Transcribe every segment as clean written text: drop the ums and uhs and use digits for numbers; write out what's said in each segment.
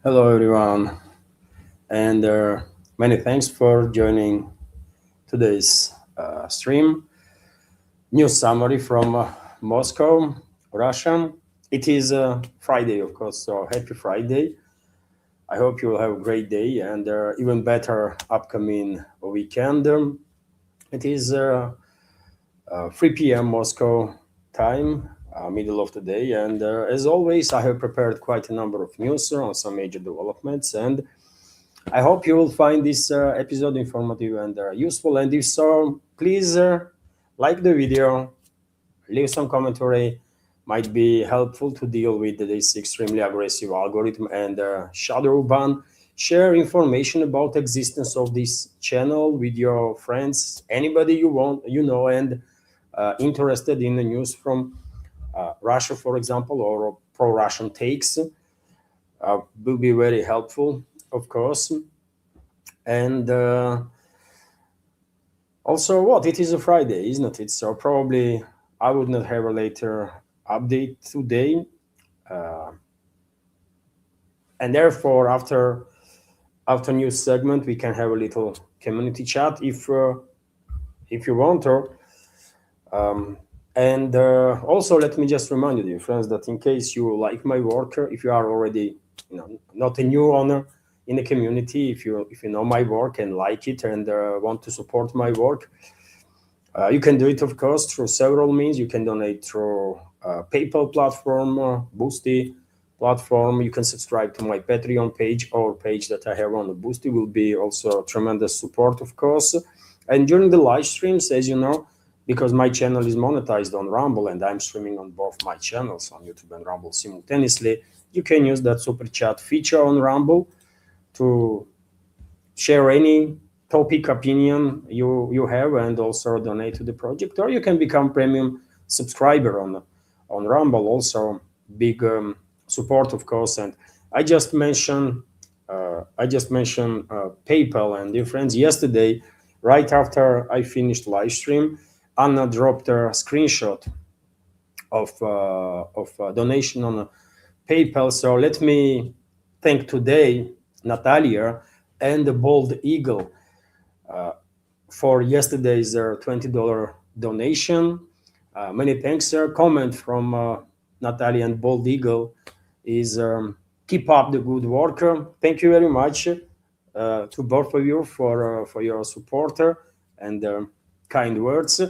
Hello, everyone, and many thanks for joining today's stream. News summary from Moscow, Russia. It is Friday, of course, so happy Friday. I hope you will have a great day and even better upcoming weekend. It is 3 p.m. Moscow time, middle of the day, and as always, I have prepared quite a number of news on some major developments, and I hope you will find this episode informative and useful. And if so, please like the video, leave some commentary. Might be helpful to deal with this extremely aggressive algorithm and shadow ban. Share information about existence of this channel with your friends, anybody you want, and interested in the news from Russia, for example, or pro-Russian takes. Will be very helpful, of course. And also, what? It is a Friday, isn't it? So probably I would not have a later update today. Uh, and therefore, after news segment, we can have a little community chat if you want. Or and also, let me just remind you, dear friends, that in case you like my work, if you are already, not a new owner in the community, if you know my work and like it and want to support my work, you can do it, of course, through several means. You can donate through PayPal platform, Boosty platform. You can subscribe to my Patreon page or page that I have on the Boosty. Will be also tremendous support, of course. And during the live streams, as you know, because my channel is monetized on Rumble and I'm streaming on both my channels on YouTube and Rumble simultaneously, you can use that super chat feature on Rumble to share any topic opinion you have and also donate to the project, or you can become premium subscriber on Rumble, also big support, of course. And I just mentioned PayPal. And dear friends, yesterday, right after I finished live stream, Anna dropped a screenshot of donation on PayPal. So let me thank today Natalia and the Bald Eagle for yesterday's $20 donation. Many thanks, sir. Comment from Natalia and Bald Eagle is keep up the good work. Thank you very much to both of you for your support and kind words.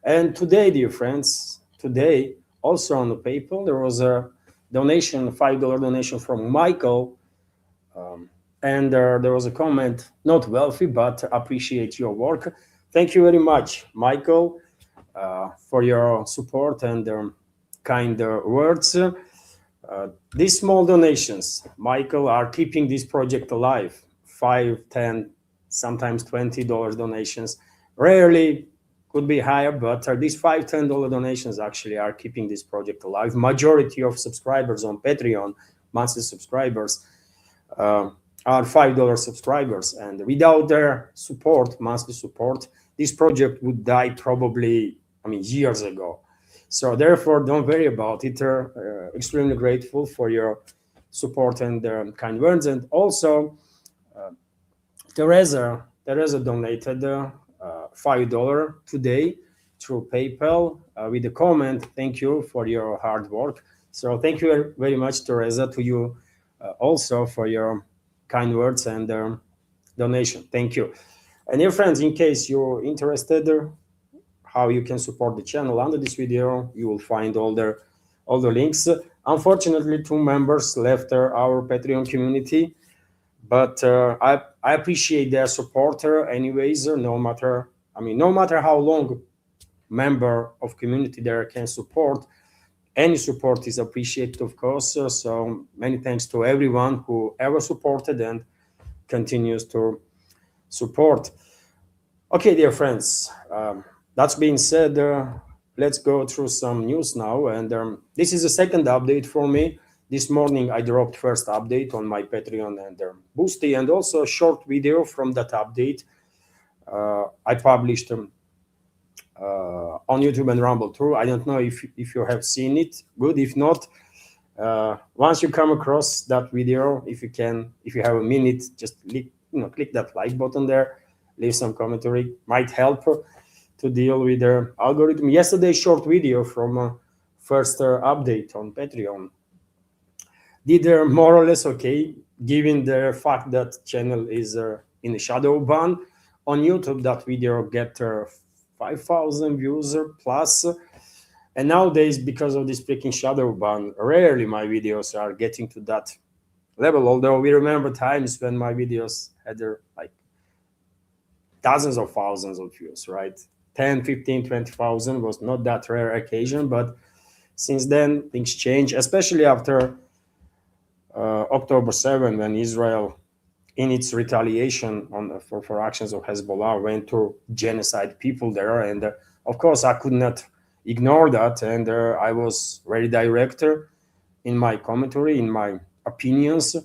And today, dear friends, today also on the PayPal there was a donation, $5 donation from Michael. And there was a comment, not wealthy, but appreciate your work. Thank you very much, Michael, for your support and kind words. These small donations, Michael, are keeping this project alive. 5, 10, sometimes $20 donations. Rarely could be higher, but these $5, $10 donations actually are keeping this project alive. Majority of subscribers on Patreon, monthly subscribers, are $5 subscribers, and without their support, monthly support, this project would die probably, years ago. So therefore, don't worry about it. Extremely grateful for your support and kind words. And also, Teresa donated $5 today through PayPal with a comment. Thank you for your hard work. So thank you very much, Teresa, to you also for your kind words and donation. Thank you. And dear friends, in case you're interested how you can support the channel, under this video you will find all the links. Unfortunately, 2 members left our Patreon community, but I appreciate their support anyways. No matter how long member of community there can support, any support is appreciated, of course. So many thanks to everyone who ever supported and continues to support. Okay, dear friends, that's being said, let's go through some news now. And this is a second update for me. This morning I dropped first update on my Patreon and Boosty, and also a short video from that update I published on YouTube and Rumble too. I don't know if you have seen it. Good. If not, Once you come across that video, if you can, if you have a minute, just click that like button there, leave some commentary, might help to deal with the algorithm. Yesterday's short video from first update on Patreon did more or less okay, given the fact that channel is in a shadow ban. On YouTube, that video get 5,000 views plus. And nowadays, because of this freaking shadow ban, rarely my videos are getting to that level. Although we remember times when my videos had like dozens of thousands of views, right? 10, 15, 20,000 was not that rare occasion. But since then, things change, especially after October 7, when Israel, in its retaliation for actions of Hezbollah, went to genocide people there. And of course, I could not ignore that. And I was very direct in my commentary, in my opinions,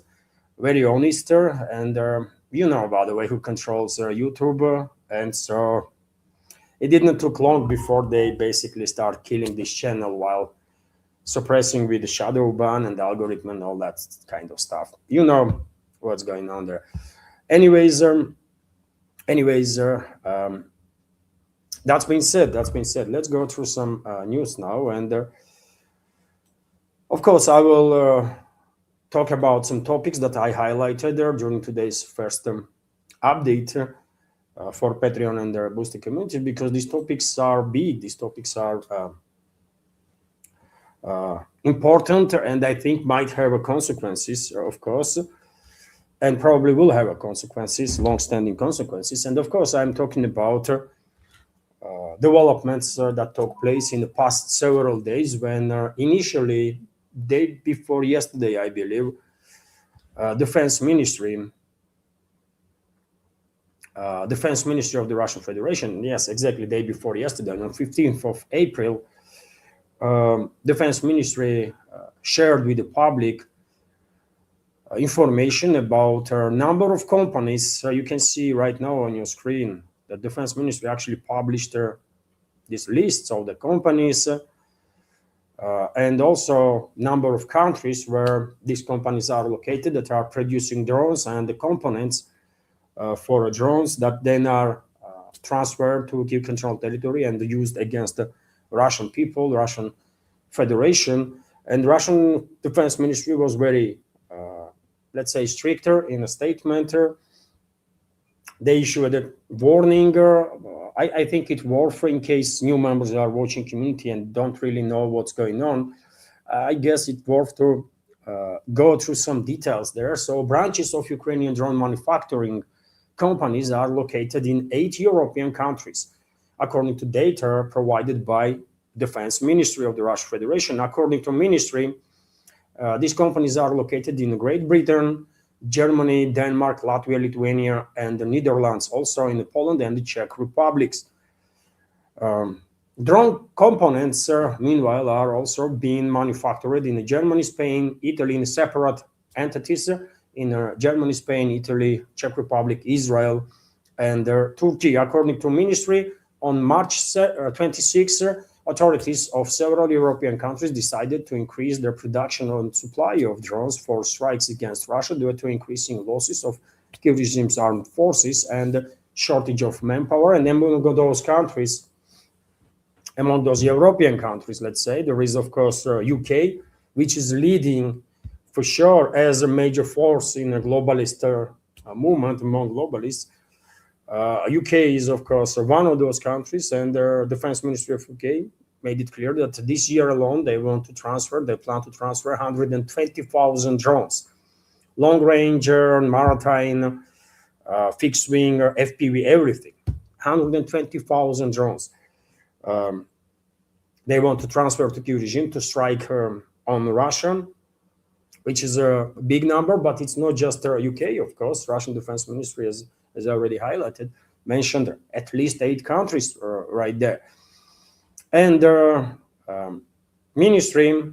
very honest. And by the way, who controls YouTube. And so it didn't take long before they basically start killing this channel while suppressing with the shadow ban and the algorithm and all that kind of stuff. You know what's going on there. Anyways, that's been said. Let's go through some news now. And of course, I will talk about some topics that I highlighted there during today's first update for Patreon and the Boosted community, because these topics are big. These topics are important, and I think might have consequences, of course, and probably will have consequences, long-standing consequences. And of course, I'm talking about developments that took place in the past several days, when initially, day before yesterday, I believe, Defense Ministry of the Russian Federation, yes, exactly, day before yesterday, on 15th of April, Defense Ministry shared with the public information about a number of companies. You can see right now on your screen that Defense Ministry actually published these lists of the companies and also number of countries where these companies are located that are producing drones and the components for drones that then are transferred to Kiev controlled territory and used against the Russian people, Russian Federation. And Russian Defense Ministry was very, let's say, stricter in a statement. They issued a warning. I think it's worth, in case new members are watching community and don't really know what's going on, I guess it's worth to go through some details there. So branches of Ukrainian drone manufacturing companies are located in 8 European countries, according to data provided by Defense Ministry of the Russian Federation. According to ministry, these companies are located in Great Britain, Germany, Denmark, Latvia, Lithuania, and the Netherlands, also in Poland and the Czech Republics. Drone components, meanwhile, are also being manufactured in Germany, Spain, Italy, in separate entities, in Germany, Spain, Italy, Czech Republic, Israel, and Turkey. According to ministry, on March 26, authorities of several European countries decided to increase their production and supply of drones for strikes against Russia due to increasing losses of Kiev regime's armed forces and shortage of manpower. And among those countries, among those European countries, let's say, there is, of course, UK, which is leading for sure as a major force in a globalist movement among globalists. UK is, of course, one of those countries, and the Defense Ministry of UK made it clear that this year alone they plan to transfer 120,000 drones, long-range, maritime, fixed-wing, FPV, everything, 120,000 drones. They want to transfer to Kiev regime to strike on Russia, which is a big number, but it's not just UK, of course. Russian Defense Ministry, as already highlighted, mentioned at least 8 countries right there. And ministry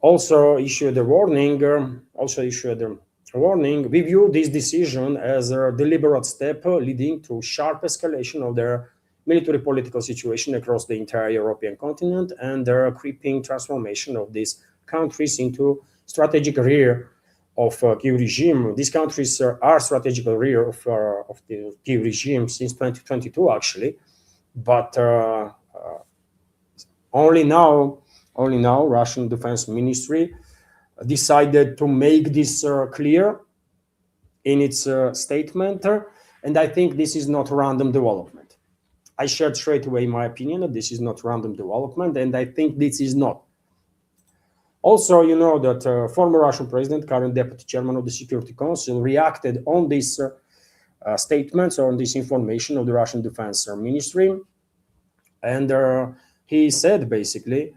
also issued a warning. We view this decision as a deliberate step leading to sharp escalation of their military political situation across the entire European continent and their creeping transformation of this countries into strategic rear of Kyiv regime. These countries are strategical rear of the Kyiv regime since 2022, actually, but only now, Russian Defense Ministry decided to make this clear in its statement, and I think this is not random development. I shared straight away my opinion that this is not random development, and I think this is not. Also, you know that former Russian president, current deputy chairman of the Security Council, reacted on these statements or on this information of the Russian Defense Ministry, and he said basically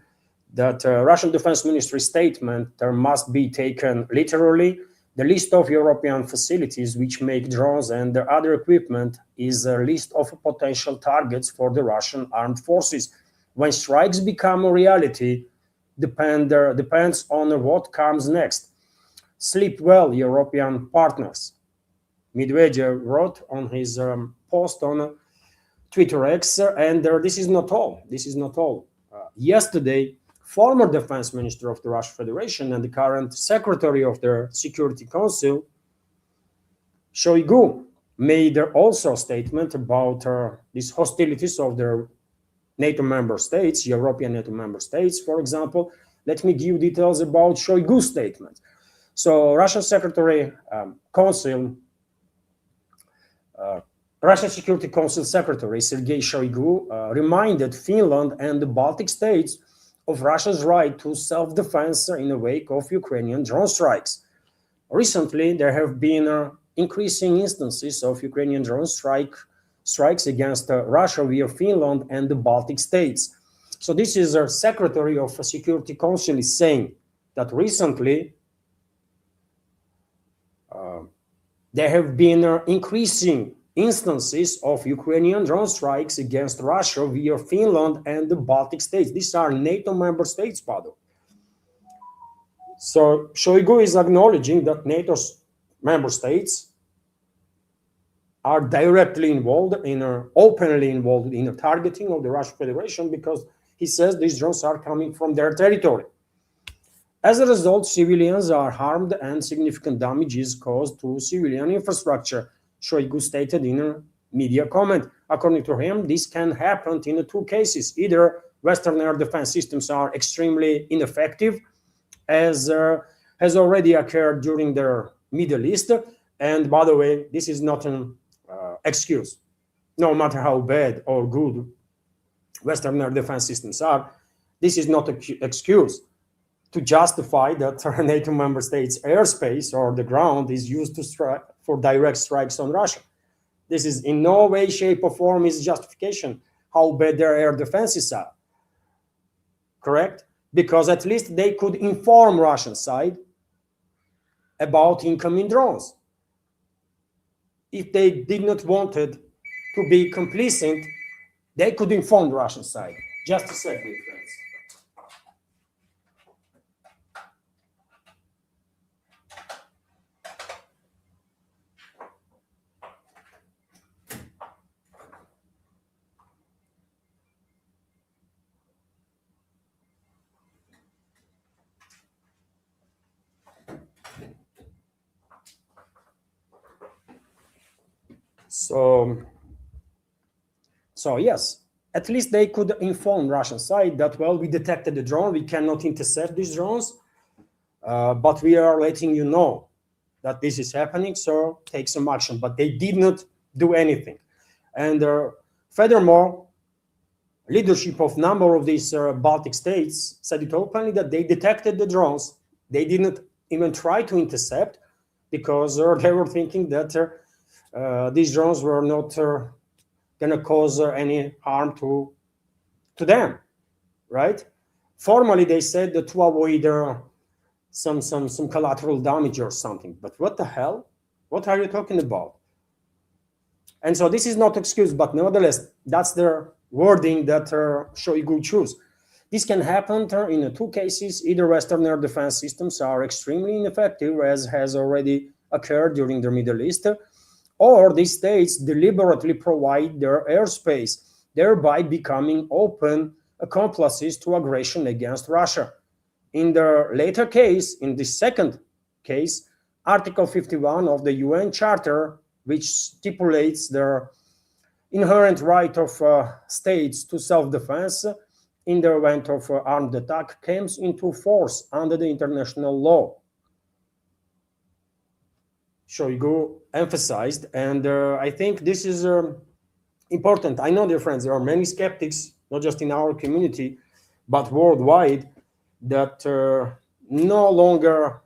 that Russian Defense Ministry statement must be taken literally. The list of European facilities which make drones and other equipment is a list of potential targets for the Russian armed forces. When strikes become a reality, depends on what comes next. Sleep well, European partners. Medvedev wrote on his post on Twitter X, and this is not all. This is not all. Yesterday, former defense minister of the Russian Federation and the current secretary of the Security Council, Shoigu, made also a statement about these hostilities of the NATO member states, European NATO member states, for example. Let me give details about Shoigu's statement. So, Russian Secretary Council, Russian Security Council Secretary Sergei Shoigu reminded Finland and the Baltic states of Russia's right to self-defense in the wake of Ukrainian drone strikes. Recently, there have been increasing instances of Ukrainian drone strikes against Russia via Finland and the Baltic states. So this is our Secretary of Security Council is saying that recently there have been increasing instances of Ukrainian drone strikes against Russia via Finland and the Baltic states. These are NATO member states, by the way. So Shoigu is acknowledging that NATO's member states are directly involved openly involved in the targeting of the Russian Federation, because he says these drones are coming from their territory. As a result, civilians are harmed and significant damage is caused to civilian infrastructure, Shoigu stated in a media comment. According to him, this can happen in two cases. Either Western air defense systems are extremely ineffective, as has already occurred during the Middle East. And by the way, this is not an excuse. No matter how bad or good Western air defense systems are, this is not an excuse to justify that NATO member states' airspace or the ground is used to strike for direct strikes on Russia. This is in no way, shape, or form is justification how bad their air defenses are. Correct? Because at least they could inform Russian side about incoming drones. If they did not wanted to be complicit, they could inform the Russian side. Just a second, friends. So yes, at least they could inform Russian side that, well, we detected the drone, we cannot intercept these drones, but we are letting you know that this is happening, so take some action. But they did not do anything. And furthermore, leadership of number of these Baltic states said it openly that they detected the drones. They didn't even try to intercept because they were thinking that these drones were not going to cause any harm to them, right? Formally, they said that to avoid some collateral damage or something. But what the hell? What are you talking about? And so this is not excuse, but nevertheless, that's the wording that Shoigu chose. This can happen in two cases. Either Western air defense systems are extremely ineffective, as has already occurred during the Middle East, or these states deliberately provide their airspace, thereby becoming open accomplices to aggression against Russia. in the later case, in the second case, Article 51 of the UN Charter, which stipulates the inherent right of states to self-defense in the event of armed attack, comes into force under the international law. Shoigu emphasized, and I think this is important. I know, dear friends, there are many skeptics, not just in our community, but worldwide, that no longer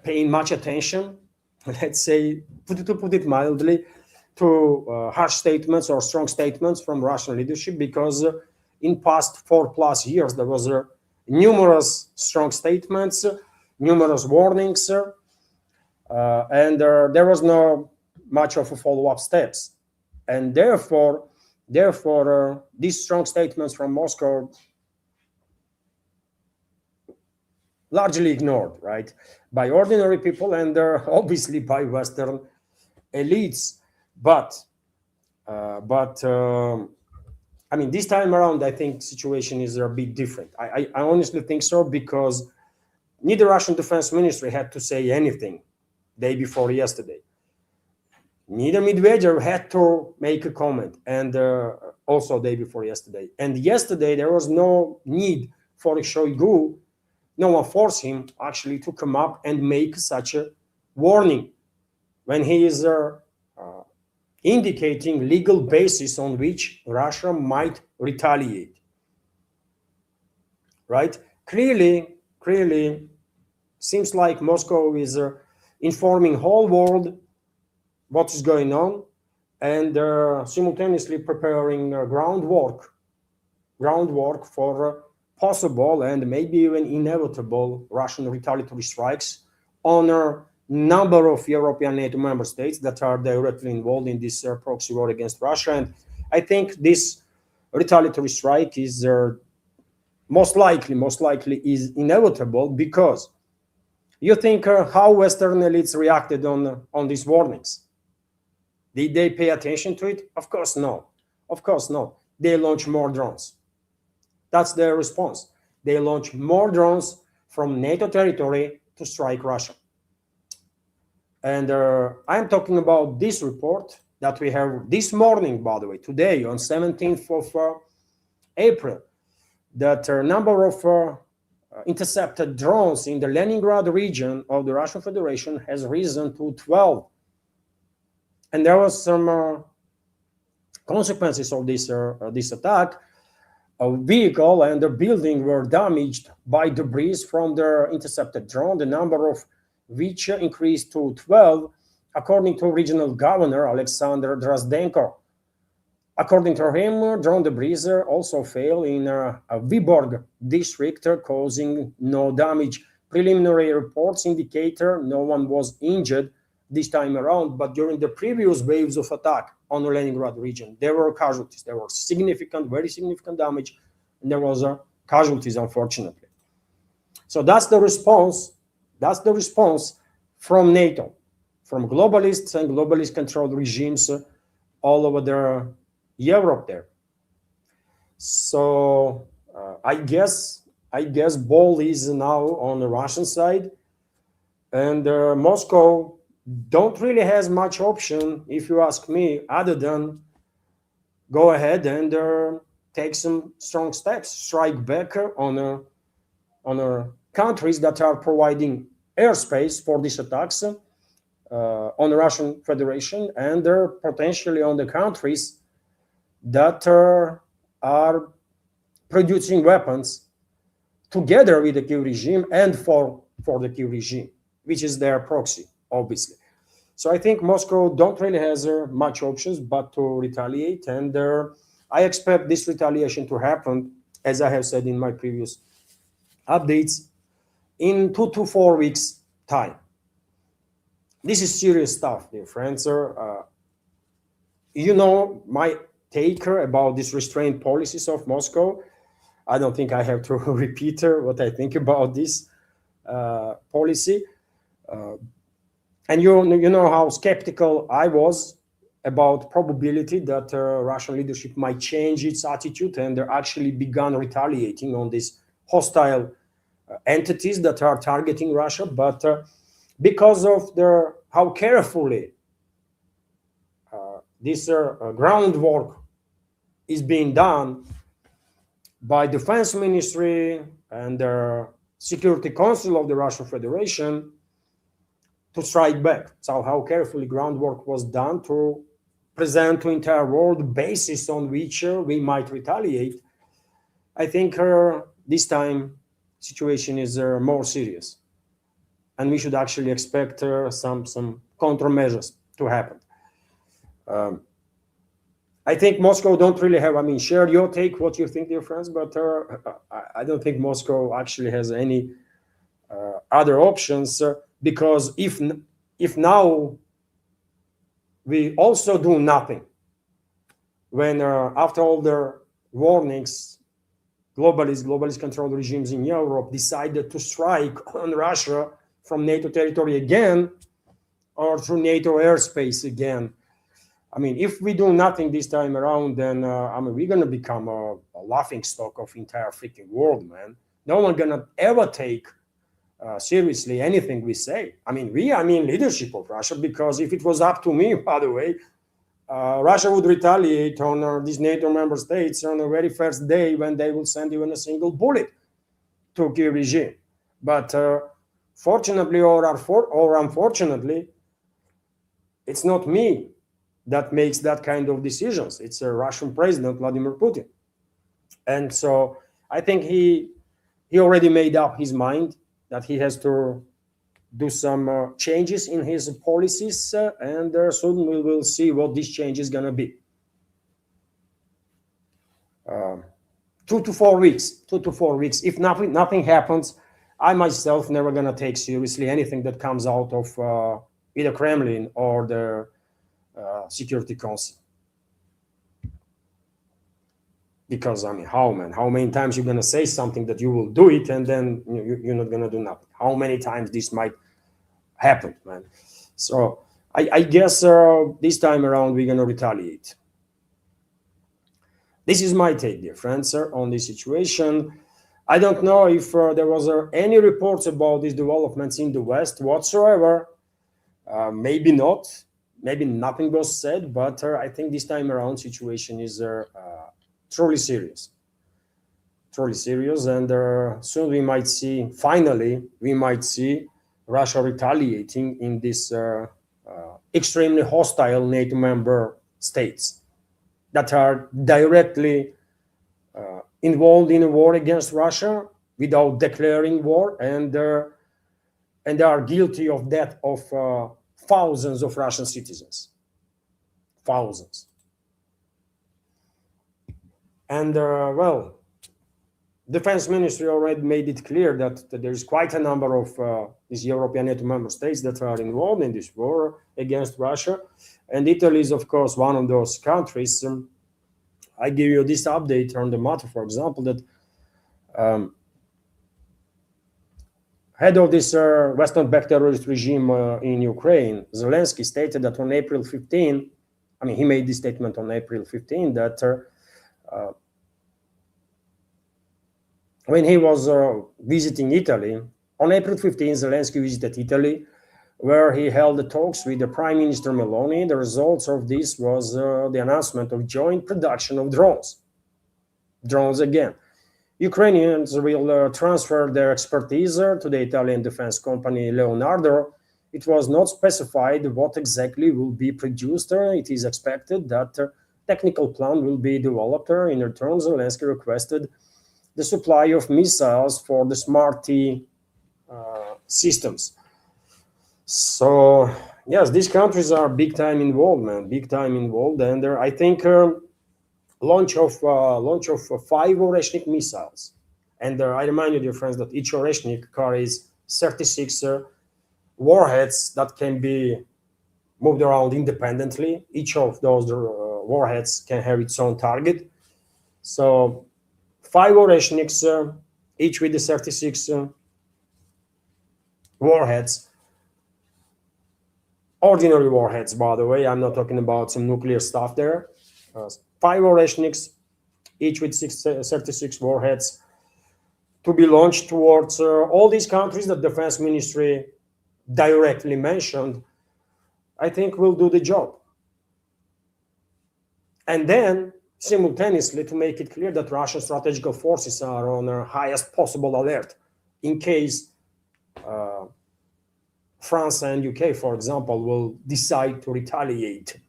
paying much attention, let's say, to put it mildly, to harsh statements or strong statements from Russian leadership, because in past 4+ years there was numerous strong statements, numerous warnings, and there was no much of a follow-up steps, and therefore these strong statements from Moscow largely ignored, right, by ordinary people and obviously by Western elites. But I mean, this time around, I think situation is a bit different. I honestly think so, because neither Russian Defense Ministry had to say anything day before yesterday. Neither Medvedev had to make a comment, and also day before yesterday. And yesterday there was no need for Shoigu. No one forced him actually to come up and make such a warning when he is indicating legal basis on which Russia might retaliate. Right? Clearly seems like Moscow is informing whole world what is going on, and simultaneously preparing groundwork for possible and maybe even inevitable Russian retaliatory strikes on a number of European NATO member states that are directly involved in this proxy war against Russia. And I think this retaliatory strike is most likely is inevitable, because you think how Western elites reacted on these warnings. Did they pay attention to it? Of course no. They launch more drones. That's their response. They launch more drones from NATO territory to strike Russia. And I'm talking about this report that we have this morning, by the way, today on 17th of April, that a number of intercepted drones in the Leningrad region of the Russian Federation has risen to 12. And there was some consequences of this attack. A vehicle and a building were damaged by debris from the intercepted drone, the number of which increased to 12, according to regional governor Alexander Drozdenko. According to him, drone debris also fell in a Vyborg district, causing no damage. Preliminary reports indicate no one was injured this time around, but during the previous waves of attack on the Leningrad region, there were casualties. There was very significant damage, and there was casualties, unfortunately. So that's the response. That's the response from NATO, from globalists and globalist-controlled regimes all over Europe there. So I guess ball is now on the Russian side, and Moscow don't really has much option, if you ask me, other than go ahead and take some strong steps, strike back on countries that are providing airspace for these attacks on the Russian Federation, and potentially on the countries that are producing weapons together with the Kyiv regime and for the Kyiv regime, which is their proxy, obviously. So I think Moscow don't really has much options but to retaliate, and I expect this retaliation to happen, as I have said in my previous updates, in 2 to 4 weeks' time. This is serious stuff, dear friends. You know my take about these restraint policies of Moscow. I don't think I have to repeat what I think about this policy. And you know how skeptical I was about probability that Russian leadership might change its attitude and actually begun retaliating on these hostile entities that are targeting Russia, but because of how carefully this groundwork is being done by Defense Ministry and the Security Council of the Russian Federation to strike back. So how carefully groundwork was done to present to entire world the basis on which we might retaliate. I think this time situation is more serious, and we should actually expect some countermeasures to happen. I think Moscow don't really have, share your take, what you think, dear friends, but I don't think Moscow actually has any other options, because if now we also do nothing, when after all the warnings, globalist controlled regimes in Europe decided to strike on Russia from NATO territory again, or through NATO airspace again. If we do nothing this time around, then we're gonna become a laughing stock of entire freaking world, man. No one gonna ever take seriously anything we say. Leadership of Russia, because if it was up to me, by the way, Russia would retaliate on these NATO member states on the very first day when they will send even a single bullet to Kiev regime. But fortunately or unfortunately, it's not me that makes that kind of decisions. It's a Russian president, Vladimir Putin. And so I think he already made up his mind that he has to do some changes in his policies, and soon we will see what this change is going to be. 2 to 4 weeks. If nothing happens, I myself never going to take seriously anything that comes out of either Kremlin or the Security Council. Because how many times you're going to say something that you will do it, and then you're not going to do nothing? How many times this might happen, man? So I guess this time around we're going to retaliate. This is my take, dear friends, on this situation. I don't know if there was any reports about these developments in the West whatsoever. Maybe not. Maybe nothing was said, but I think this time around situation is truly serious. And soon finally we might see Russia retaliating in this extremely hostile NATO member states that are directly involved in a war against Russia without declaring war, and they are guilty of death of thousands of Russian citizens. Thousands. And Defense Ministry already made it clear that there is quite a number of these European NATO member states that are involved in this war against Russia. And Italy is, of course, one of those countries. I give you this update on the matter, for example, that head of this Western-backed terrorist regime in Ukraine, Zelensky, stated that on April 15, he made this statement on April 15, that when he was visiting Italy, on April 15, Zelensky visited Italy, where he held the talks with the Prime Minister Meloni. The results of this was the announcement of joint production of drones. Drones again. Ukrainians will transfer their expertise to the Italian defense company Leonardo. It was not specified what exactly will be produced. It is expected that technical plan will be developed. In return, Zelensky requested the supply of missiles for the Smart T systems. So yes, these countries are big time involved, and I think launch of 5 Oreshnik missiles. And I remind you, dear friends, that each Oreshnik carries 36 warheads that can be moved around independently. Each of those warheads can have its own target. So 5 Oreshniks, each with the 36 warheads, ordinary warheads, by the way. I'm not talking about some nuclear stuff there. 5 Oreshniks, each with 36 warheads, to be launched towards all these countries that the defense ministry directly mentioned, I think will do the job. And then simultaneously to make it clear that Russian strategical forces are on their highest possible alert in case France and UK, for example, will decide to retaliate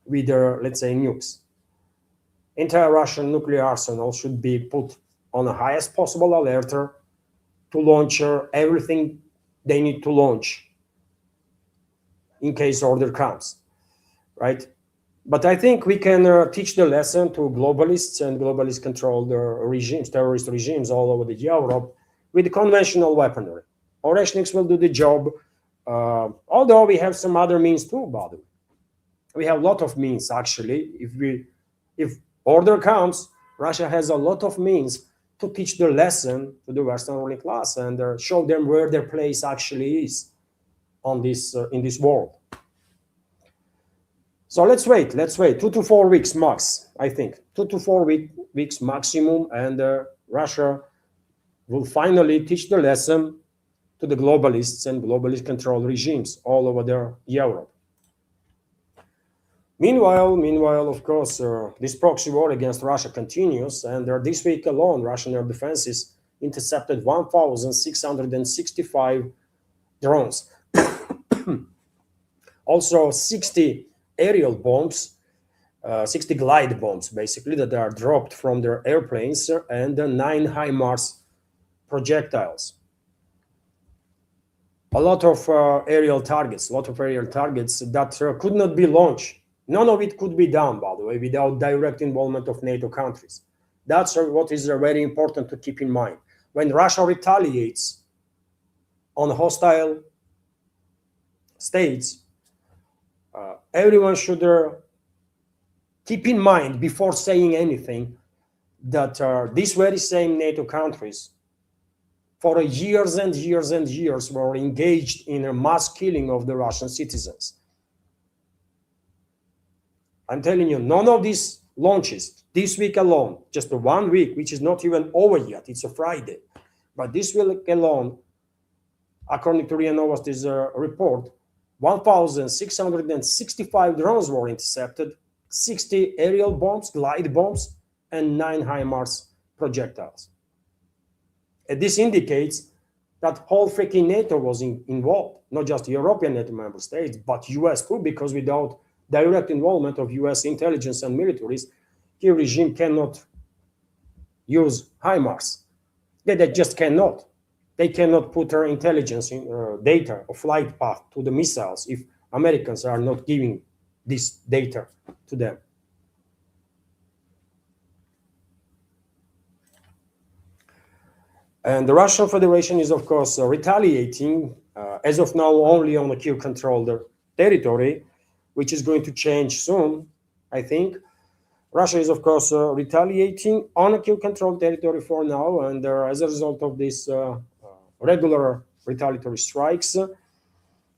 with their, let's say, nukes. Entire Russian nuclear arsenal should be put on the highest possible alert to launch everything they need to launch in case order comes, right? But I think we can teach the lesson to globalists and globalist-controlled regimes, terrorist regimes all over Europe, with conventional weaponry. Oreshniks will do the job, although we have some other means too, by the way. We have a lot of means, actually. If order comes, Russia has a lot of means to teach the lesson to the Western ruling class and show them where their place actually is on this in this world. So let's wait 2 to 4 weeks max, I think 2 to 4 weeks maximum, and Russia will finally teach the lesson to the globalists and globalist controlled regimes all over Europe. Meanwhile, of course, this proxy war against Russia continues, and this week alone, Russian air defenses intercepted 1,665 drones. Also, 60 aerial bombs, 60 glide bombs, basically, that are dropped from their airplanes, and 9 HIMARS projectiles. A lot of aerial targets that could not be launched. None of it could be done, by the way, without direct involvement of NATO countries. That's what is very important to keep in mind. When Russia retaliates on hostile states, everyone should keep in mind before saying anything that these very same NATO countries for years and years and years were engaged in a mass killing of the Russian citizens. I'm telling you, none of these launches this week alone, just 1 week, which is not even over yet, it's a Friday, but this week alone, according to RIA Novosti's report, 1,665 drones were intercepted, 60 aerial bombs, glide bombs, and 9 HIMARS projectiles. And this indicates that whole freaking NATO was involved, not just European NATO member states, but US too, because without direct involvement of US intelligence and militaries, the regime cannot use HIMARS. They just cannot. They cannot put their intelligence data or flight path to the missiles if Americans are not giving this data to them. And the Russian Federation is, of course, retaliating, as of now, only on the Kyiv-controlled territory, which is going to change soon, I think. Russia is, of course, retaliating on a Kyiv-controlled territory for now, and as a result of this regular retaliatory strikes,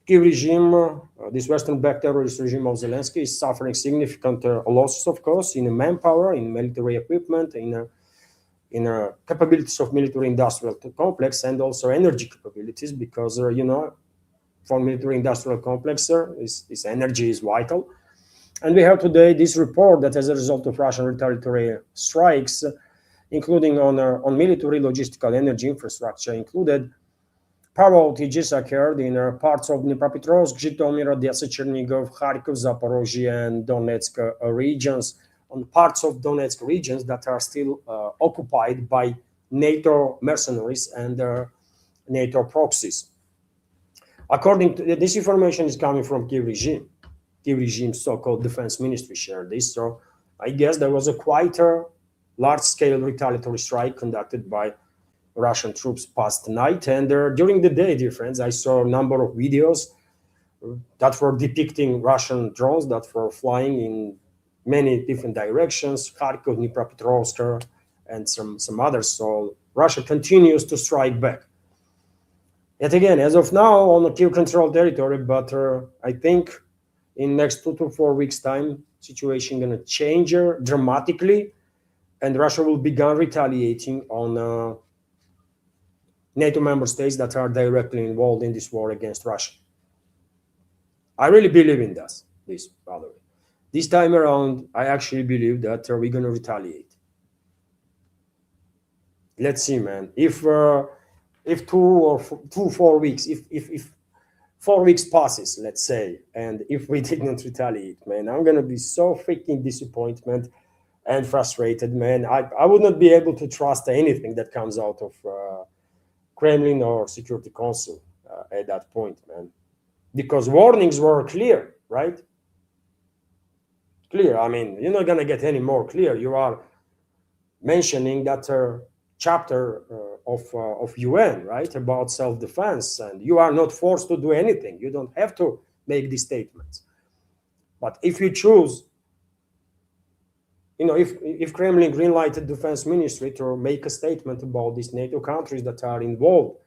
Kyiv regime, this Western-backed terrorist regime of Zelensky, is suffering significant losses, of course, in manpower, in military equipment, in capabilities of military-industrial complex, and also energy capabilities, because, for military-industrial complex, this energy is vital. And we have today this report that as a result of Russian retaliatory strikes, including on military logistical energy infrastructure included, power outages occurred in parts of Dnipropetrovsk, Zhytomyr, Odessa, Chernigov, Kharkov, Zaporozhye, and Donetsk regions, on parts of Donetsk regions that are still occupied by NATO mercenaries and NATO proxies. According to this information is coming from Kyiv regime's so-called defense ministry shared this. So I guess there was a quite large-scale retaliatory strike conducted by Russian troops past night. And during the day, dear friends, I saw a number of videos that were depicting Russian drones that were flying in many different directions, Kharkov, Dnipropetrovsk, and some others. So Russia continues to strike back. Yet again, as of now, on a Kiev controlled territory, but I think in next 2 to 4 weeks time, situation gonna change dramatically, and Russia will begin retaliating on NATO member states that are directly involved in this war against Russia. I really believe in this, by the way. This time around, I actually believe that we're gonna retaliate. Let's see, man. If 4 weeks, if 4 weeks passes, let's say, and if we didn't retaliate, man, I'm gonna be so freaking disappointed and frustrated, man. I would not be able to trust anything that comes out of Kremlin or Security Council at that point, man, because warnings were clear, right? Clear. I mean, you're not gonna get any more clear. You are mentioning that chapter of UN, right, about self-defense, and you are not forced to do anything. You don't have to make these statements. But if you choose, if Kremlin greenlighted defense ministry to make a statement about these NATO countries that are involved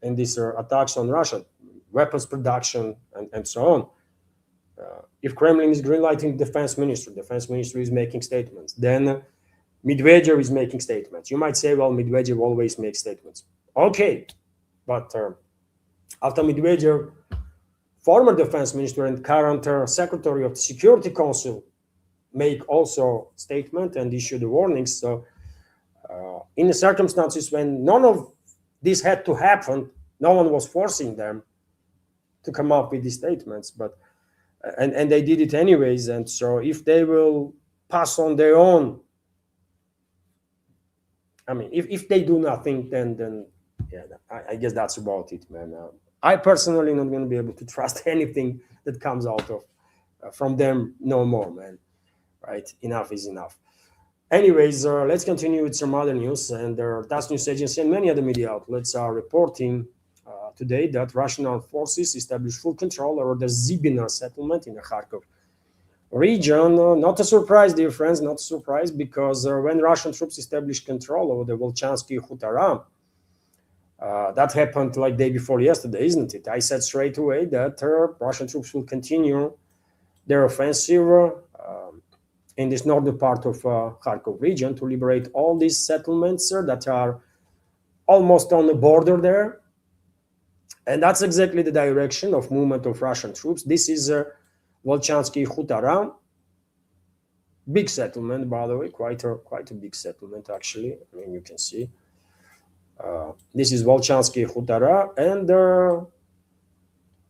in these attacks on Russia, weapons production, and so on, if Kremlin is greenlighting defense ministry is making statements, then Medvedev is making statements. You might say, well, Medvedev always makes statements. Okay, but after Medvedev, former defense minister and current secretary of the Security Council, make also statement and issue the warnings. So in the circumstances when none of this had to happen, no one was forcing them to come up with these statements, but and they did it anyways. And so if they will pass on their own, I mean, if they do nothing, then yeah, I guess that's about it, man. I personally not going to be able to trust anything that comes out of from them no more, man. Right? Enough is enough. Anyways, let's continue with some other news. And TASS News Agency and many other media outlets are reporting today that Russian armed forces established full control over the Zibina settlement in the Kharkov region. Not a surprise, dear friends, not a surprise, because when Russian troops established control over the Volchansky Hutara, that happened like day before yesterday, isn't it? I said straight away that Russian troops will continue their offensive in this northern part of Kharkov region to liberate all these settlements that are almost on the border there. And that's exactly the direction of movement of Russian troops. This is Volchansky Hutara, big settlement, by the way, quite a big settlement, actually. I mean, you can see. This is Volchansky Hutara, and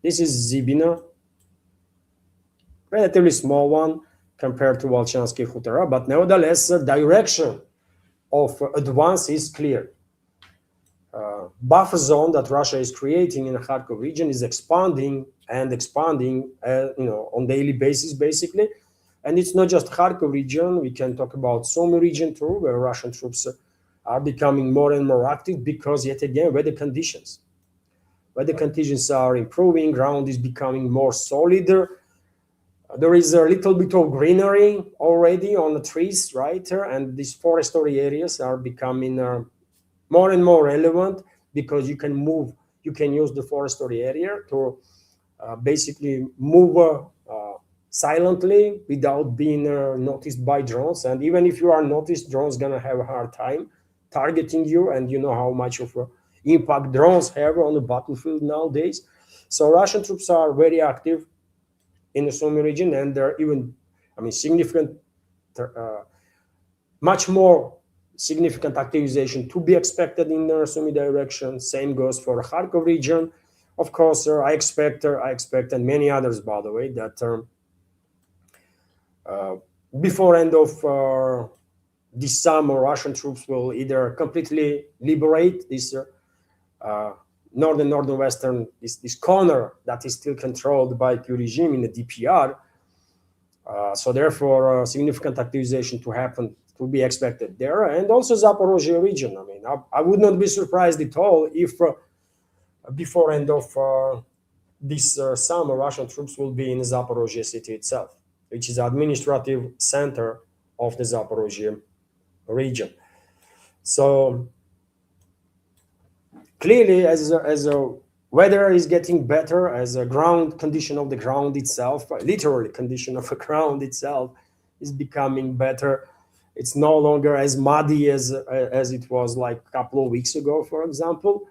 this is Zibina, relatively small one compared to Volchansky Hutara, but nevertheless, the direction of advance is clear. Buffer zone that Russia is creating in the Kharkov region is expanding on daily basis, basically. And it's not just Kharkov region. We can talk about Sumy region too, where Russian troops are becoming more and more active because, yet again, weather conditions are improving, ground is becoming more solid. There is a little bit of greenery already on the trees, right? And these forestry areas are becoming more and more relevant because you can use the forestry area to basically move silently without being noticed by drones. And even if you are noticed, drones gonna have a hard time targeting you, and you know how much of impact drones have on the battlefield nowadays. So Russian troops are very active in the Sumy region, and there are even, significant, much more significant activization to be expected in the Sumy direction. Same goes for the Kharkov region. Of course, I expect, and many others, by the way, that before end of this summer, Russian troops will either completely liberate this northern-western, this corner that is still controlled by the regime in the DPR. So therefore, significant activization to be expected there, and also Zaporozhye region. I mean, I would not be surprised at all if before end of this summer, Russian troops will be in Zaporozhye city itself, which is the administrative center of the Zaporozhye region. So clearly, as a weather is getting better, as a ground condition of the ground itself, literally condition of the ground itself, is becoming better. It's no longer as muddy as it was like a couple of weeks ago, for example.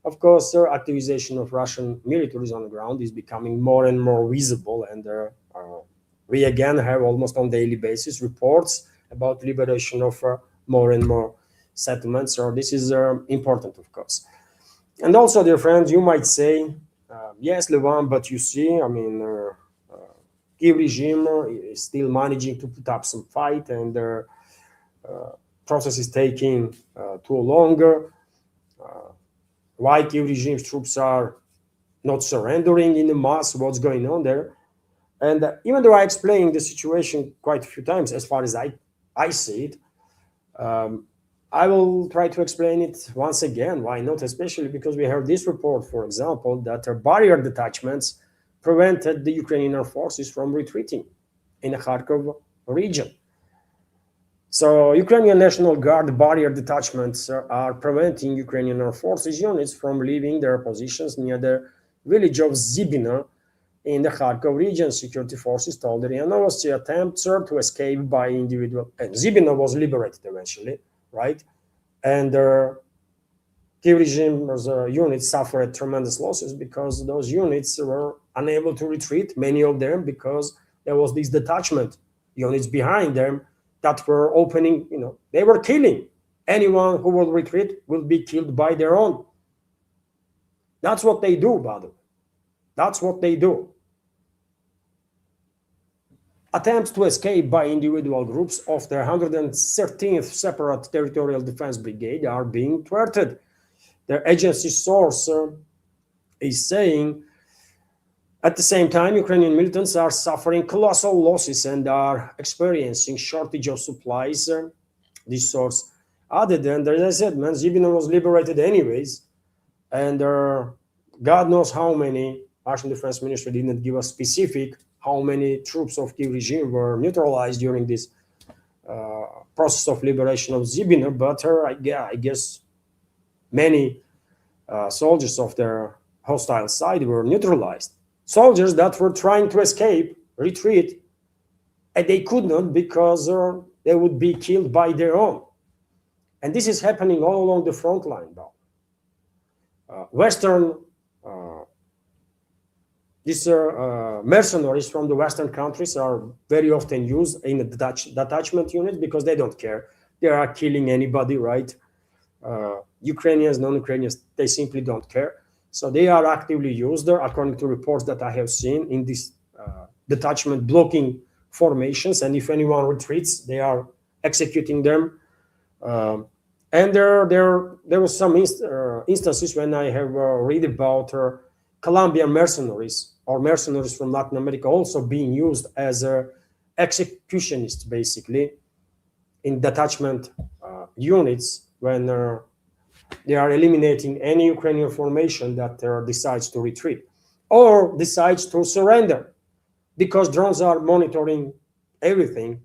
Of course, activization of Russian militaries on the ground is becoming more and more visible, and we again have almost on daily basis reports about liberation of more and more settlements. So this is important, of course. And also, dear friends, you might say, yes, Levan, but you see, I mean, Kiev regime is still managing to put up some fight, and their process is taking too longer. Why Kiev regime's troops are not surrendering in the mass? What's going on there? And even though I explained the situation quite a few times, as far as I see it, I will try to explain it once again. Why not? Especially because we have this report, for example, that barrier detachments prevented the Ukrainian Armed Forces from retreating in the Kharkov region. So Ukrainian National Guard barrier detachments are preventing Ukrainian Armed Forces units from leaving their positions near the village of Zibino in the Kharkov region. Security forces told the RIA Novosti attempts to escape by individual. And Zibino was liberated eventually, right? And Kiev regime's units suffered tremendous losses because those units were unable to retreat, many of them, because there was this detachment units behind them that were opening, they were killing. Anyone who will retreat will be killed by their own. That's what they do, by the way. That's what they do. Attempts to escape by individual groups of the 113th Separate Territorial Defense Brigade are being thwarted. Their agency source is saying, at the same time, Ukrainian militants are suffering colossal losses and are experiencing shortage of supplies. This source added, and as I said, man, Zibino was liberated anyways, and God knows how many. Russian Defense Ministry didn't give us specific how many troops of Kiev regime were neutralized during this process of liberation of Zibino, but I guess many soldiers of their hostile side were neutralized. Soldiers that were trying to escape, retreat, and they could not because they would be killed by their own. And this is happening all along the front line now. These mercenaries from the Western countries are very often used in the detachment units because they don't care. They are killing anybody, right? Ukrainians, non-Ukrainians, they simply don't care. So they are actively used, according to reports that I have seen, in these detachment blocking formations. And if anyone retreats, they are executing them. And there was some instances when I have read about Colombian mercenaries or mercenaries from Latin America also being used as executionists, basically, in detachment units when they are eliminating any Ukrainian formation that decides to retreat or decides to surrender. Because drones are monitoring everything,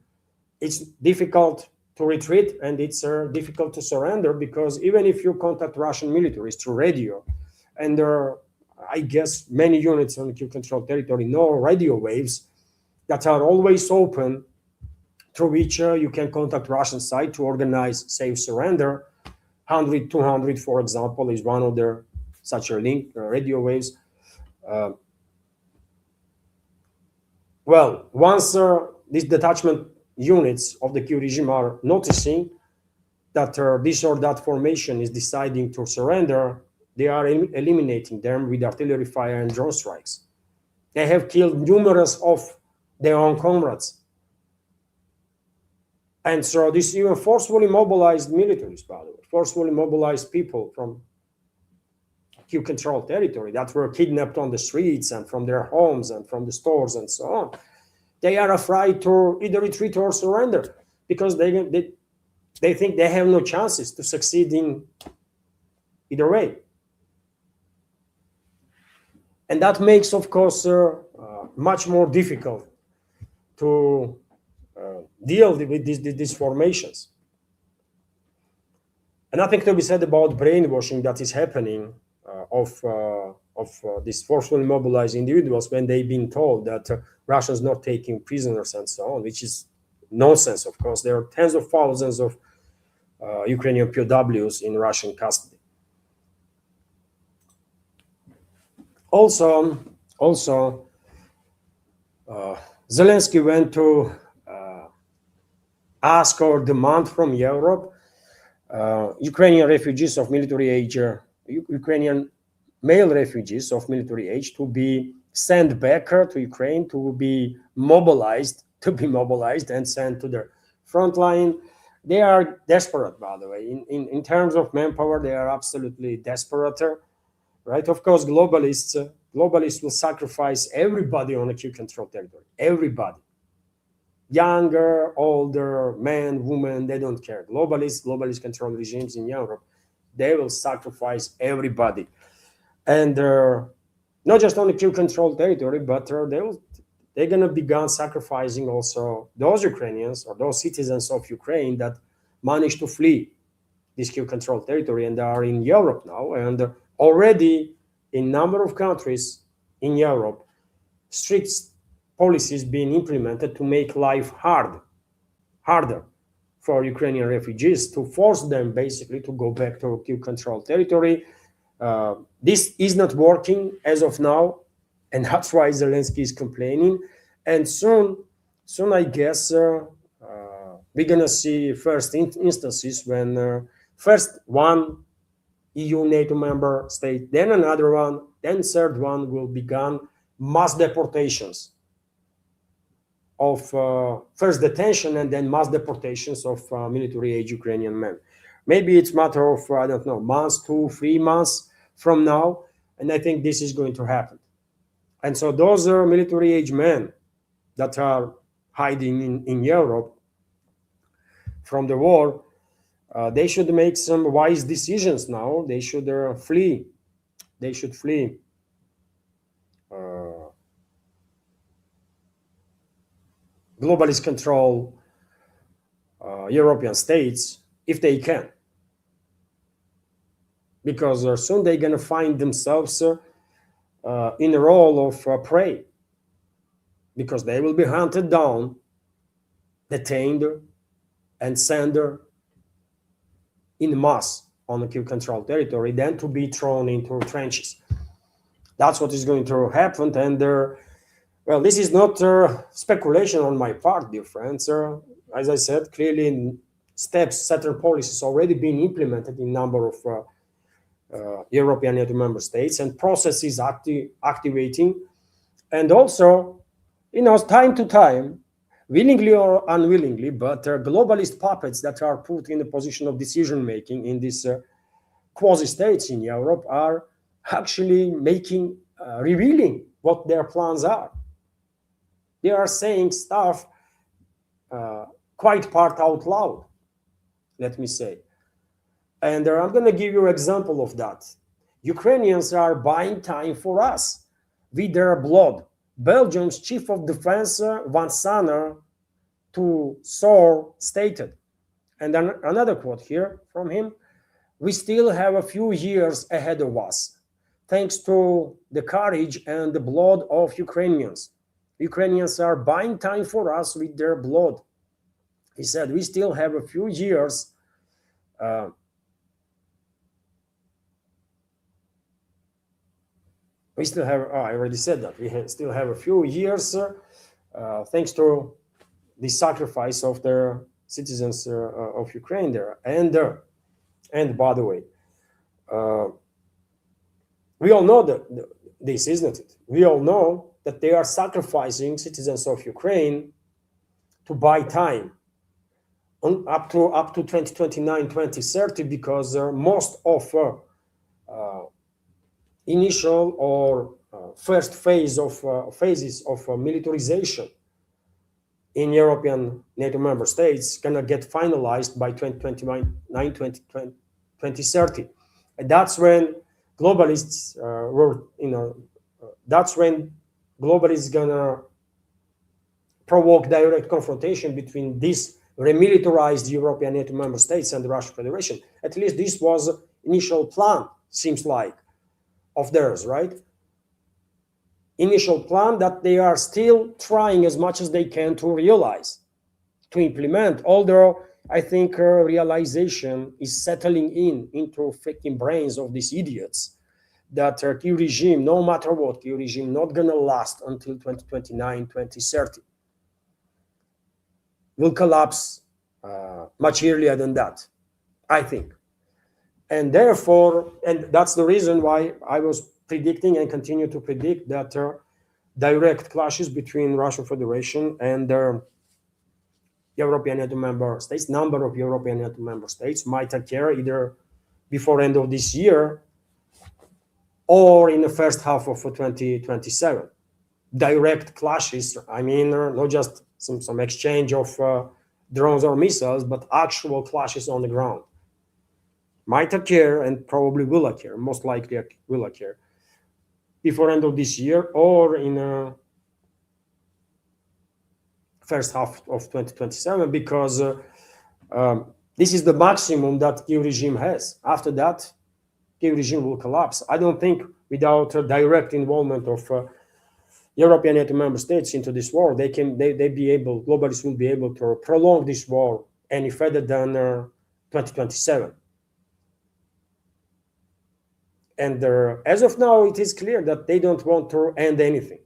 it's difficult to retreat and it's difficult to surrender, because even if you contact Russian militaries through radio, and I guess many units on Kiev-controlled territory know radio waves that are always open, through which you can contact Russian side to organize safe surrender. 100, 200, for example, is one of their such a link, radio waves. Well, once these detachment units of the Kiev regime are noticing that this or that formation is deciding to surrender, they are eliminating them with artillery fire and drone strikes. They have killed numerous of their own comrades. And so this even forcefully mobilized militaries, by the way, forcefully mobilized people from Kiev-controlled territory that were kidnapped on the streets and from their homes and from the stores and so on. They are afraid to either retreat or surrender because they think they have no chances to succeed in either way. And that makes, of course, much more difficult to deal with these formations. And nothing to be said about brainwashing that is happening of these forcefully mobilized individuals when they've been told that Russia is not taking prisoners and so on, which is nonsense, of course. There are tens of thousands of Ukrainian POWs in Russian custody. Also, Zelensky went to ask or demand from Europe Ukrainian refugees of military age, Ukrainian male refugees of military age to be sent back to Ukraine to be mobilized and sent to the front line. They are desperate, by the way. In terms of manpower, they are absolutely desperate, right? Of course, globalists will sacrifice everybody on acute control territory. Everybody. Younger, older, men, women, they don't care. Globalist control regimes in Europe, they will sacrifice everybody. And not just on acute control territory, but they're going to begin sacrificing also those Ukrainians or those citizens of Ukraine that managed to flee this acute control territory and are in Europe now. And already in a number of countries in Europe, strict policies being implemented to make life harder for Ukrainian refugees, to force them basically to go back to acute control territory. This is not working as of now, and that's why Zelensky is complaining. And soon I guess we're gonna see first instances when first one EU NATO member state, then another one, then third one will begin mass deportations of first detention and then mass deportations of military age Ukrainian men. Maybe it's a matter of, I don't know, months, 2-3 months from now, and I think this is going to happen. And so those are military age men that are hiding in Europe from the war. They should make some wise decisions now. They should flee. They should flee. Globalist control European states if they can, because soon they're going to find themselves in a role of prey, because they will be hunted down, detained, and sent in mass on acute control territory, then to be thrown into trenches. That's what is going to happen. And well, this is not speculation on my part, dear friends. As I said, clearly steps, certain policies already being implemented in a number of European NATO member states, and processes activating. And also, time to time, willingly or unwillingly, but globalist puppets that are put in the position of decision-making in these quasi-states in Europe are actually revealing what their plans are. They are saying stuff quite part out loud, let me say. And I'm going to give you an example of that. Ukrainians are buying time for us with their blood. Belgium's chief of defense, Van Sanner, to SOR stated, and then another quote here from him: "We still have a few years ahead of us, thanks to the courage and the blood of Ukrainians. Ukrainians are buying time for us with their blood." He said, we still have a few years we still have, I already said that, still have a few years thanks to the sacrifice of their citizens of Ukraine there. And by the way, we all know that this, isn't it? We all know that they are sacrificing citizens of Ukraine to buy time up to 2029, 2030, because most of initial or first phases of militarization in European NATO member states gonna get finalized by 2029, 2030. And that's when globalists that's when globalists gonna provoke direct confrontation between these remilitarized European NATO member states and the Russian Federation. At least this was initial plan, seems like, of theirs, right? Initial plan that they are still trying as much as they can to realize, to implement, although I think realization is settling into freaking brains of these idiots that Kyiv regime, no matter what, Kyiv regime not gonna last until 2029, 2030. Will collapse much earlier than that, I think. And therefore, and that's the reason why I was predicting and continue to predict that direct clashes between Russian Federation and European NATO member states, number of European NATO member states might occur either before end of this year or in the first half of 2027. Direct clashes, I mean, not just some exchange of drones or missiles, but actual clashes on the ground. Might occur and probably will occur, most likely will occur before end of this year or in first half of 2027, because this is the maximum that Kyiv regime has. After that, Kyiv regime will collapse. I don't think without direct involvement of European NATO member states into this war, they be able, globalists will be able to prolong this war any further than 2027. And as of now, it is clear that they don't want to end anything.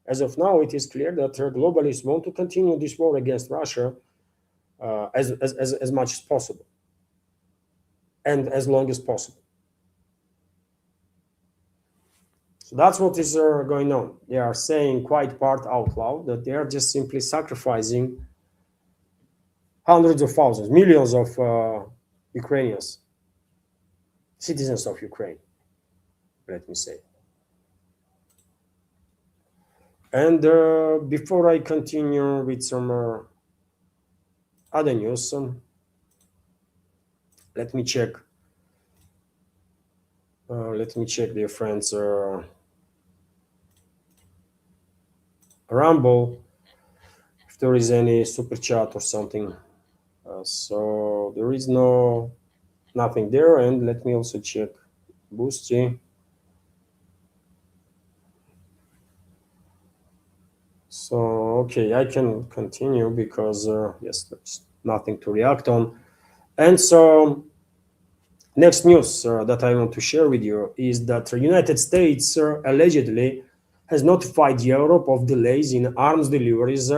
As of now, it is clear that globalists want to continue this war against Russia as much as possible and as long as possible. So that's what is going on. They are saying quite part out loud that they are just simply sacrificing hundreds of thousands, millions of Ukrainians, citizens of Ukraine, let me say. And before I continue with some other news, let me check. Dear friends, Rumble, if there is any super chat or something. So there is nothing there, and let me also check Boosty. So okay, I can continue because yes, there's nothing to react on. And so next news that I want to share with you is that the United States allegedly has notified Europe of delays in arms deliveries.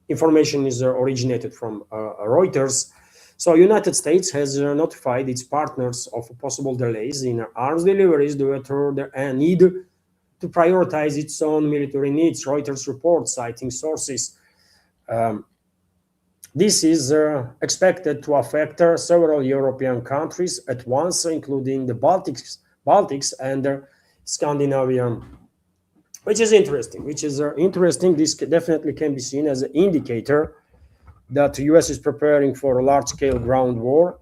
Information is originated from Reuters. So United States has notified its partners of possible delays in arms deliveries due to the need to prioritize its own military needs. Reuters report citing sources. This is expected to affect several European countries at once, including the Baltics and Scandinavia, which is interesting. This definitely can be seen as an indicator that the US is preparing for a large-scale ground war.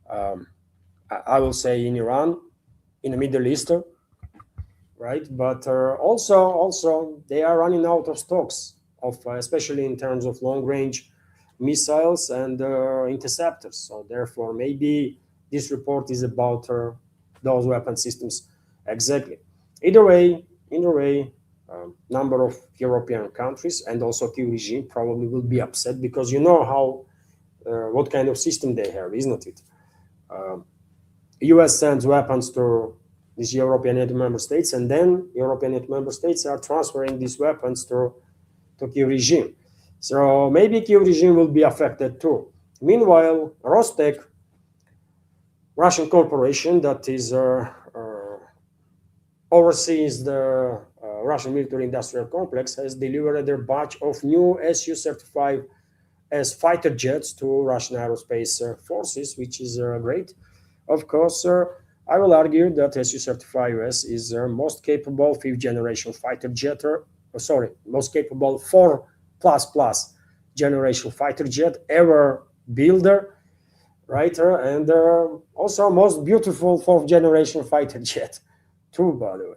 I will say in Iran, in the Middle East, right? But also they are running out of stocks of, especially in terms of long-range missiles and interceptors. So therefore, maybe this report is about those weapon systems exactly. Either way, number of European countries and also Kyiv regime probably will be upset because you know how what kind of system they have, isn't it? US sends weapons to these European NATO member states, and then European NATO member states are transferring these weapons to Kyiv regime. So maybe Kyiv regime will be affected too. Meanwhile, Rostec, Russian corporation that is oversees the Russian military-industrial complex, has delivered their batch of new Su-35S fighter jets to Russian aerospace forces, which is great. Of course, I will argue that Su-35S is most capable fifth-generation fighter jet, most capable 4++ generation fighter jet ever builder, right? And also most beautiful fourth-generation fighter jet, too, by the way.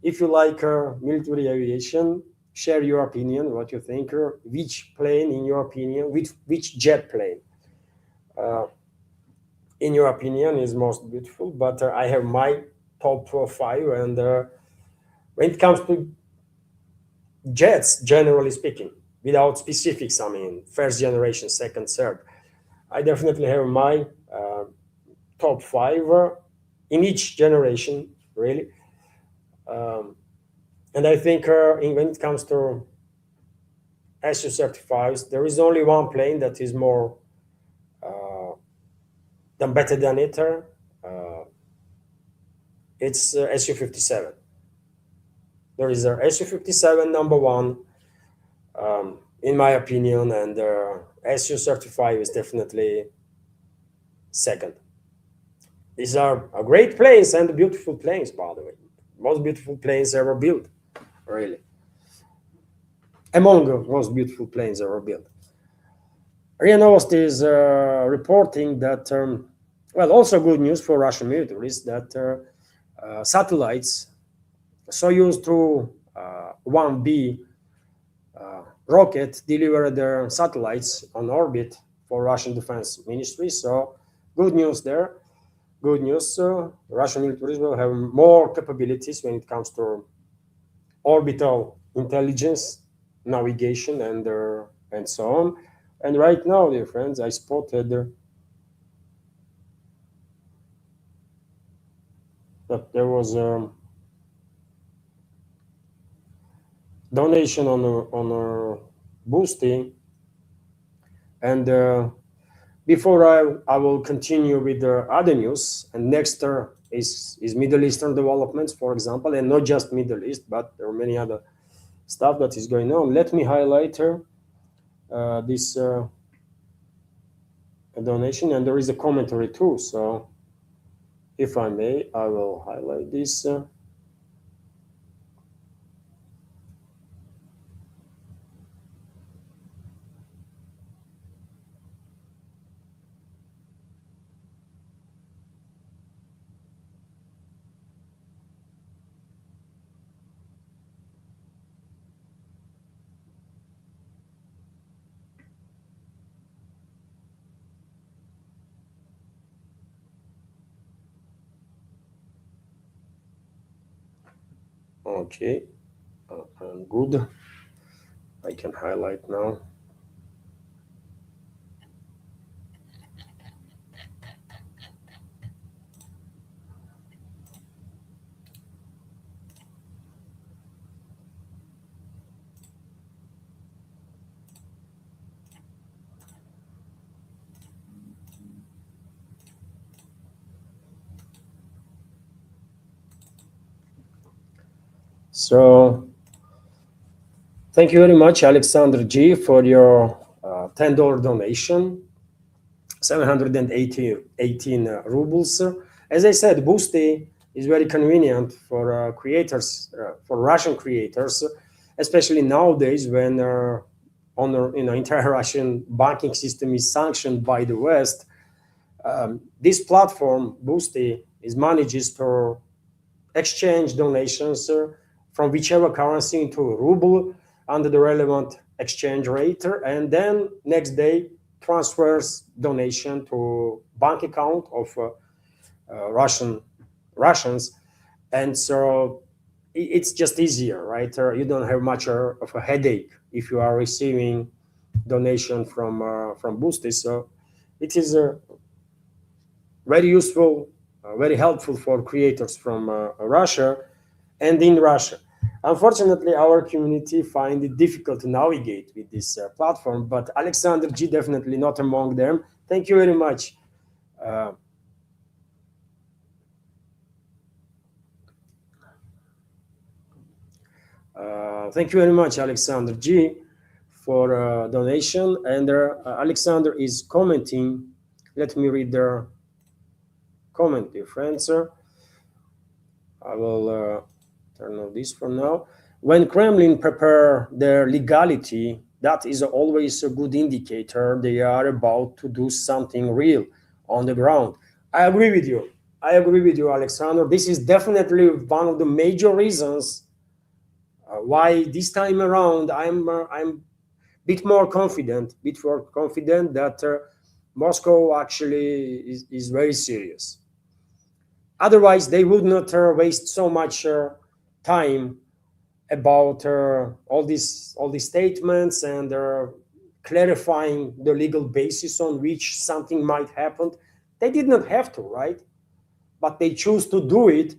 If you like military aviation, share your opinion, what you think, or which plane, in your opinion, which jet plane, uh, in your opinion, is most beautiful. But I have my top five, and when it comes to jets, generally speaking, without specifics, I mean, first generation, second, third, I definitely have my top five in each generation, really. Um, and I think when it comes to Su-35s, there is only one plane that is more uh, than better than it. It's Su-57. There is a Su-57 number one, in my opinion, and Su-35 is definitely second. These are great planes and beautiful planes, by the way. Most beautiful planes ever built, really. Among the most beautiful planes ever built. RIA Novosti is reporting that, well, also good news for Russian militaries, that satellites Soyuz 1B rocket delivered their satellites on orbit for Russian Defense Ministry. So good news there. Good news. Russian militaries will have more capabilities when it comes to orbital intelligence, navigation, and so on. And right now, dear friends, I spotted that there was a donation on a boosting, and before I will continue with the other news, and next is Middle Eastern developments, for example, and not just Middle East, but there are many other stuff that is going on. Let me highlight this donation, and there is a commentary too. So if I may, I will highlight this. Okay, I'm good. I can highlight now. So thank you very much, Alexander G, for your $10 donation, 718 rubles. As I said, Boosty is very convenient for creators, for Russian creators, especially nowadays when entire Russian banking system is sanctioned by the West. This platform, Boosty, is manages to exchange donations from whichever currency into ruble under the relevant exchange rate, and then next day transfers donation to bank account of Russians, and so it's just easier, right? You don't have much of a headache if you are receiving donation from Boosty. So it is very useful, very helpful for creators from Russia and in Russia. Unfortunately, our community find it difficult to navigate with this platform, but Alexander G definitely not among them. Thank you very much. Thank you very much, Alexander G, for donation. And Alexander is commenting. Let me read their comment, dear friends. I will turn on this for now. When Kremlin prepare their legality, that is always a good indicator they are about to do something real on the ground. I agree with you. I agree with you, Alexander. This is definitely one of the major reasons Why this time around I'm bit more confident, that Moscow actually is very serious. Otherwise, they would not waste so much time about all these statements and clarifying the legal basis on which something might happen. They did not have to, right? But they choose to do it,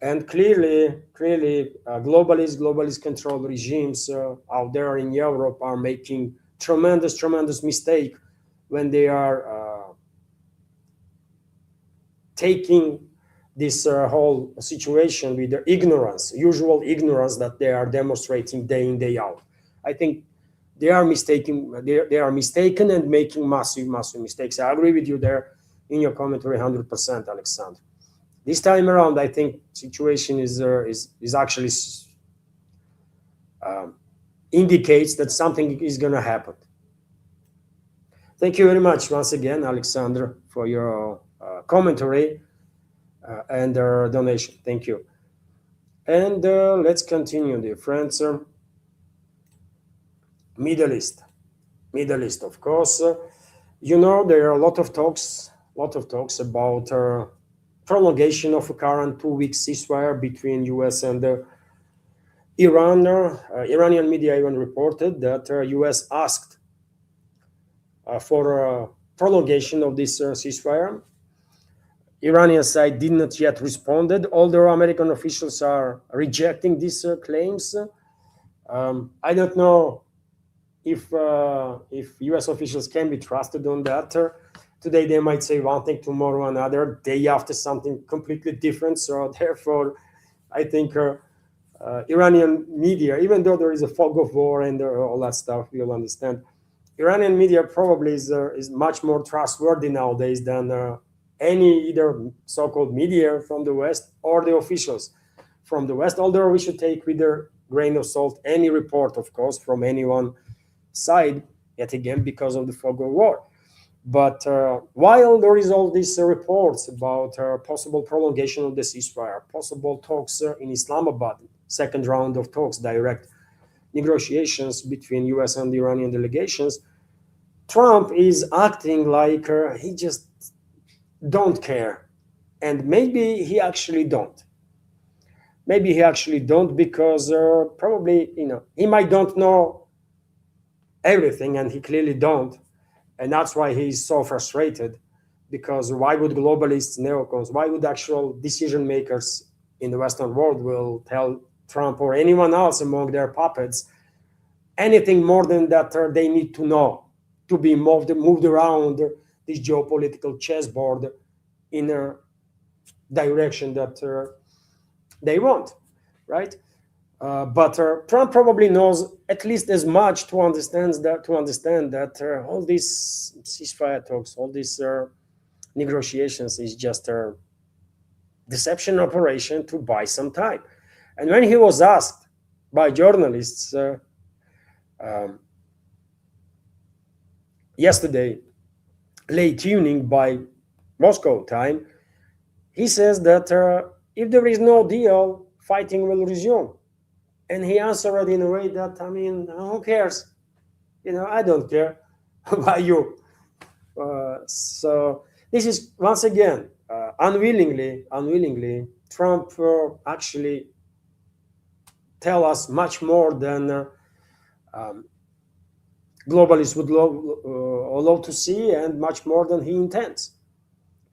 and clearly, globalist controlled regimes out there in Europe are making tremendous mistake when they are taking this whole situation with the usual ignorance that they are demonstrating day in day out. I think they are mistaken and making massive mistakes. I agree with you there in your commentary 100%, Alexander. This time around, I think situation is actually indicates that something is going to happen. Thank you very much once again, Alexander, for your commentary and donation. Thank you. And let's continue, dear friends. Middle East, of course. There are a lot of talks about prolongation of a current 2-week ceasefire between U.S. and Iran. Iranian media even reported that U.S. asked for a prolongation of this ceasefire. Iranian side did not yet responded, although American officials are rejecting these claims. I don't know if U.S. officials can be trusted on that. Today they might say one thing, tomorrow another, day after something completely different. So therefore, I think Iranian media, even though there is a fog of war and all that stuff, we'll understand. Iranian media probably is much more trustworthy nowadays than any either so-called media from the West or the officials from the West, although we should take with a grain of salt any report, of course, from any one side, yet again, because of the fog of war. But while there is all these reports about possible prolongation of the ceasefire, possible talks in Islamabad, second round of talks, direct negotiations between US and Iranian delegations, Trump is acting like he just don't care. And maybe he actually don't. Because probably, he might don't know everything, and he clearly don't. And that's why he's so frustrated, because why would globalists, neocons, why would actual decision makers in the Western world will tell Trump or anyone else among their puppets anything more than that they need to know to be moved around this geopolitical chessboard in a direction that they want, right? But Trump probably knows at least as much to understand that all these ceasefire talks, all these negotiations is just a deception operation to buy some time. And when he was asked by journalists yesterday, late evening by Moscow time, he says that if there is no deal, fighting will resume. And he answered in a way that, who cares? I don't care about you. So this is, once again, unwillingly, Trump actually tell us much more than globalists would love to see, and much more than he intends.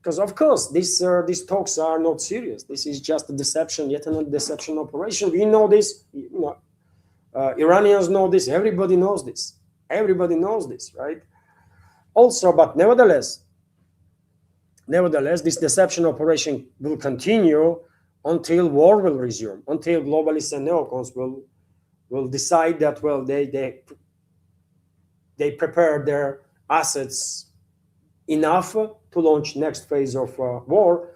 Because of course, these talks are not serious. This is just a deception, yet another deception operation. We know this. Iranians know this. Everybody knows this. Right? Also, but nevertheless, this deception operation will continue until war will resume, until globalists and neocons will decide that, well, they prepare their assets enough to launch next phase of war.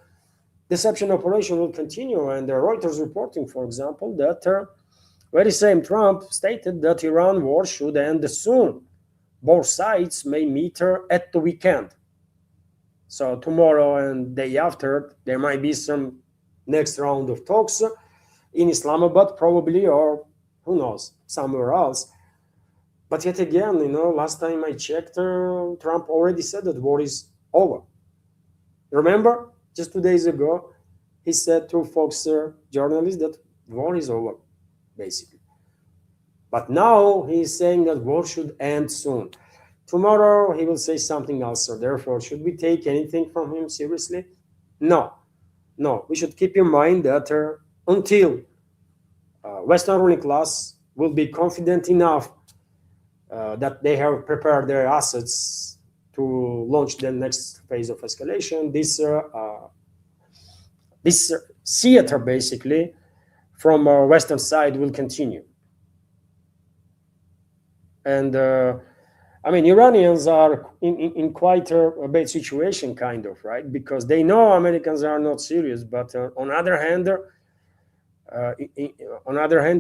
Deception operation will continue. And Reuters reporting, for example, that very same Trump stated that Iran war should end soon. Both sides may meet at the weekend. So tomorrow and day after, there might be some next round of talks in Islamabad, probably, or who knows, somewhere else. But yet again, last time I checked, Trump already said that war is over. Remember, just 2 days ago, he said to Fox journalists that war is over, basically. But now he's saying that war should end soon. Tomorrow he will say something else. So therefore, should we take anything from him seriously? No. We should keep in mind that until Western ruling class will be confident enough that they have prepared their assets to launch the next phase of escalation, this theater basically from Western side will continue. And Iranians are in quite a bad situation, kind of, right? Because they know Americans are not serious, but on other hand,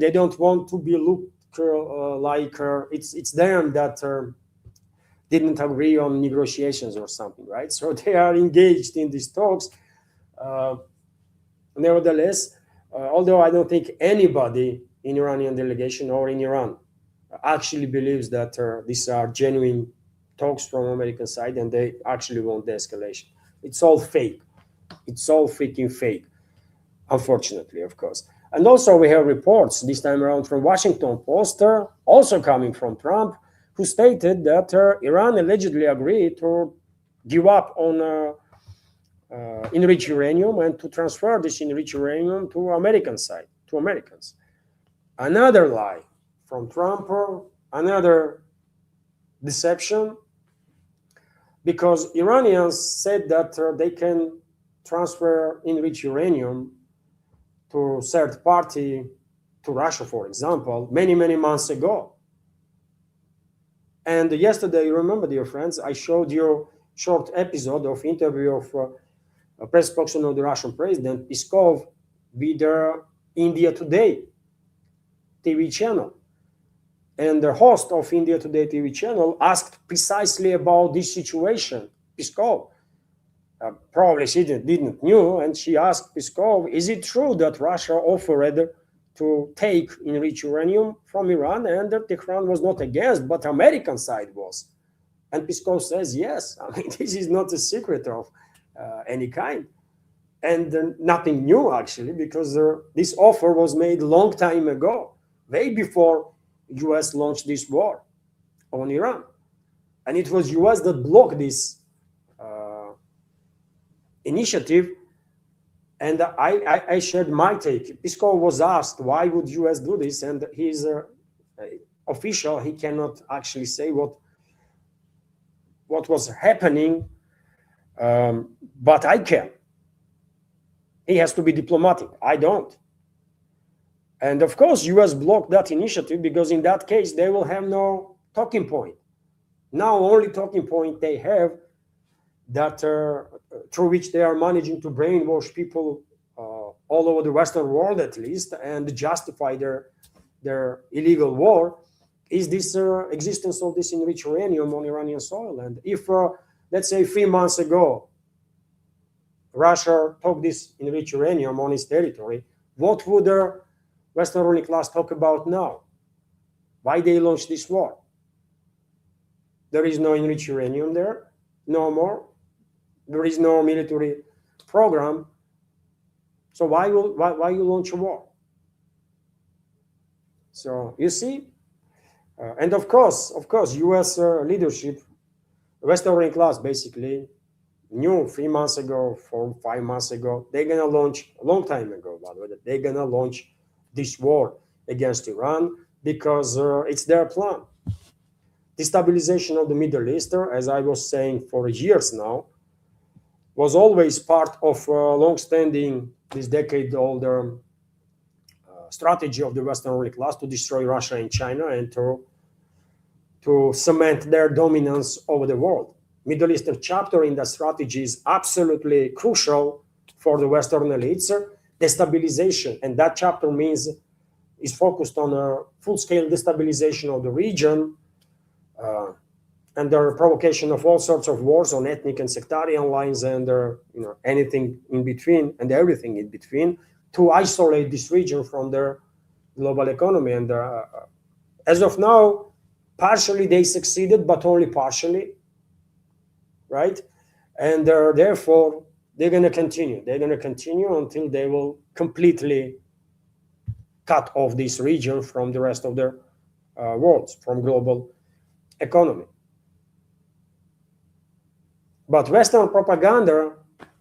they don't want to be looked like it's them that didn't agree on negotiations or something, right? So they are engaged in these talks. Nevertheless, although I don't think anybody in Iranian delegation or in Iran actually believes that these are genuine talks from American side and they actually want the escalation. It's all fake. It's all freaking fake, unfortunately, of course. And also we have reports this time around from Washington Post, also coming from Trump, who stated that Iran allegedly agreed to give up on enriched uranium and to transfer this enriched uranium to American side, to Americans. Another lie from Trump, another deception, because Iranians said that they can transfer enriched uranium to third party, to Russia, for example, many months ago. And yesterday, you remember, dear friends, I showed you a short episode of interview of a press spokesman of the Russian president, Peskov, with India Today TV channel. And the host of India Today TV channel asked precisely about this situation, Peskov. Probably she didn't knew, and she asked Peskov, is it true that Russia offered to take enriched uranium from Iran and Tehran was not against, but American side was? And Peskov says, yes. This is not a secret of any kind. And nothing new, actually, because this offer was made a long time ago, way before US launched this war on Iran. And it was US that blocked this initiative. And I shared my take. Peskov was asked, why would US do this? And he's official, he cannot actually say what was happening, but I can. He has to be diplomatic. I don't. And of course, US blocked that initiative because in that case, they will have no talking point. Now, only talking point they have that through which they are managing to brainwash people all over the Western world, at least, and justify their illegal war is this existence of this enriched uranium on Iranian soil. And if, let's say, 3 months ago, Russia took this enriched uranium on its territory, what would the Western ruling class talk about now? Why they launched this war? There is no enriched uranium there, no more. There is no military program. So why you launch a war? So you see, and of course, U.S. Leadership, Western ruling class basically knew 3 months ago, 5 months ago, they're gonna launch a long time ago, by the way, that they're gonna launch this war against Iran because it's their plan. Destabilization of the Middle East, as I was saying for years now, was always part of long-standing, this decade-old strategy of the Western ruling class to destroy Russia and China and to cement their dominance over the world. Middle Eastern chapter in that strategy is absolutely crucial for the Western elites. Destabilization, and that chapter is focused on a full-scale destabilization of the region and the provocation of all sorts of wars on ethnic and sectarian lines and anything in between and everything in between to isolate this region from their global economy. And as of now, partially they succeeded, but only partially, right? And therefore, they're going to continue. They're going to continue until they will completely cut off this region from the rest of the world, from global economy. But Western propaganda,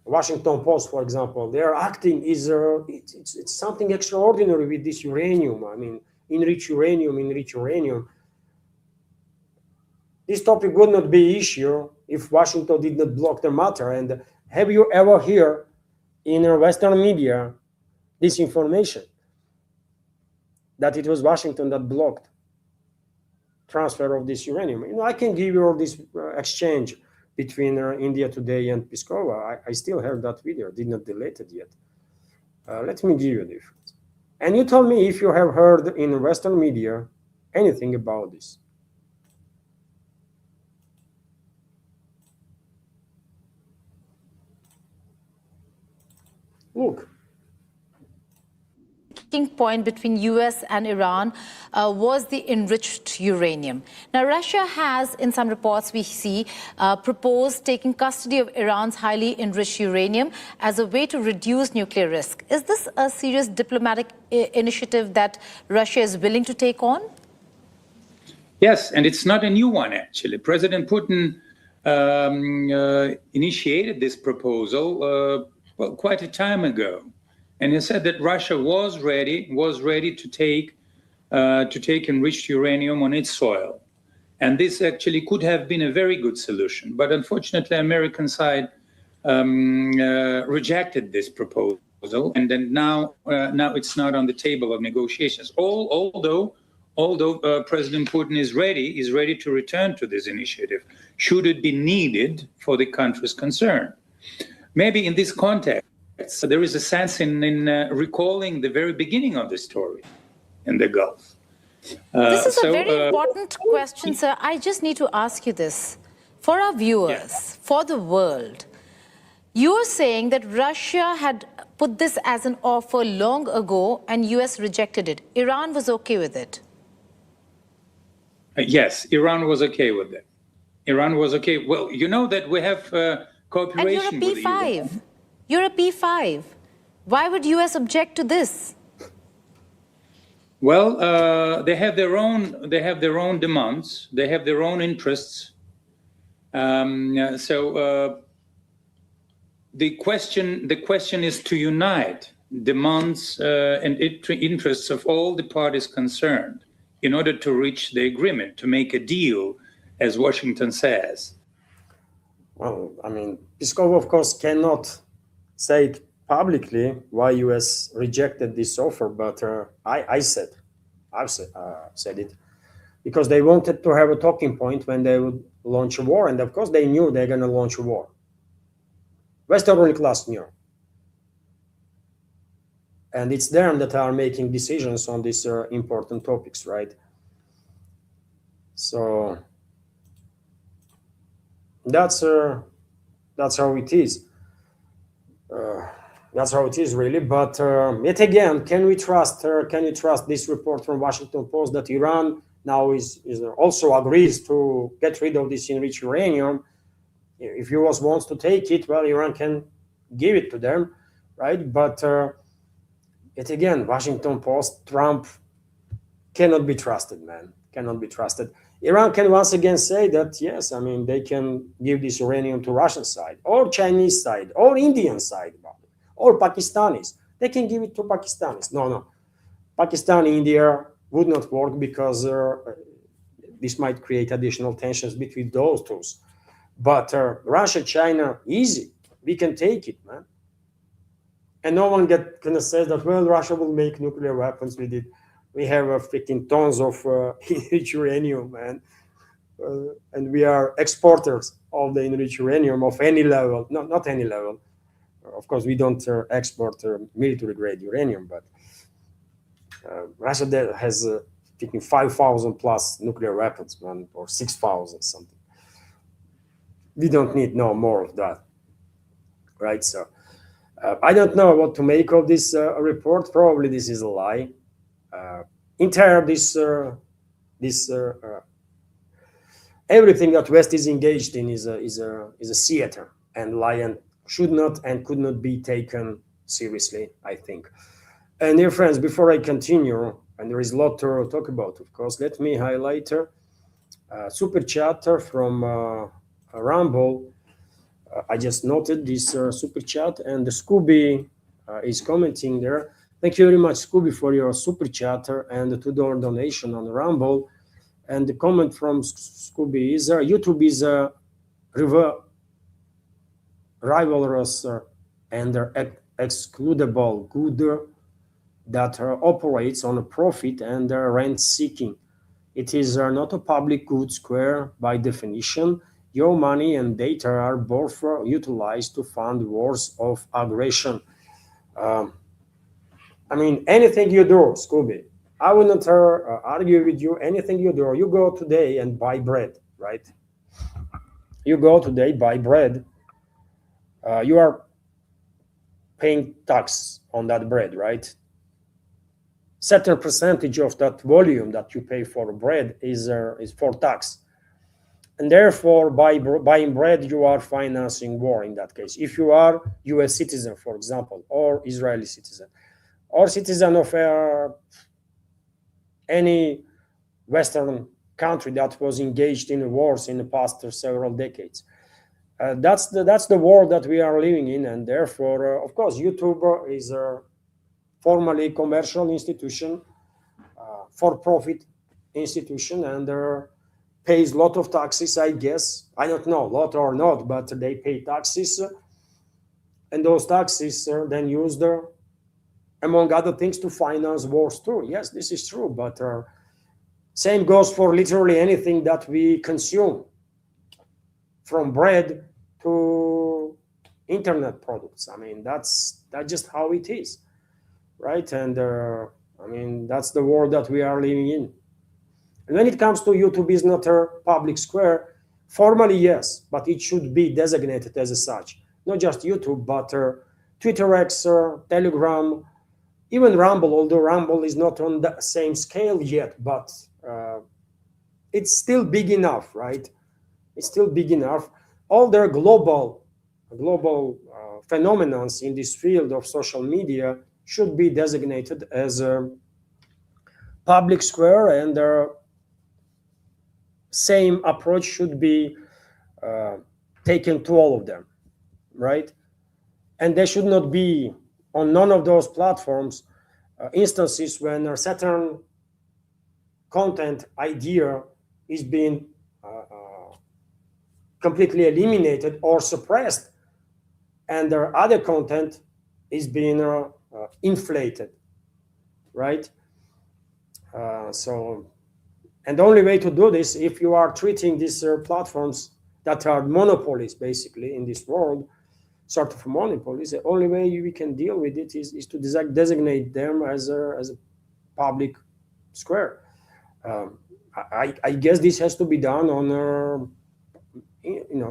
Washington Post, for example, they are acting it's something extraordinary with this uranium. I mean, enriched uranium. This topic would not be issue if Washington did not block the matter. And have you ever heard in Western media this information that it was Washington that blocked transfer of this uranium? You know, I can give you all this exchange between India Today and Peskova. I still have that video, did not delete it yet. Let me give you the difference. And you tell me if you have heard in Western media anything about this. Look. Point between US and Iran was the enriched uranium. Now, Russia has, in some reports we see, proposed taking custody of Iran's highly enriched uranium as a way to reduce nuclear risk. Is this a serious diplomatic initiative that Russia is willing to take on? Yes, and it's not a new one, actually. President Putin initiated this proposal well, quite a time ago. And he said that Russia was ready to take enriched uranium on its soil, and this actually could have been a very good solution. But unfortunately, American side rejected this proposal, and then now it's not on the table of negotiations. Although President Putin is ready to return to this initiative, should it be needed for the countries concerned. Maybe in this context, so there is a sense in recalling the very beginning of the story in the Gulf. This is a very important question, sir. I just need to ask you this. For our viewers, for the world, you're saying that Russia had put this as an offer long ago and US rejected it. Iran was okay with it. Yes, Iran was okay with it. Iran was okay. Well, you know that we have cooperation with Iran. You're a P5. Why would US object to this? Well, they have their own demands. They have their own interests. So the question is to unite demands and interests of all the parties concerned in order to reach the agreement, to make a deal, as Washington says. Well, I mean, Peskov, of course, cannot say it publicly why US rejected this offer, but I've said it because they wanted to have a talking point when they would launch a war, and of course they knew they're going to launch a war. Western ruling class knew, and it's them that are making decisions on these important topics, right? So that's how it is. That's how it is, really. But yet again, can you trust this report from Washington Post that Iran now is also agrees to get rid of this enriched uranium? If US wants to take it, well, Iran can give it to them, right? But yet again, Washington Post, Trump cannot be trusted, man. Cannot be trusted. Iran can once again say that, yes, I mean, they can give this uranium to Russian side, or Chinese side, or Indian side, or Pakistanis. They can give it to Pakistanis. No. Pakistan, India would not work because this might create additional tensions between those two. But Russia, China, easy. We can take it, man. And no one gonna say that, well, Russia will make nuclear weapons with it. We have 15 tons of enriched uranium, man. And we are exporters of the enriched uranium of any level. No, not any level. Of course, we don't export military-grade uranium, but Russia has 5,000 plus nuclear weapons, man, or 6,000 something. We don't need no more of that, right? So I don't know what to make of this report. Probably this is a lie. entire everything that West is engaged in is a theater, and lion should not and could not be taken seriously, I think. And dear friends, before I continue, and there is a lot to talk about, of course, let me highlight a super chat from Rumble. I just noted this super chat, and the Scooby is commenting there. Thank you very much, Scooby, for your super chatter and the $2 donation on Rumble. And the comment from Scooby is YouTube is a rivalrous and excludable good that operates on a profit and rent seeking. It is not a public good square by definition. Your money and data are both utilized to fund wars of aggression. I mean, anything you do, Scooby, I will not argue with you. Anything you do, you go today and buy bread, right? You go today, buy bread. You are paying tax on that bread, right? Certain percentage of that volume that you pay for bread is for tax. And therefore, by buying bread, you are financing war in that case. If you are US citizen, for example, or Israeli citizen, or citizen of any Western country that was engaged in wars in the past several decades. That's the world that we are living in, and therefore, of course, YouTube is a formally commercial institution, for-profit institution, and pays a lot of taxes, I guess. I don't know, lot or not, but they pay taxes, and those taxes are then used, among other things, to finance wars too. Yes, this is true, but same goes for literally anything that we consume, from bread to internet products. I mean, that's just how it is, right? And I mean, that's the world that we are living in. And when it comes to YouTube is not a public square, formally yes, but it should be designated as such. Not just YouTube, but Twitter X, Telegram, even Rumble, although Rumble is not on the same scale yet, but it's still big enough, right? It's still big enough. All their global phenomena in this field of social media should be designated as a public square, and their same approach should be taken to all of them, right? And there should not be on none of those platforms instances when a certain content idea is being completely eliminated or suppressed, and their other content is being inflated, right? So, and the only way to do this, if you are treating these platforms that are monopolies basically in this world, sort of monopolies, the only way we can deal with it is to designate them as a public square. I guess this has to be done on a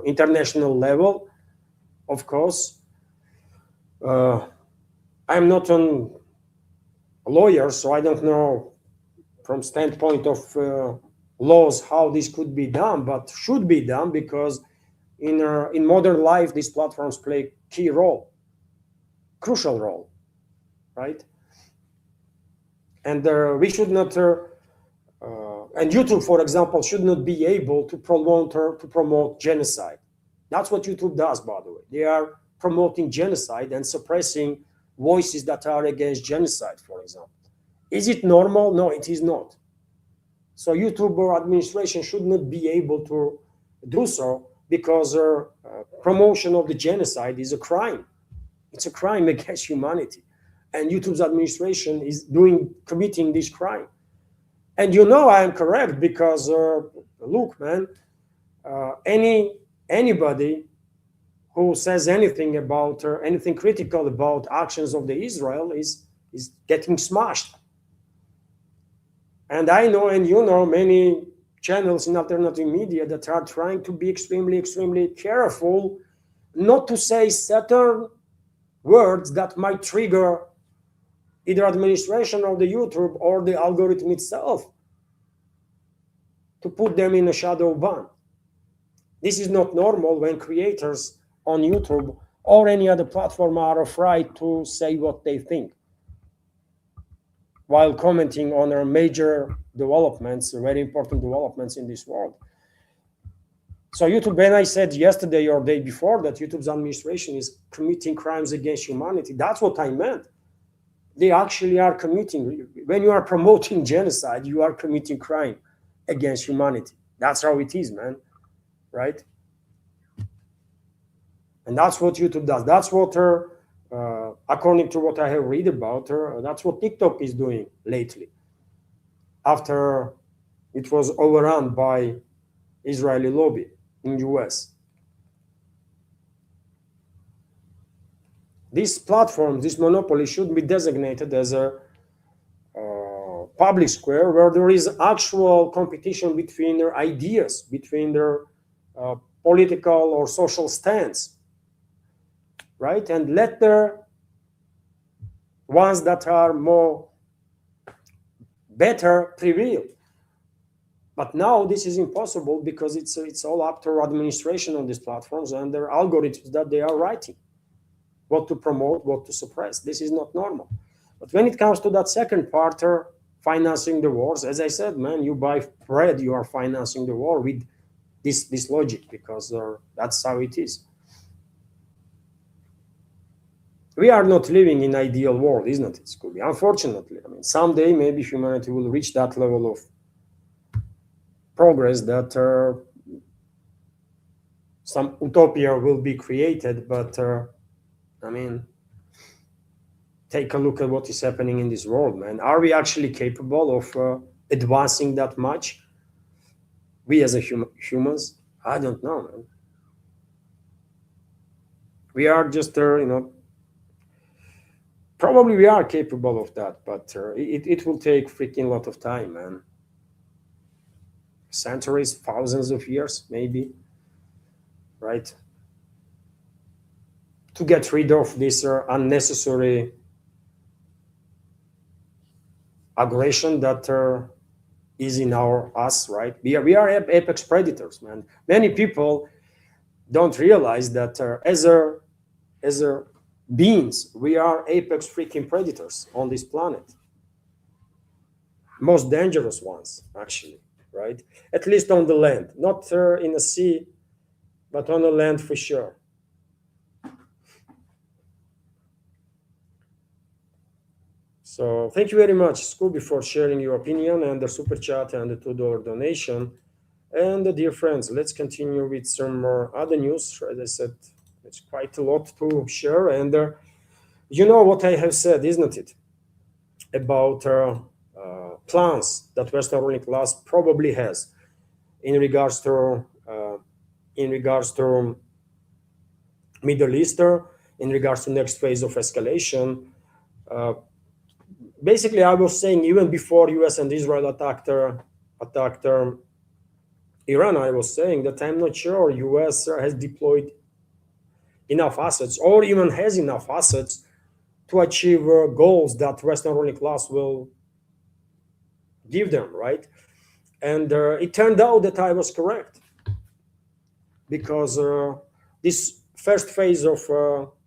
international level, of course. I'm not a lawyer, so I don't know from standpoint of laws how this could be done, but should be done, because in modern life these platforms play key role, crucial role, right? And we should not and YouTube, for example, should not be able to promote genocide. That's what YouTube does, by the way. They are promoting genocide and suppressing voices that are against genocide, for example. Is it normal? No, it is not. So YouTube administration should not be able to do so, because promotion of the genocide is a crime. It's a crime against humanity. And YouTube's administration is committing this crime. And I am correct, because look, man, anybody who says anything about anything critical about actions of the Israel is getting smashed. And I know, and many channels in alternative media that are trying to be extremely, extremely careful not to say certain words that might trigger either administration of the YouTube or the algorithm itself, to put them in a shadow ban. This is not normal when creators on YouTube or any other platform are afraid to say what they think while commenting on our major developments, very important developments in this world. So YouTube, when I said yesterday or day before that YouTube's administration is committing crimes against humanity, that's what I meant. They actually are committing. When you are promoting genocide, you are committing crime against humanity. That's how it is, man, right? And that's what YouTube does. That's what, according to what I have read about, that's what TikTok is doing lately, after it was overrun by Israeli lobby in US. These platforms, this monopoly should be designated as a public square where there is actual competition between their ideas, between their political or social stance, right? And let the ones that are more better prevail. But now this is impossible because it's all up to administration on these platforms and their algorithms that they are writing, what to promote, what to suppress. This is not normal. But when it comes to that second part, financing the wars, as I said, man, you buy bread, you are financing the war with this logic, because that's how it is. We are not living in an ideal world, isn't it, Scooby? Unfortunately, I mean, someday maybe humanity will reach that level of progress that some utopia will be created, but I mean, take a look at what is happening in this world, man. Are we actually capable of advancing that much? We as a humans? I don't know, man. We are just, probably we are capable of that, but it will take freaking lot of time, man. Centuries, thousands of years, maybe, right? To get rid of this unnecessary aggression that is in us, right? We are apex predators, man. Many people don't realize that as a beings, we are apex freaking predators on this planet. Most dangerous ones, actually, right? At least on the land, not in the sea, but on the land for sure. So thank you very much, Scooby, for sharing your opinion and the super chat and the $2 donation. And dear friends, let's continue with some other news. As I said, it's quite a lot to share. And you know what I have said, isn't it? About plans that Western ruling class probably has in regards to Middle East, in regards to next phase of escalation. Basically, I was saying even before US and Israel attacked Iran, I was saying that I'm not sure US has deployed enough assets or even has enough assets to achieve goals that Western ruling class will give them, right? And it turned out that I was correct, because this first phase of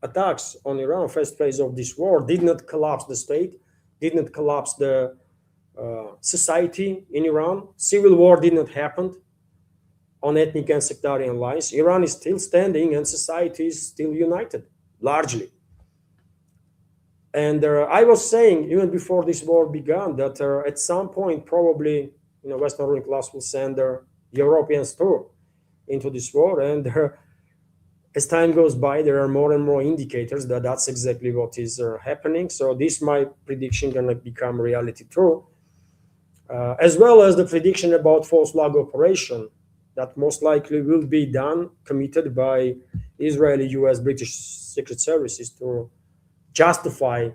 attacks on Iran, first phase of this war, did not collapse the state, did not collapse the society in Iran. Civil war did not happen on ethnic and sectarian lines. Iran is still standing and society is still united, largely. And I was saying, even before this war began, that at some point, probably, Western ruling class will send their Europeans too into this war. And as time goes by, there are more and more indicators that that's exactly what is happening. So this, my prediction, gonna become reality too, as well as the prediction about false flag operation that most likely will be done, committed by Israeli, US, British secret services to justify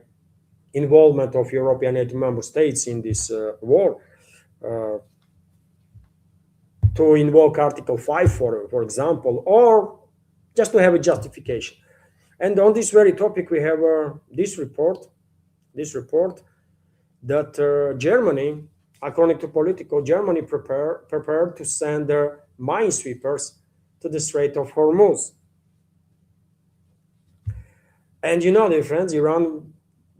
involvement of European NATO member states in this war, to invoke Article 5, for example, or just to have a justification. And on this very topic, we have this report report that Germany, according to Political, Germany prepared to send their minesweepers to the Strait of Hormuz. And you know, dear friends, Iran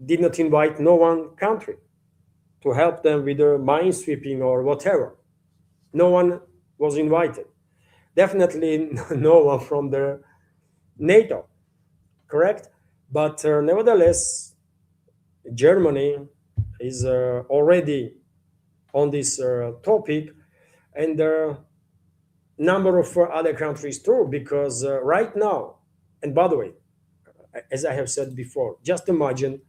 did not invite no one country to help them with the minesweeping or whatever. No one was invited. Definitely no one from the NATO, correct? But nevertheless, Germany is already on this topic, and a number of other countries too, because right now, and by the way, as I have said before, just imagine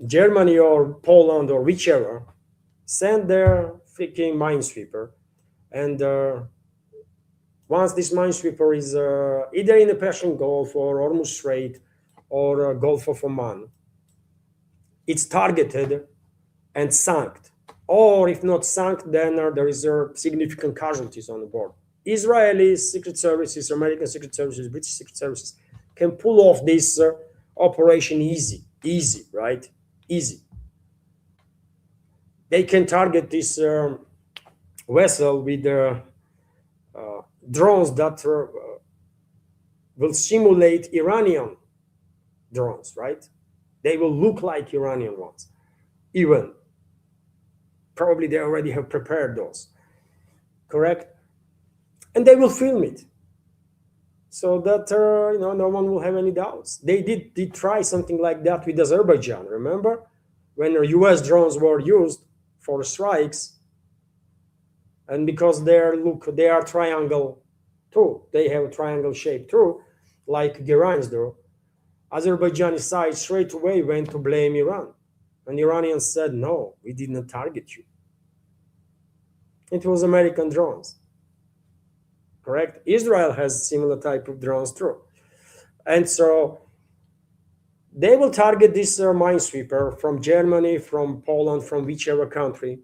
Germany or Poland or whichever send their freaking minesweeper, and once this minesweeper is either in the Persian Gulf or Hormuz Strait or Gulf of Oman, it's targeted and sunk. Or if not sunk, then there is significant casualties on the board. Israeli secret services, American secret services, British secret services can pull off this operation easy, right? Easy. They can target this vessel with drones that will simulate Iranian drones, right? They will look like Iranian ones. Even probably they already have prepared those, correct? And they will film it, so that no one will have any doubts. They did try something like that with Azerbaijan. Remember when U.S. drones were used for strikes, and because they are triangle too. They have a triangle shape too, like Iranians do. Azerbaijani side straight away went to blame Iran. And Iranians said, no, we did not target you. It was American drones. Correct? Israel has similar type of drones too. And so they will target this minesweeper from Germany, from Poland, from whichever country.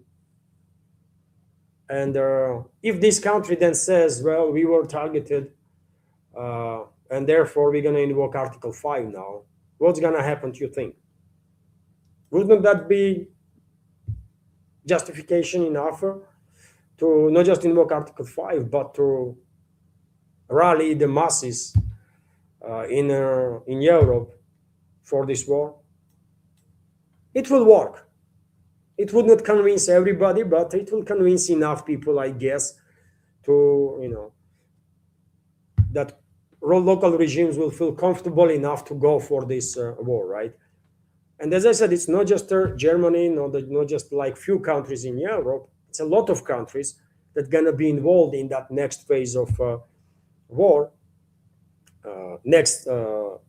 And if this country then says, well, we were targeted, and therefore we're going to invoke Article 5 now, what's going to happen, do you think? Wouldn't that be justification enough to not just invoke Article 5, but to rally the masses in Europe for this war? It will work. It would not convince everybody, but it will convince enough people, I guess, to, that local regimes will feel comfortable enough to go for this war, right? And as I said, it's not just Germany, not just like few countries in Europe. It's a lot of countries that are going to be involved in that next phase of war,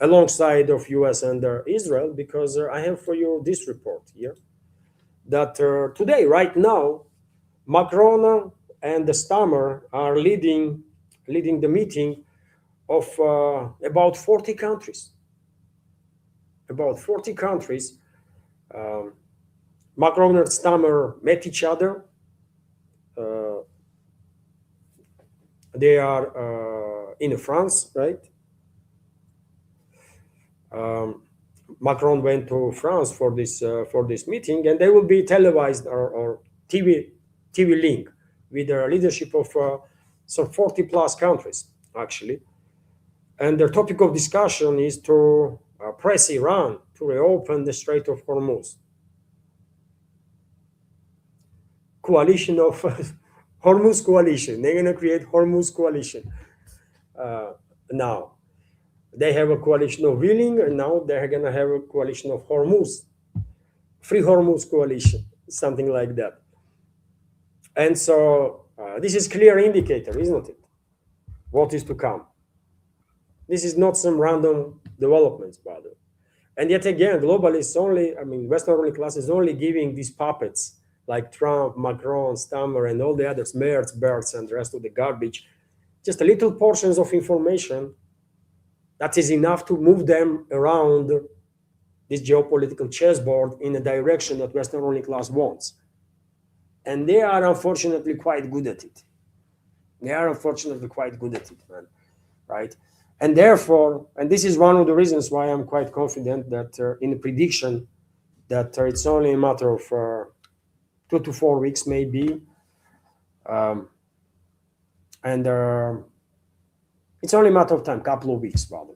alongside of US and Israel, because I have for you this report here, that today, right now, Macron and the Stammer are leading the meeting of about 40 countries. About 40 countries. Macron and Stammer met each other. They are in France, right? Macron went to France for this meeting, and they will be televised or TV link with the leadership of some 40 plus countries, actually. And their topic of discussion is to press Iran to reopen the Strait of Hormuz. Coalition of Hormuz coalition. They're going to create Hormuz coalition now. They have a coalition of willing, and now they're going to have a coalition of Hormuz, Free Hormuz coalition, something like that. And so this is clear indicator, isn't it? What is to come. This is not some random developments, by the way. And yet again, globalists only, Western ruling class is only giving these puppets like Trump, Macron, Stammer, and all the others, Merz, Bertz, and the rest of the garbage, just a little portions of information that is enough to move them around this geopolitical chessboard in a direction that Western ruling class wants. And they are unfortunately quite good at it. Man, right? And therefore, and this is one of the reasons why I'm quite confident that in the prediction that it's only a matter of 2 to 4 weeks maybe, and it's only a matter of time, couple of weeks rather.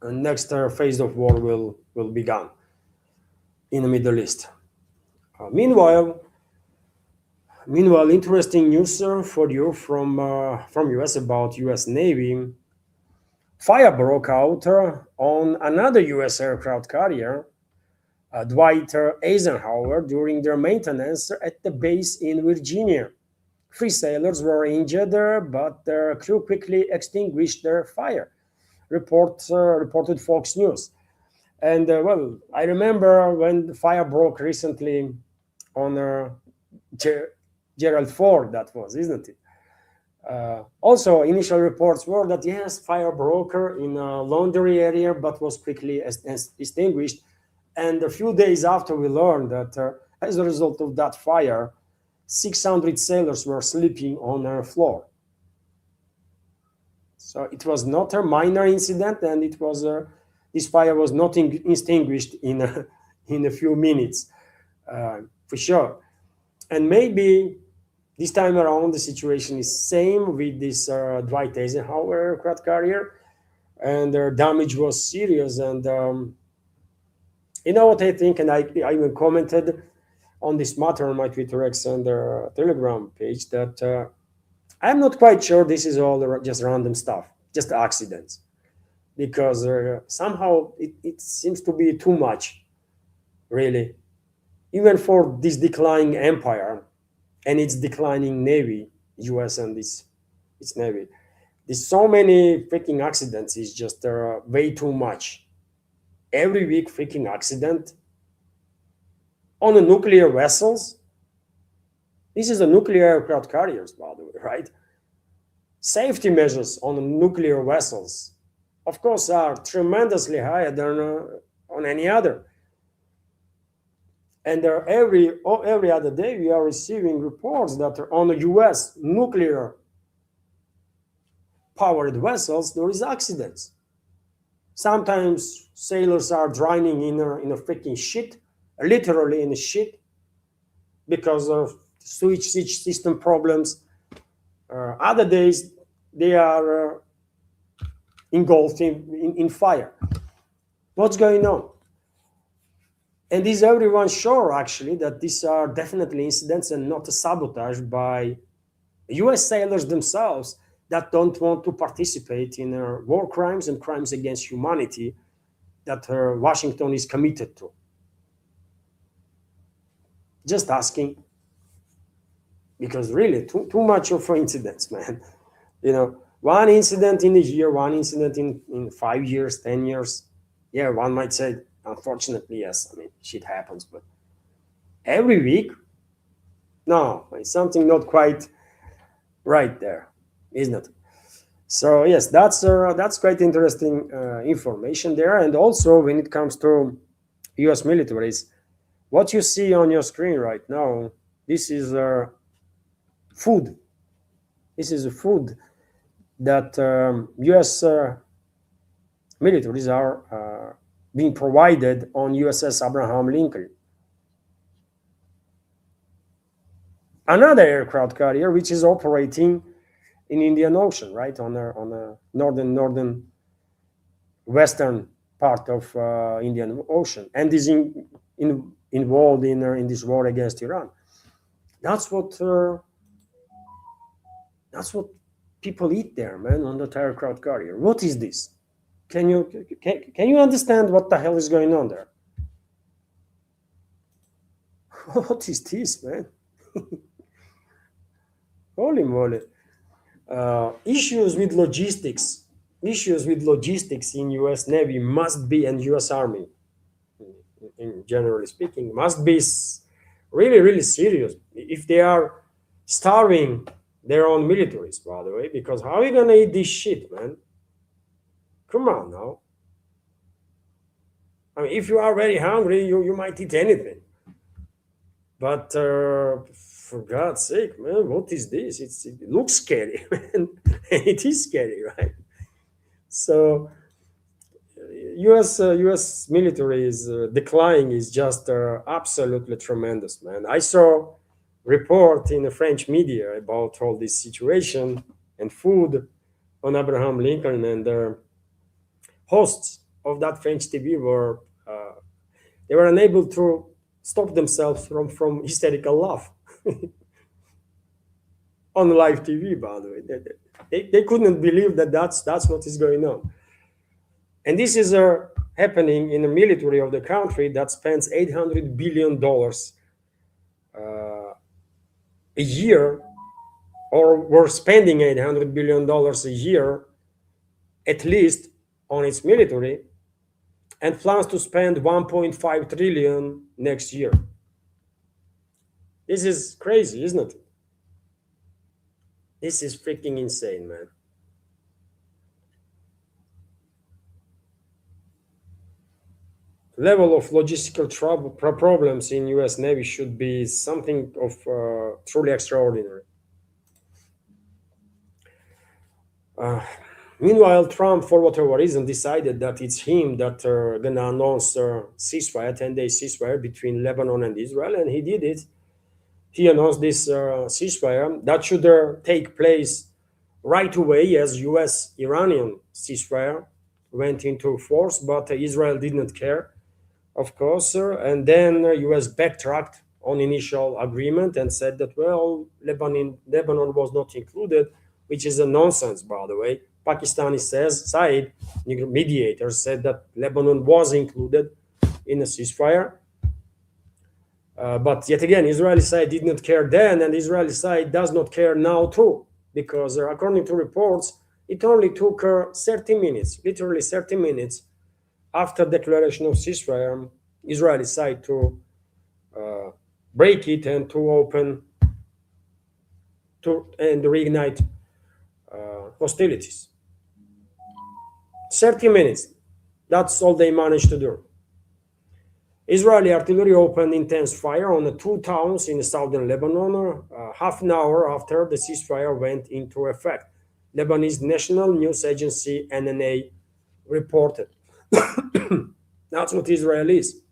And next phase of war will begin in the Middle East. Meanwhile, interesting news for you from US about US Navy. Fire broke out on another US aircraft carrier, Dwight Eisenhower, during their maintenance at the base in Virginia. 3 sailors were injured, but their crew quickly extinguished their fire, reported Fox News. And well, I remember when the fire broke recently on Gerald Ford, that was, isn't it? Also, initial reports were that yes, fire broke in a laundry area, but was quickly extinguished. And a few days after, we learned that as a result of that fire, 600 sailors were sleeping on the floor. So it was not a minor incident, and it was this fire was not extinguished in a few minutes, for sure. And maybe this time around, the situation is same with this Dwight Eisenhower aircraft carrier, and their damage was serious. And you know what I think, and I even commented on this matter on my Twitter X and Telegram page that I'm not quite sure this is all just random stuff, just accidents, because somehow it seems to be too much, really, even for this declining empire and its declining navy, US and its navy. There's so many freaking accidents is just way too much. Every week freaking accident on the nuclear vessels. This is a nuclear aircraft carriers, by the way, right? Safety measures on the nuclear vessels, of course, are tremendously higher than on any other. And every other day, we are receiving reports that on the US nuclear powered vessels, there is accidents. Sometimes sailors are drowning in a freaking shit, literally in a shit, because of switch system problems. Other days, they are engulfed in fire. What's going on? And is everyone sure, actually, that these are definitely incidents and not a sabotage by US sailors themselves that don't want to participate in war crimes and crimes against humanity that Washington is committed to? Just asking, because really, too much of incidents, man. You know, one incident in a year, one incident in 5 years, 10 years. Yeah, one might say, unfortunately, yes, I mean, shit happens, but every week? No, it's something not quite right there, isn't it? So yes, that's quite interesting information there. And also, when it comes to US militaries, what you see on your screen right now, this is food. This is food that US militaries are being provided on USS Abraham Lincoln. Another aircraft carrier which is operating in Indian Ocean, right, on the northern western part of Indian Ocean, and is involved in this war against Iran. That's what people eat there, man, on that aircraft carrier. What is this? Can you understand what the hell is going on there? What is this, man? Holy moly. Issues with logistics in US Navy must be, and US Army, in generally speaking, must be really, really serious if they are starving their own militaries, by the way, because how are you going to eat this shit, man? Come on now. I mean, if you are very hungry, you might eat anything. But for God's sake, man, what is this? It looks scary, man. It is scary, right? So U.S. military is decline is just absolutely tremendous, man. I saw report in the French media about all this situation and food on Abraham Lincoln, and the hosts of that French TV were they were unable to stop themselves from hysterical laugh on live TV. By the way, they couldn't believe that that's what is going on. And this is happening in the military of the country that spends $800 billion a year, or we're spending $800 billion a year, at least, on its military, and plans to spend 1.5 trillion next year. This is crazy, isn't it? This is freaking insane, man. Level of logistical problems in U.S. Navy should be something of truly extraordinary. Meanwhile, Trump, for whatever reason, decided that it's him that gonna announce a ceasefire, 10-day ceasefire between Lebanon and Israel, and he did it. He announced this ceasefire that should take place right away as U.S.-Iranian ceasefire went into force, but Israel didn't care, of course, and then U.S. backtracked on initial agreement and said that, well, Lebanon was not included, which is a nonsense, by the way. Pakistani side, mediator, said that Lebanon was included in the ceasefire. But yet again, Israeli side did not care then, and Israeli side does not care now too, because according to reports, it only took 30 minutes, literally 30 minutes, after declaration of ceasefire, Israeli side to break it and to open and reignite hostilities. 30 minutes. That's all they managed to do. Israeli artillery opened intense fire on the two towns in southern Lebanon half an hour after the ceasefire went into effect. Lebanese national news agency NNA reported. That's what Israel is.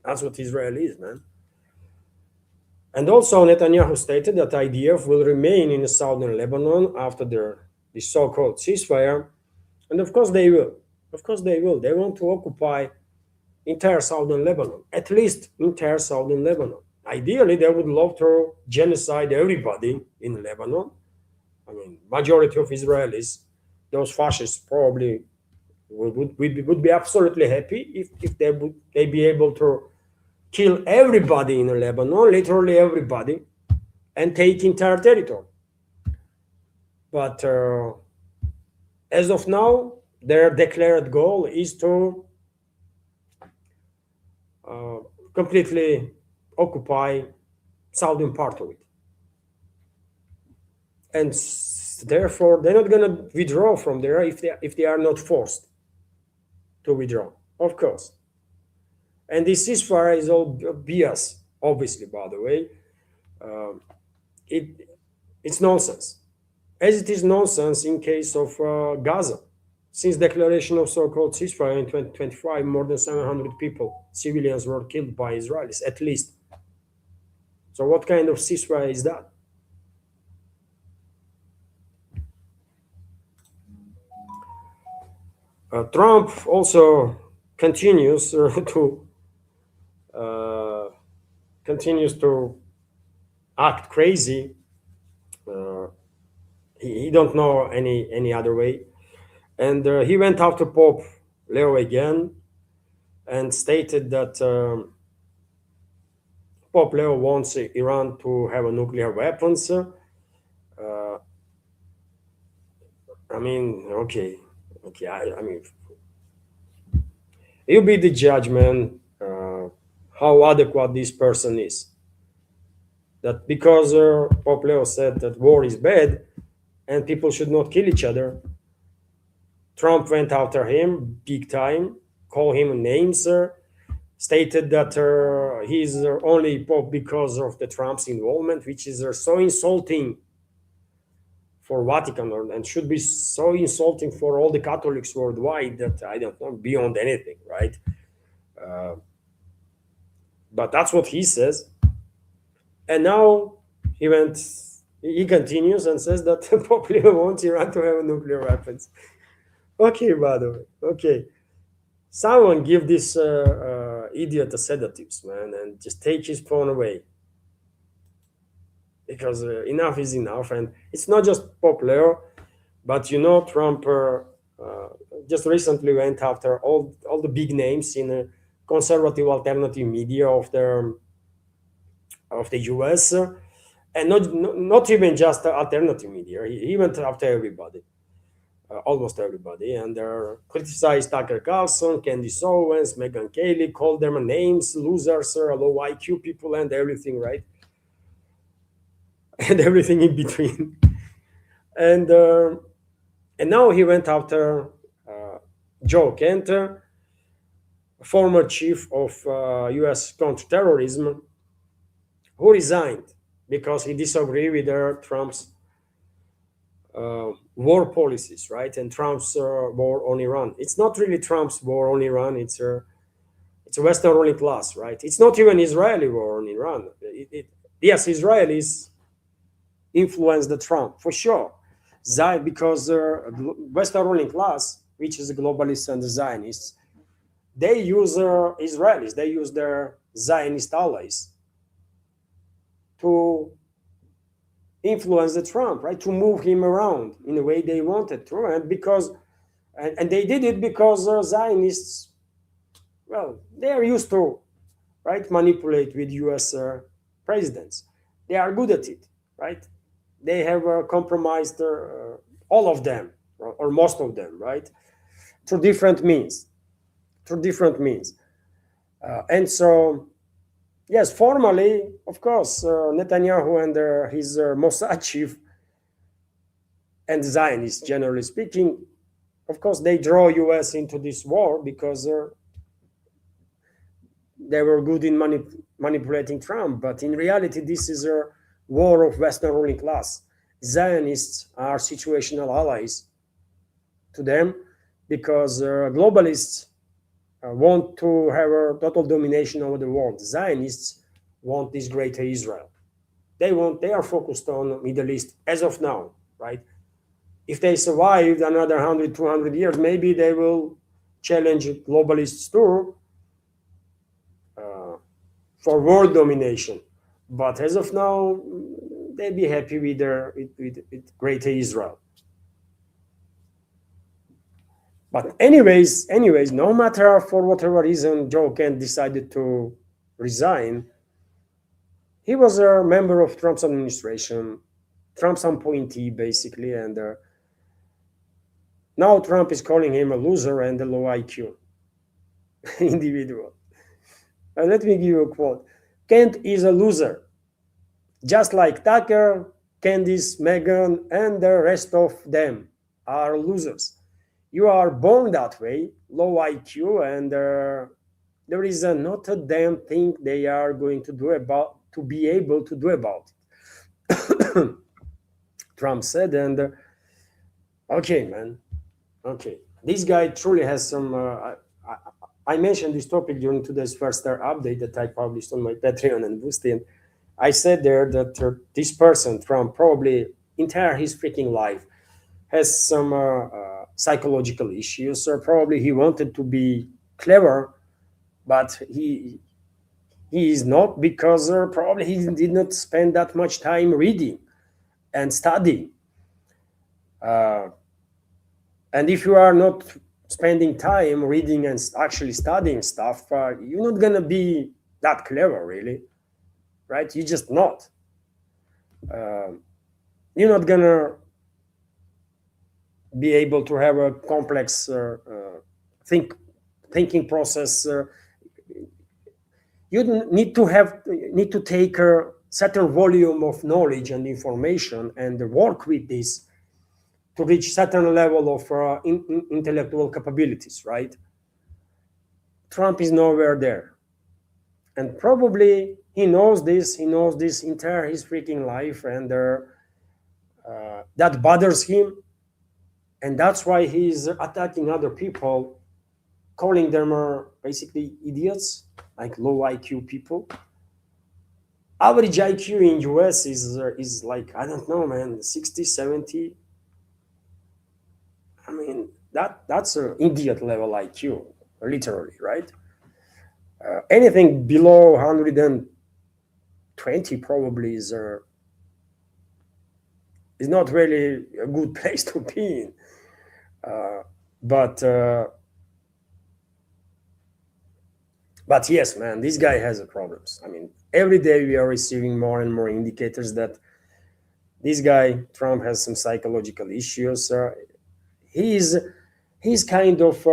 That's what Israel is, man. And also Netanyahu stated that IDF will remain in southern Lebanon after the so-called ceasefire. And of course they will. Of course they will. They want to occupy entire southern Lebanon, at least entire southern Lebanon. Ideally, they would love to genocide everybody in Lebanon. I mean, majority of Israelis, those fascists probably would be absolutely happy if they be able to kill everybody in Lebanon, literally everybody, and take entire territory. But as of now, their declared goal is to completely occupy southern part of it. And therefore, they're not going to withdraw from there if they are not forced to withdraw, of course. And this ceasefire is all BS, obviously, by the way. It's nonsense, as it is nonsense in case of Gaza. Since declaration of so-called ceasefire in 2025, more than 700 people, civilians, were killed by Israelis, at least. So what kind of ceasefire is that? Trump also continues to act crazy. He don't know any other way. And he went after Pope Leo again and stated that Pope Leo wants Iran to have nuclear weapons. I mean, okay. I mean, you be the judge, man, how adequate this person is. That because Pope Leo said that war is bad and people should not kill each other, Trump went after him big time, called him names, stated that he's only Pope because of the Trump's involvement, which is so insulting for Vatican, and should be so insulting for all the Catholics worldwide that I don't know, beyond anything, right? But that's what he says. And now he continues and says that Pope Leo wants Iran to have nuclear weapons. Okay, by the way, okay. Someone give this idiot a sedatives, man, and just take his phone away. Because enough is enough. And it's not just Pope Leo, but Trump just recently went after all the big names in conservative alternative media of the US, and not even just alternative media. He went after everybody, almost everybody, and criticized Tucker Carlson, Candace Owens, Megyn Kelly, called them names, losers, low IQ people, and everything, right? And everything in between. And now he went after Joe Kent, former chief of U.S. counterterrorism, who resigned because he disagreed with Trump's war policies, right? And Trump's war on Iran. It's not really Trump's war on Iran. It's a Western ruling class, right? It's not even Israeli war on Iran. Yes, Israelis influenced the Trump for sure, because Western ruling class, which is the globalists and the Zionists, they use Israelis, they use their Zionist allies to influence the Trump, right? To move him around in the way they wanted to, and they did it because Zionists, well, they are used to, right, manipulate with U.S. presidents. They are good at it, right? They have compromised all of them, or most of them, right, through different means. And so, yes, formally, of course, Netanyahu and his Mossad chief and Zionists, generally speaking, of course, they draw U.S. into this war because they were good in manipulating Trump. But in reality, this is a war of Western ruling class. Zionists are situational allies to them because globalists want to have a total domination over the world. Zionists want this greater Israel. They are focused on Middle East as of now, right? If they survive another 100, 200 years, maybe they will challenge globalists too for world domination. But as of now, they'd be happy with greater Israel. But anyways, no matter for whatever reason Joe Kent decided to resign, he was a member of Trump's administration, Trump's appointee basically, and now Trump is calling him a loser and a low IQ individual. Let me give you a quote. Kent is a loser, just like Tucker, Candace, Megyn, and the rest of them are losers. You are born that way, low IQ, and there is not a damn thing they are going to be able to do about it. Trump said, and okay, man, okay. This guy truly has some. I mentioned this topic during today's first update that I published on my Patreon and Boosty, and I said there that this person, Trump, probably entire his freaking life has some psychological issues, or probably he wanted to be clever, but he is not, because probably he did not spend that much time reading and studying. And if you are not spending time reading and actually studying stuff, you're not gonna be that clever, really, right? You're just not. You're not gonna be able to have a complex thinking process. You need to take a certain volume of knowledge and information and work with this to reach certain level of intellectual capabilities, right? Trump is nowhere there, and probably he knows this. He knows this entire his freaking life, and that bothers him, and that's why he's attacking other people, calling them basically idiots, like low IQ people. Average IQ in US is like, I don't know, man, 60, 70. I mean, that's an idiot level IQ, literally, right? Anything below 120 probably is not really a good place to be in. But yes, man, this guy has problems. I mean, every day we are receiving more and more indicators that this guy, Trump, has some psychological issues. He's kind of,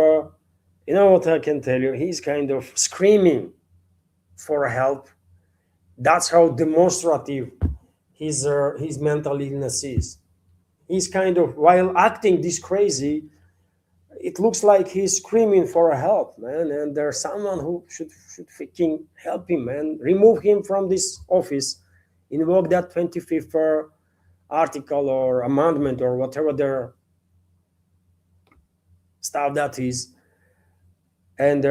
you know what I can tell you? He's kind of screaming for help. That's how demonstrative his mental illness is. He's kind of, while acting this crazy, it looks like he's screaming for help, man. And there's someone who should freaking help him, man. Remove him from this office, invoke that 25th article or amendment or whatever their stuff that is, and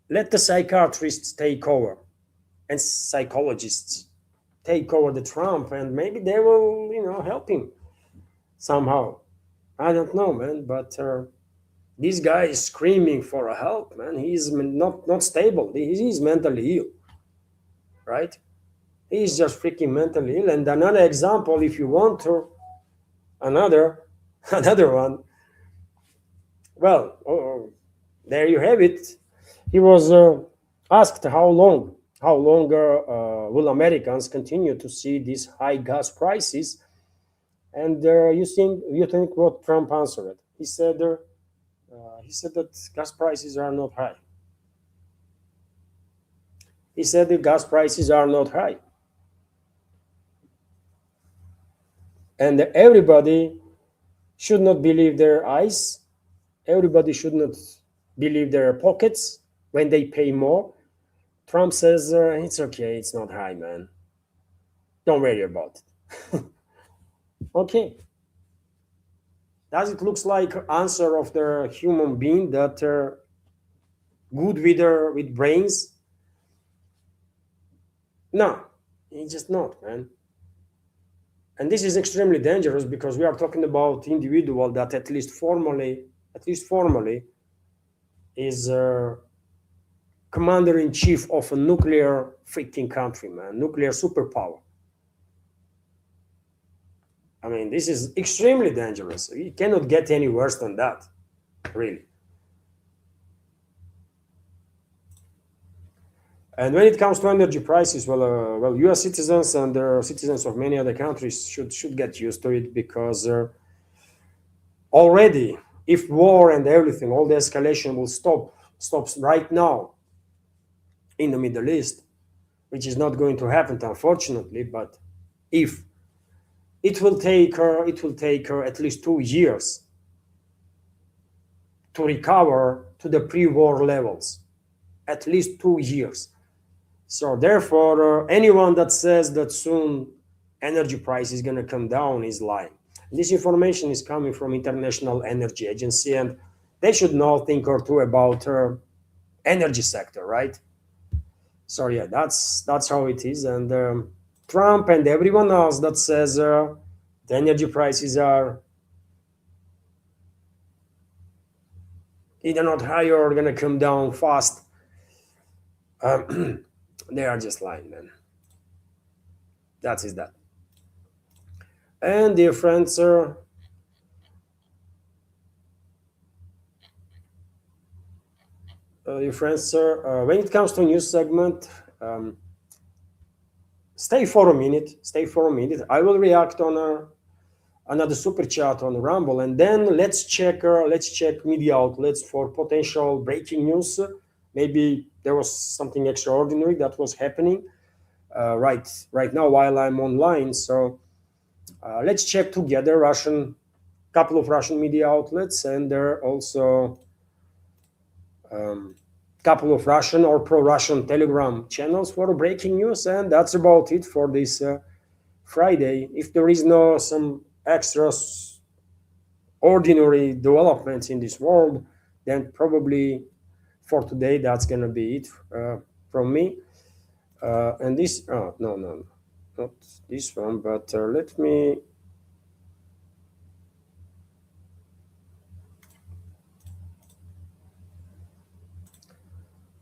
let the psychiatrists take over and psychologists take over the Trump, and maybe they will, help him somehow. I don't know, man, but this guy is screaming for help, man. He's not stable. He's mentally ill, right? He's just freaking mentally ill. And another example, if you want to, another one. Well, there you have it. He was asked how long will Americans continue to see these high gas prices? And you think what Trump answered? He said that gas prices are not high. He said the gas prices are not high. And everybody should not believe their eyes. Everybody should not believe their pockets when they pay more. Trump says, it's okay, it's not high, man. Don't worry about it. Okay. Does it looks like answer of the human being that good with brains? No, it's just not, man. And this is extremely dangerous because we are talking about individual that at least formally is commander-in-chief of a nuclear freaking country, man, nuclear superpower. I mean, this is extremely dangerous. You cannot get any worse than that, really. And when it comes to energy prices, well, U.S. citizens and citizens of many other countries should get used to it because already, if war and everything, all the escalation will stops right now in the Middle East, which is not going to happen, unfortunately. But if it will take at least 2 years to recover to the pre-war levels, at least 2 years. So therefore, anyone that says that soon energy price is going to come down is lying. This information is coming from International Energy Agency, and they should know a thing or two about energy sector, right? So yeah, that's how it is. And Trump and everyone else that says the energy prices are either not high or going to come down fast, they are just lying, man. That is that. And dear friends, dear friends, when it comes to news segment, stay for a minute. I will react on another super chat on Rumble, and then let's check media outlets for potential breaking news. Maybe there was something extraordinary that was happening right now while I'm online. So let's check together couple of Russian media outlets, and there are also couple of Russian or pro-Russian Telegram channels for breaking news, and that's about it for this Friday, if there is no some extraordinary developments in this world, then probably for today that's gonna be it from me. And this, oh no, not this one, but let me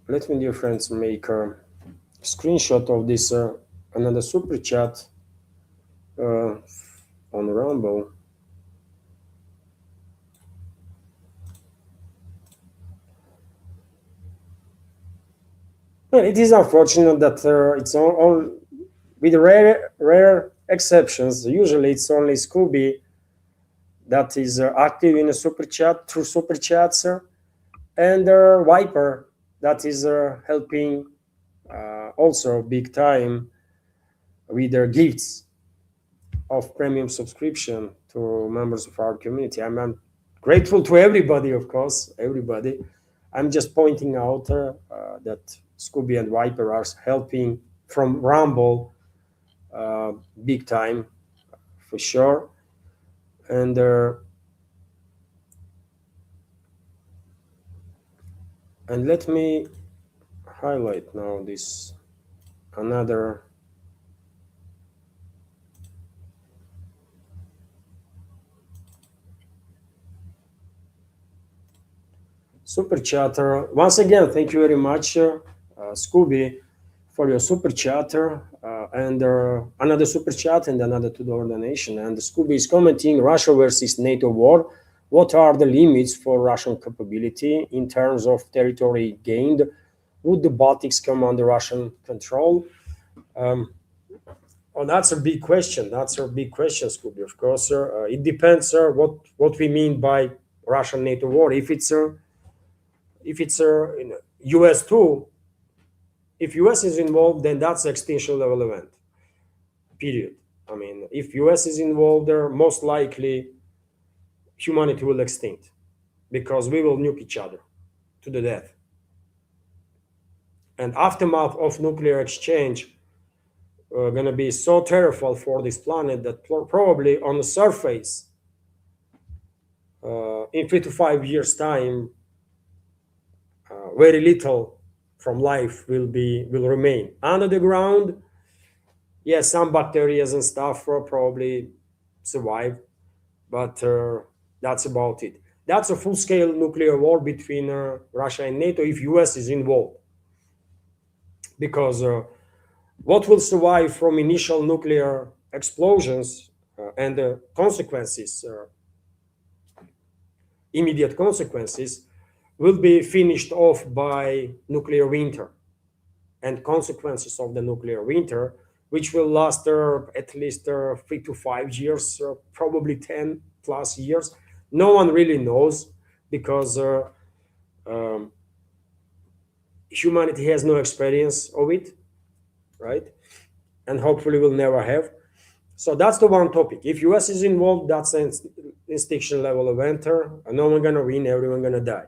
dear friends, make a screenshot of this another super chat on Rumble. Well, it is unfortunate that it's all with rare exceptions. Usually, it's only Scooby that is active in a super chat through super chats, and Viper that is helping also big time with their gifts of premium subscription to members of our community. I'm grateful to everybody, of course, everybody. I'm just pointing out that Scooby and Viper are helping from Rumble big time for sure. And let me highlight now this another super chatter. Once again, thank you very much, Scooby, for your super chatter and another super chat and another $2 donation. And Scooby is commenting Russia versus NATO war. What are the limits for Russian capability in terms of territory gained? Would the Baltics come under Russian control? Oh, that's a big question. That's a big question, Scooby. Of course, it depends what we mean by Russian-NATO war. If it's US too, if US is involved, then that's extinction level event. Period. I mean, if US is involved, there most likely humanity will extinct because we will nuke each other to the death. And aftermath of nuclear exchange going to be so terrible for this planet that probably on the surface, in 3 to 5 years' time, very little from life will remain under the ground. Yes, some bacteria and stuff will probably survive, but that's about it. That's a full-scale nuclear war between Russia and NATO if US is involved, because what will survive from initial nuclear explosions and the consequences, immediate consequences, will be finished off by nuclear winter and consequences of the nuclear winter, which will last at least 3 to 5 years, probably 10 plus years. No one really knows because humanity has no experience of it, right? And hopefully will never have. So that's the one topic. If US is involved, that's an extinction level event. No one gonna win, everyone gonna die.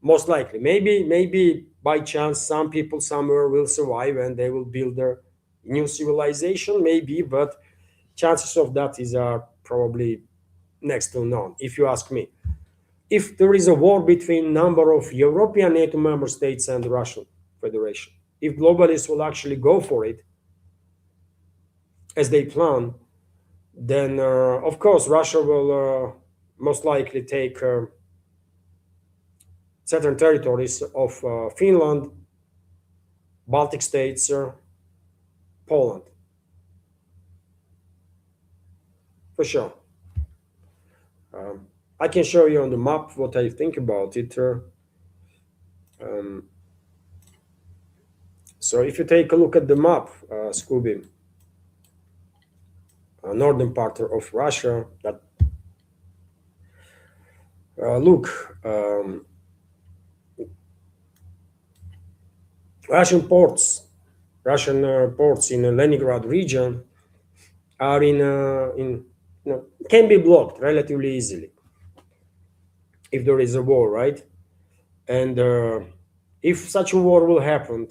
Most likely. Maybe by chance some people somewhere will survive and they will build their new civilization, maybe, but chances of that are probably next to none, if you ask me. If there is a war between number of European NATO member states and the Russian Federation, if globalists will actually go for it as they plan, then of course Russia will most likely take certain territories of Finland, Baltic states, Poland. For sure. I can show you on the map what I think about it. So if you take a look at the map, Scooby, northern part of Russia, that look, Russian ports in the Leningrad region are can be blocked relatively easily if there is a war, right? And if such a war will happen,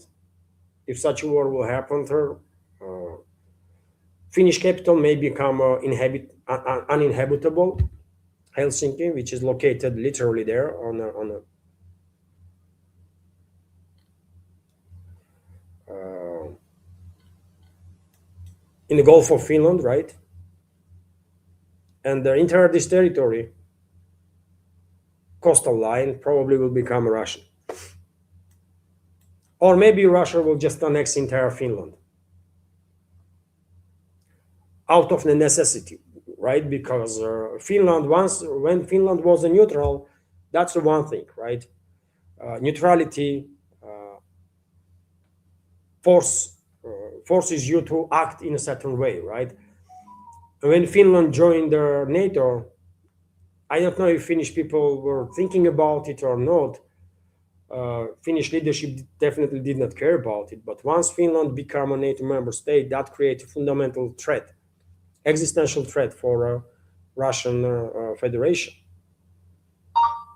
Finnish capital may become uninhabitable. Helsinki, which is located literally there in the Gulf of Finland, right? And the entire this territory, coastal line, probably will become Russian. Or maybe Russia will just annex entire Finland out of the necessity, right? Because Finland, when Finland was a neutral, that's the one thing, right? Neutrality forces you to act in a certain way, right? When Finland joined NATO, I don't know if Finnish people were thinking about it or not. Finnish leadership definitely did not care about it. But once Finland became a NATO member state, that created a fundamental threat, existential threat for Russian Federation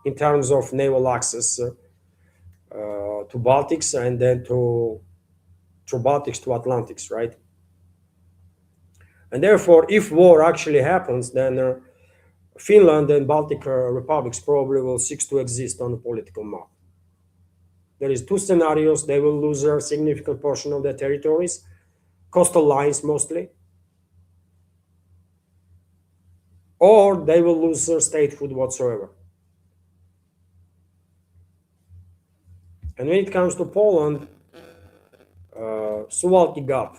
in terms of naval access to Baltics and then through Baltics to Atlantics, right? And therefore, if war actually happens, then Finland and Baltic republics probably will cease to exist on the political map. There is two scenarios. They will lose a significant portion of their territories, coastal lines mostly, or they will lose their statehood whatsoever. And when it comes to Poland, Suwalki Gap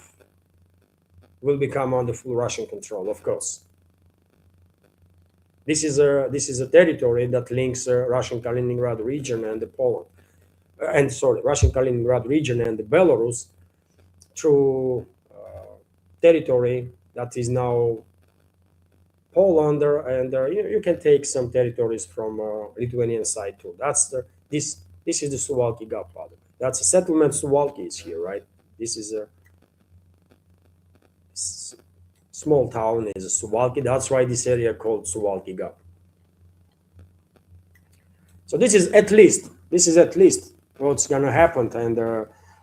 will become under full Russian control, of course. This is a territory that links Russian Kaliningrad region and Poland, Russian Kaliningrad region and Belarus through territory that is now Poland, and you can take some territories from Lithuanian side too. This is the Suwalki Gap. That's a settlement. Suwalki is here, right? This is a small town is Suwalki. That's why this area called Suwalki Gap. So this is at least what's gonna happen, and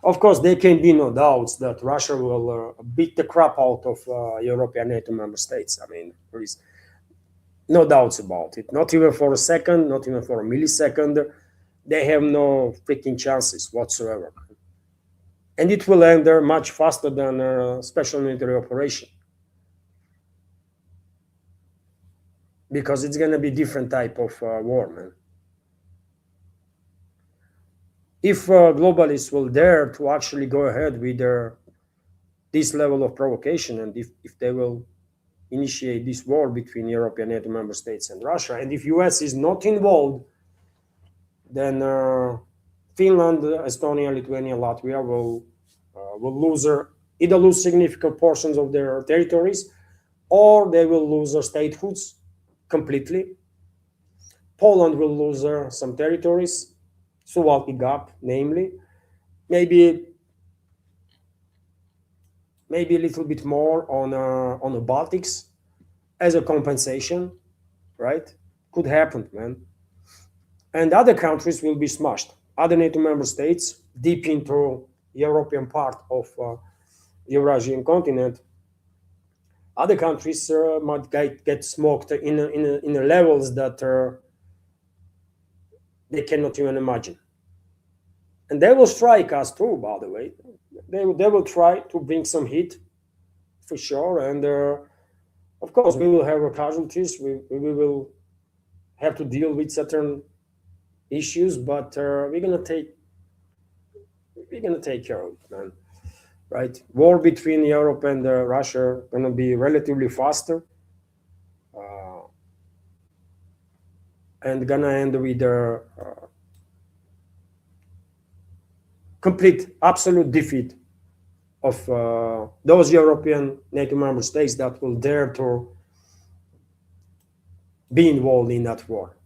of course there can be no doubts that Russia will beat the crap out of European NATO member states. I mean, there is no doubts about it. Not even for a second, not even for a millisecond. They have no freaking chances whatsoever. And it will end there much faster than a special military operation. Because it's going to be different type of war, man. If globalists will dare to actually go ahead with this level of provocation, and if they will initiate this war between European NATO member states and Russia, and if US is not involved, then Finland, Estonia, Lithuania, Latvia will either lose significant portions of their territories, or they will lose their statehoods completely. Poland will lose some territories, Suwalki Gap, namely, maybe a little bit more on the Baltics as a compensation, right? Could happen, man. And other countries will be smashed. Other NATO member states deep into European part of Eurasian continent. Other countries might get smoked in levels that they cannot even imagine. And they will strike us too, by the way. They will try to bring some heat, for sure. And of course, we will have casualties. We will have to deal with certain issues, but we're gonna take care of it, man. Right? War between Europe and Russia gonna be relatively faster, and gonna end with complete, absolute defeat of those European NATO member states that will dare to be involved in that war.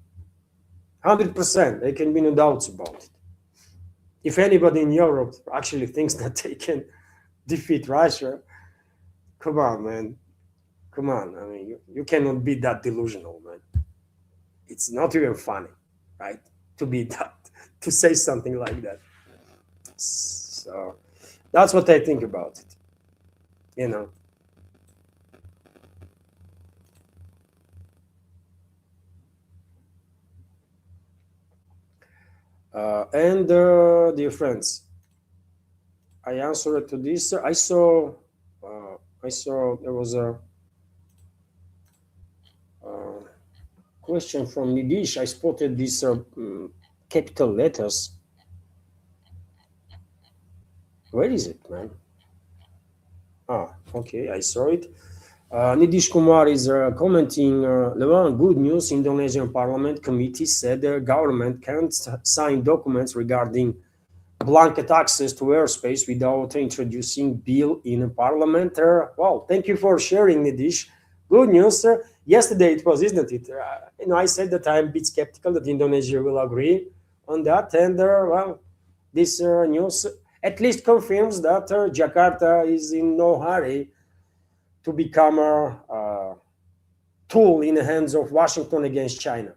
100%, there can be no doubts about it. If anybody in Europe actually thinks that they can defeat Russia, come on, man. Come on. I mean, you cannot be that delusional, man. It's not even funny, right? To say something like that. So that's what I think about it. Dear friends, I answered to this. I saw there was a question from Nidish. I spotted these capital letters. Where is it, man? Okay, I saw it. Nidish Kumar is commenting, Levan, good news, Indonesian parliament committee said the government can't sign documents regarding blanket access to airspace without introducing bill in parliament. Well, thank you for sharing, Nidish. Good news. Yesterday it was, isn't it? I said that I'm a bit skeptical that Indonesia will agree on that. And well, this news at least confirms that Jakarta is in no hurry to become a tool in the hands of Washington against China.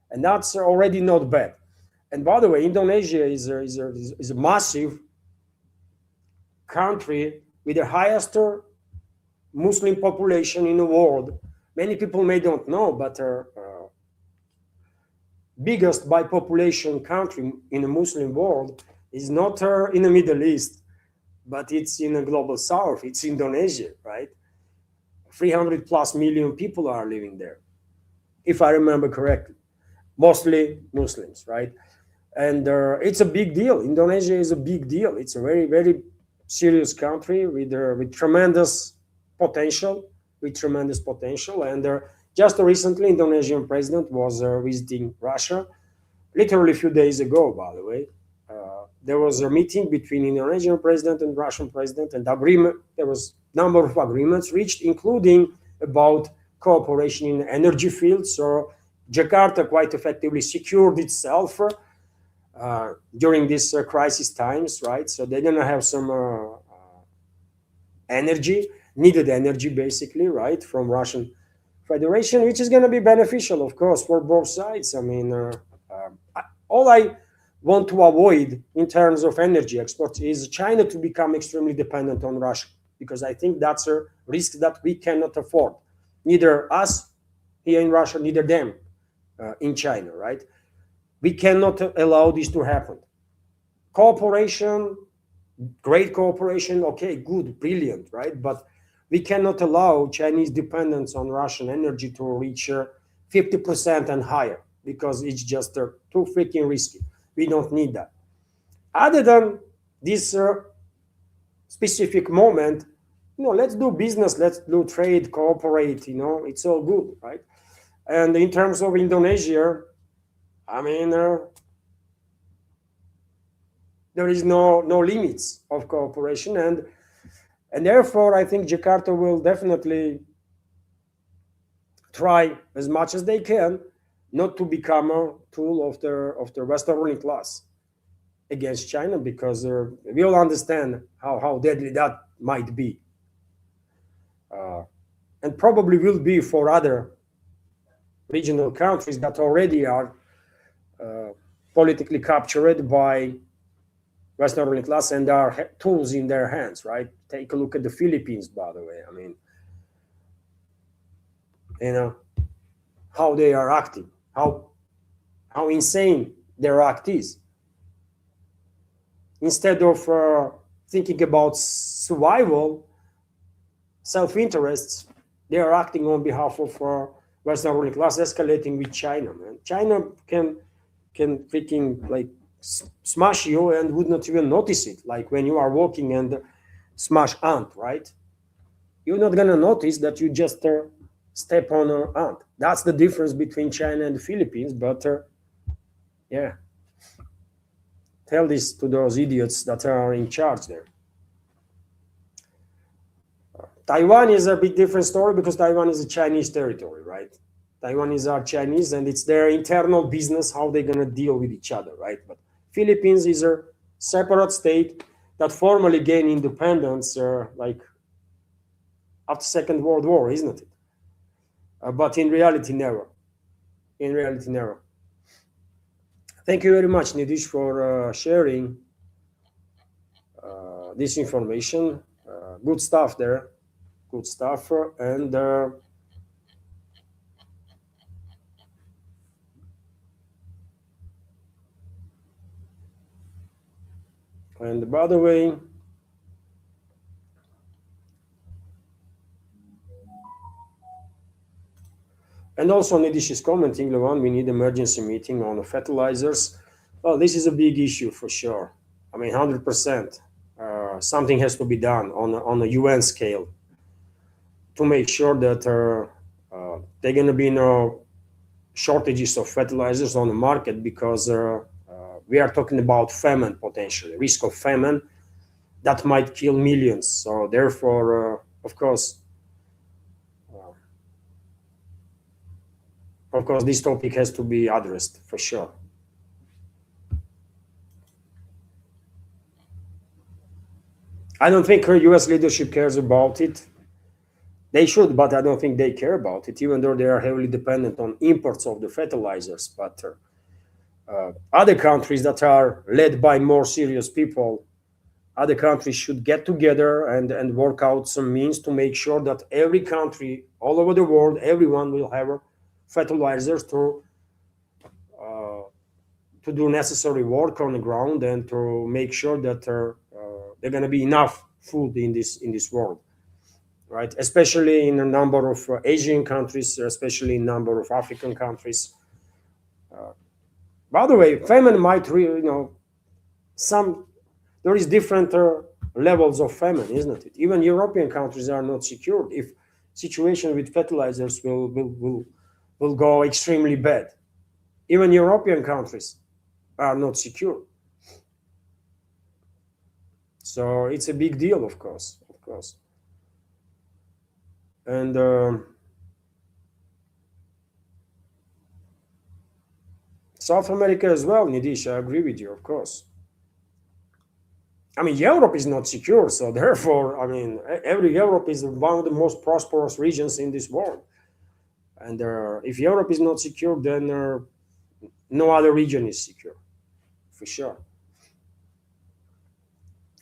And that's already not bad. And by the way, Indonesia is a massive country with the highest Muslim population in the world. Many people may don't know, but biggest by population country in the Muslim world is not in the Middle East, but it's in the global south. It's Indonesia, right? 300 plus million people are living there, if I remember correctly. Mostly Muslims, right? And it's a big deal. Indonesia is a big deal. It's a very, very serious country with tremendous potential, And just recently, Indonesian president was visiting Russia, literally a few days ago, by the way. There was a meeting between Indonesian president and Russian president, and there was a number of agreements reached, including about cooperation in energy fields. So Jakarta quite effectively secured itself during these crisis times, right? So they're gonna have some needed energy, basically, right, from Russian Federation, which is gonna be beneficial, of course, for both sides. I mean, all I want to avoid in terms of energy exports is China to become extremely dependent on Russia, because I think that's a risk that we cannot afford. Neither us here in Russia, neither them in China, right? We cannot allow this to happen. Cooperation, great cooperation, okay, good, brilliant, right? But we cannot allow Chinese dependence on Russian energy to reach 50% and higher, because it's just too freaking risky. We don't need that. Other than this specific moment, let's do business, let's do trade, cooperate, it's all good, right? And in terms of Indonesia, I mean, there is no limits of cooperation, and therefore I think Jakarta will definitely try as much as they can not to become a tool of the Western ruling class against China, because we all understand how deadly that might be, and probably will be for other regional countries that already are politically captured by Western ruling class and are tools in their hands, right? Take a look at the Philippines, by the way. I mean, how they are acting, how insane their act is. Instead of thinking about survival, self-interests, they are acting on behalf of Western ruling class, escalating with China, man. China can freaking like smash you and would not even notice it. Like when you are walking and smash ant, right? You're not gonna notice that you just step on an ant. That's the difference between China and the Philippines. But yeah, tell this to those idiots that are in charge there. Taiwan is a bit different story, because Taiwan is a Chinese territory, right? Taiwanese are Chinese, and it's their internal business how they're gonna deal with each other, right? But Philippines is a separate state that formally gained independence like after Second World War, isn't it? But in reality, never. Thank you very much, Nidish, for sharing this information. Good stuff there. Good stuff. And And by the way, and also Nidish is commenting, Levan, we need emergency meeting on the fertilizers. Well, this is a big issue for sure. I mean, 100%. Something has to be done on a UN scale to make sure that there are going to be no shortages of fertilizers on the market, because we are talking about famine potentially, risk of famine that might kill millions. So therefore, of course, this topic has to be addressed for sure. I don't think US leadership cares about it. They should, but I don't think they care about it, even though they are heavily dependent on imports of the fertilizers. But other countries that are led by more serious people, other countries should get together and work out some means to make sure that every country all over the world, everyone will have fertilizers to do necessary work on the ground, and to make sure that there are going to be enough food in this world, right? Especially in a number of Asian countries, especially in a number of African countries. By the way, famine might there is different levels of famine, isn't it? Even European countries are not secured if situation with fertilizers will go extremely bad. Even European countries are not secure. So it's a big deal, of course. And South America as well, Nidish, I agree with you, of course. I mean, Europe is not secure, so therefore, I mean, Europe is one of the most prosperous regions in this world. And if Europe is not secure, then no other region is secure, for sure.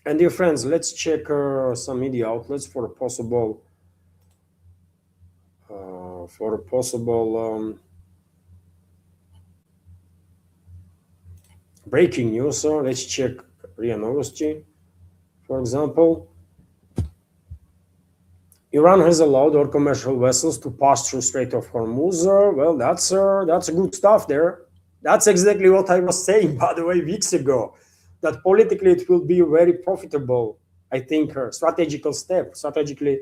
And dear friends, let's check some media outlets for a possible breaking news. So let's check RIA Novosti, for example. Iran has allowed all commercial vessels to pass through Strait of Hormuz. Well, that's good stuff there. That's exactly what I was saying, by the way, weeks ago, that politically it will be a very profitable, I think, strategically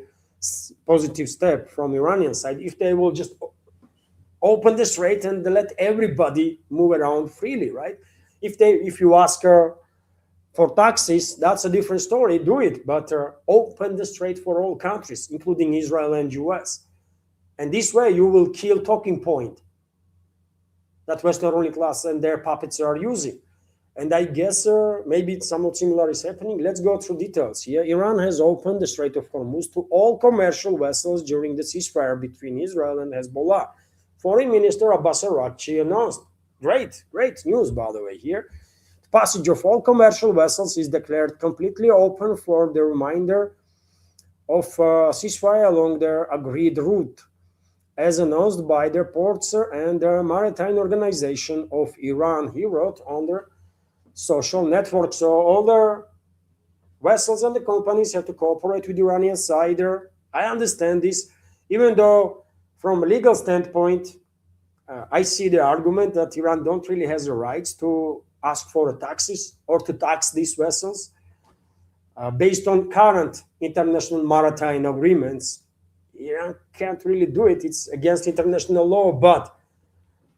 positive step from Iranian side, if they will just open the strait and let everybody move around freely, right? If you ask her for taxes, that's a different story, do it, but open the strait for all countries, including Israel and US. And this way you will kill talking point that Western-only class and their puppets are using. And I guess maybe somewhat similar is happening. Let's go through details here. Iran has opened the Strait of Hormuz to all commercial vessels during the ceasefire between Israel and Hezbollah. Foreign Minister Abbas Araghchi announced. Great news, by the way, here. The passage of all commercial vessels is declared completely open for the remainder of ceasefire along their agreed route, as announced by the Ports and the Maritime Organization of Iran, he wrote on their social network. So all the vessels and the companies have to cooperate with the Iranian side. I understand this, even though from a legal standpoint, I see the argument that Iran don't really has the rights to ask for taxes or to tax these vessels. Based on current international maritime agreements, Iran can't really do it. It's against international law. But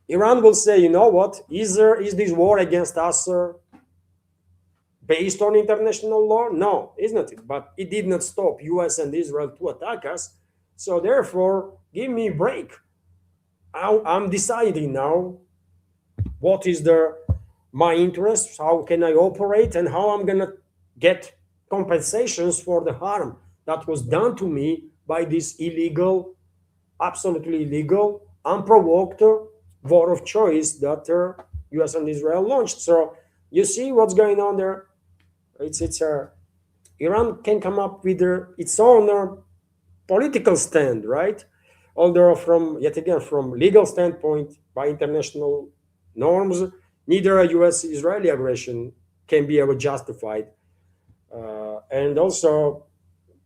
Iran will say, you know what, is this war against us based on international law? No, isn't it? But it did not stop US and Israel to attack us. So therefore, give me a break. I'm deciding now what is my interest, how can I operate, and how I'm going to get compensations for the harm that was done to me by this illegal, absolutely illegal, unprovoked war of choice that US and Israel launched. So you see what's going on there. Iran can come up with its own political stand, right? Although from legal standpoint, by international norms, neither a US-Israeli aggression can be ever justified And also,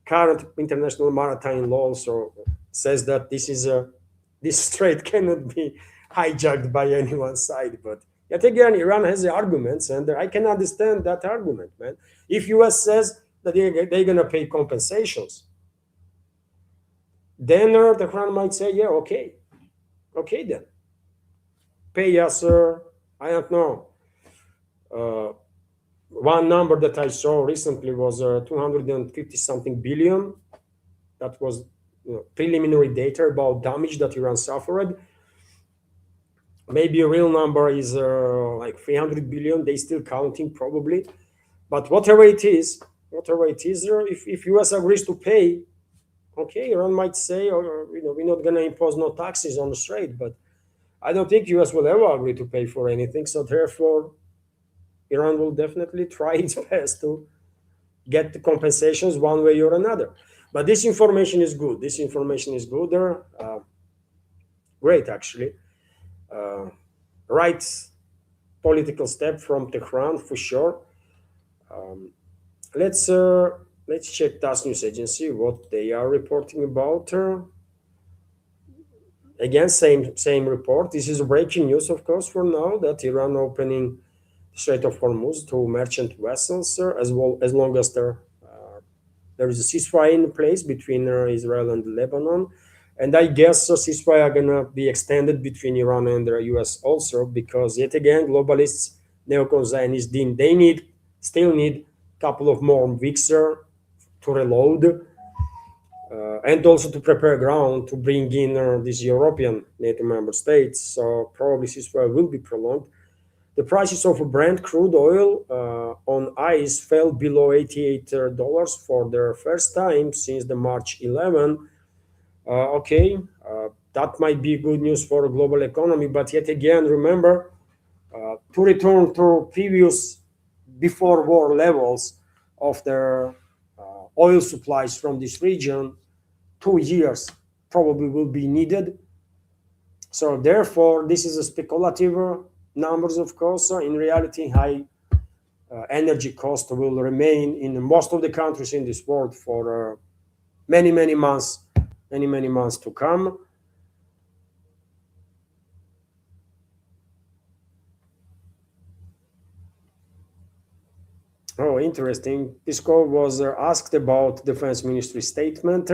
current international maritime law also says that this strait cannot be hijacked by anyone's side. But yet again, Iran has the arguments, and I can understand that argument, man. If US says that they're gonna pay compensations, then Tehran might say, yeah, okay then, pay us. I don't know. One number that I saw recently was 250 something billion. That was preliminary data about damage that Iran suffered. Maybe a real number is like 300 billion. They still counting probably, but whatever it is, if US agrees to pay, okay, Iran might say, or we're not gonna impose no taxes on the strait, but I don't think US will ever agree to pay for anything. So therefore, Iran will definitely try its best to get the compensations one way or another. But this information is good. This information is good. Great, actually. Right political step from Tehran for sure. Let's check TASS news agency what they are reporting about. Again, same report. This is breaking news, of course, for now, that Iran opening the Strait of Hormuz to merchant vessels, as long as there is a ceasefire in place between Israel and Lebanon. And I guess ceasefire gonna be extended between Iran and the US also, because yet again, globalists, neocon-Zionists, they still need a couple of more weeks to reload, and also to prepare ground to bring in these European NATO member states. So probably ceasefire will be prolonged. The prices of Brent crude oil on ICE fell below $88 for the first time since the March 11. Okay, that might be good news for the global economy, but yet again, remember, to return to previous before war levels of their oil supplies from this region, 2 years probably will be needed. So therefore, this is a speculative numbers, of course. In reality, high energy cost will remain in most of the countries in this world for many months to come. Oh, interesting. Peskov was asked about defense ministry statement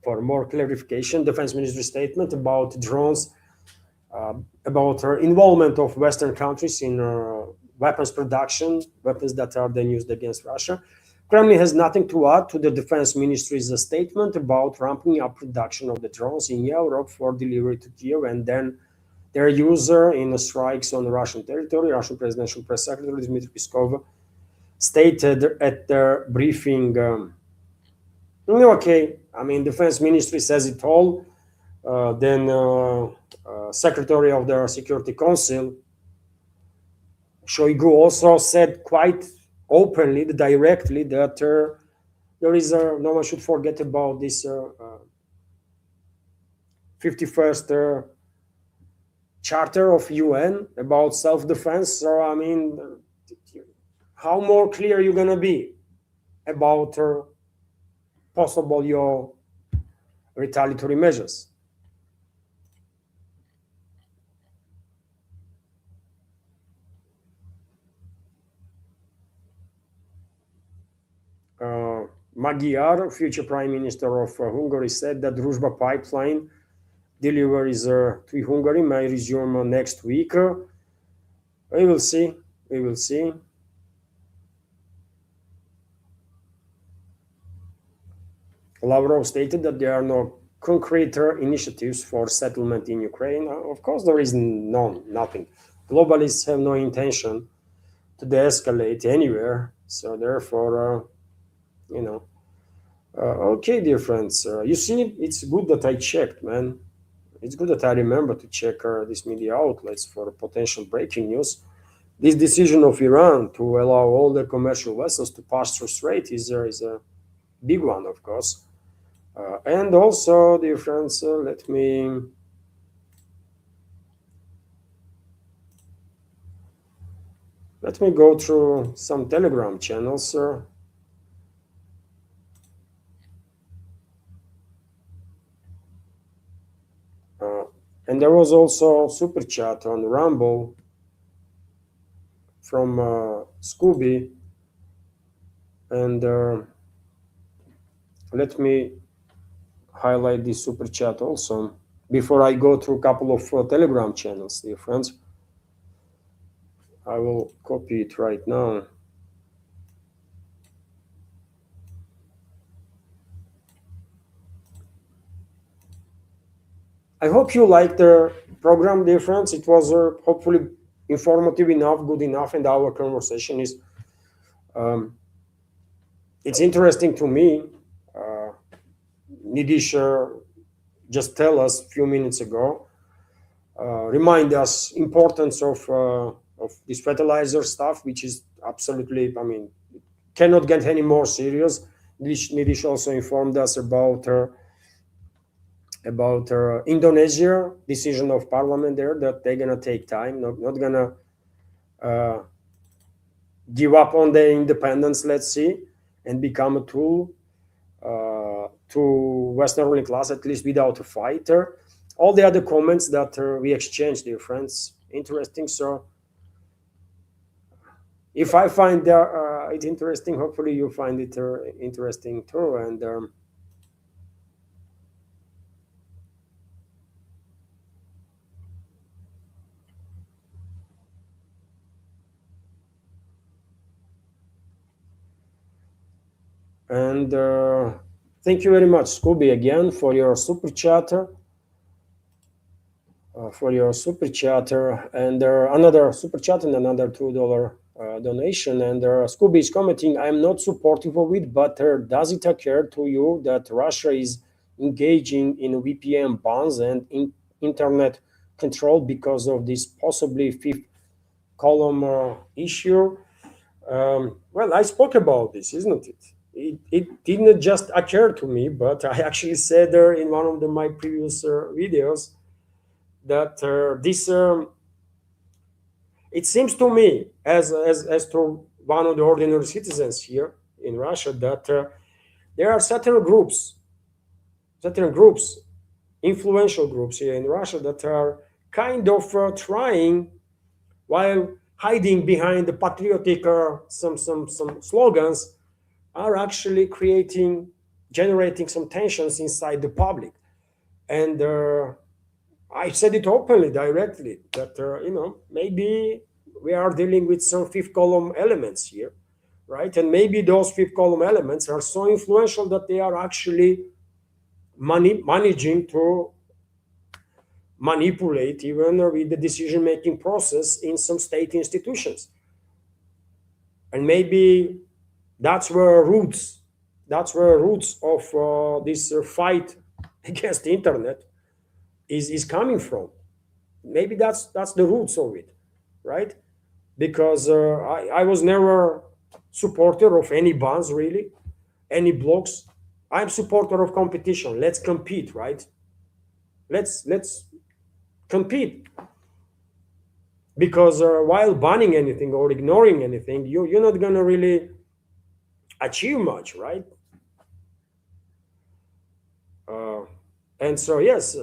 for more clarification. Defense ministry statement about drones, about involvement of Western countries in weapons production, weapons that are then used against Russia. Kremlin has nothing to add to the defense ministry's statement about ramping up production of the drones in Europe for delivery to Kiev and then their user in strikes on Russian territory. Russian presidential press secretary Dmitry Peskov stated at their briefing, okay, I mean, defense ministry says it all. Then secretary of the Security Council, Shoigu, also said quite openly, directly, that there is no one should forget about this 51st charter of UN about self-defense. So I mean, how more clear you're gonna be about possible your retaliatory measures? Magyar, future Prime Minister of Hungary, said that Druzhba pipeline deliveries to Hungary may resume next week. We will see. We will see. Lavrov stated that there are no concrete initiatives for settlement in Ukraine. Of course, there is nothing. Globalists have no intention to de-escalate anywhere. So therefore, okay, dear friends, you see, it's good that I checked, man. It's good that I remember to check these media outlets for potential breaking news. This decision of Iran to allow all the commercial vessels to pass through Strait is a big one, of course. And also, dear friends, let me go through some Telegram channels. And there was also super chat on Rumble from Scooby. And let me highlight this super chat also before I go through a couple of Telegram channels, dear friends. I will copy it right now. I hope you liked the program, dear friends. It was hopefully informative enough, good enough, and our conversation is it's interesting to me. Nidish just tell us a few minutes ago, remind us importance of this fertilizer stuff, which is absolutely, I mean, cannot get any more serious. Nidish also informed us about Indonesia decision of parliament there that they're gonna take time, not gonna give up on their independence, let's see, and become a tool to Western ruling class, at least without a fighter. All the other comments that we exchanged, dear friends, interesting. So if I find it interesting, hopefully you find it interesting too. And thank you very much, Scooby, again for your super chatter. And another super chat and another $2 donation. And Scooby is commenting, I'm not supportive of it, but does it occur to you that Russia is engaging in VPN bans and internet control because of this possibly fifth column issue? Well, I spoke about this, isn't it? It didn't just occur to me, but I actually said there in one of my previous videos that this it seems to me as to one of the ordinary citizens here in Russia that there are certain groups, influential groups here in Russia that are kind of trying, while hiding behind the patriotic some slogans, are actually generating some tensions inside the public. And I said it openly, directly, that maybe we are dealing with some fifth column elements here, right? And maybe those fifth column elements are so influential that they are actually managing to manipulate even with the decision-making process in some state institutions. And maybe that's where roots of this fight against the internet is coming from. Maybe that's the roots of it, right? Because I was never supporter of any bans, really, any blocks. I'm supporter of competition. Let's compete, right? Let's compete. Because while banning anything or ignoring anything, you're not gonna really achieve much, right? And so yes,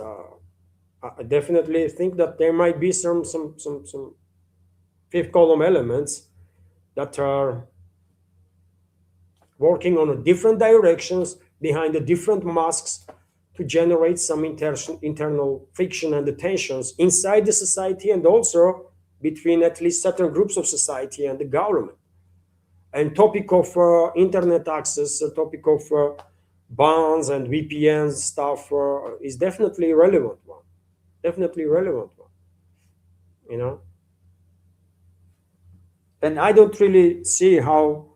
I definitely think that there might be some fifth column elements that are working on different directions behind the different masks to generate some internal friction and the tensions inside the society, and also between at least certain groups of society and the government. And topic of internet access, the topic of bans and VPNs stuff is definitely relevant one. And I don't really see how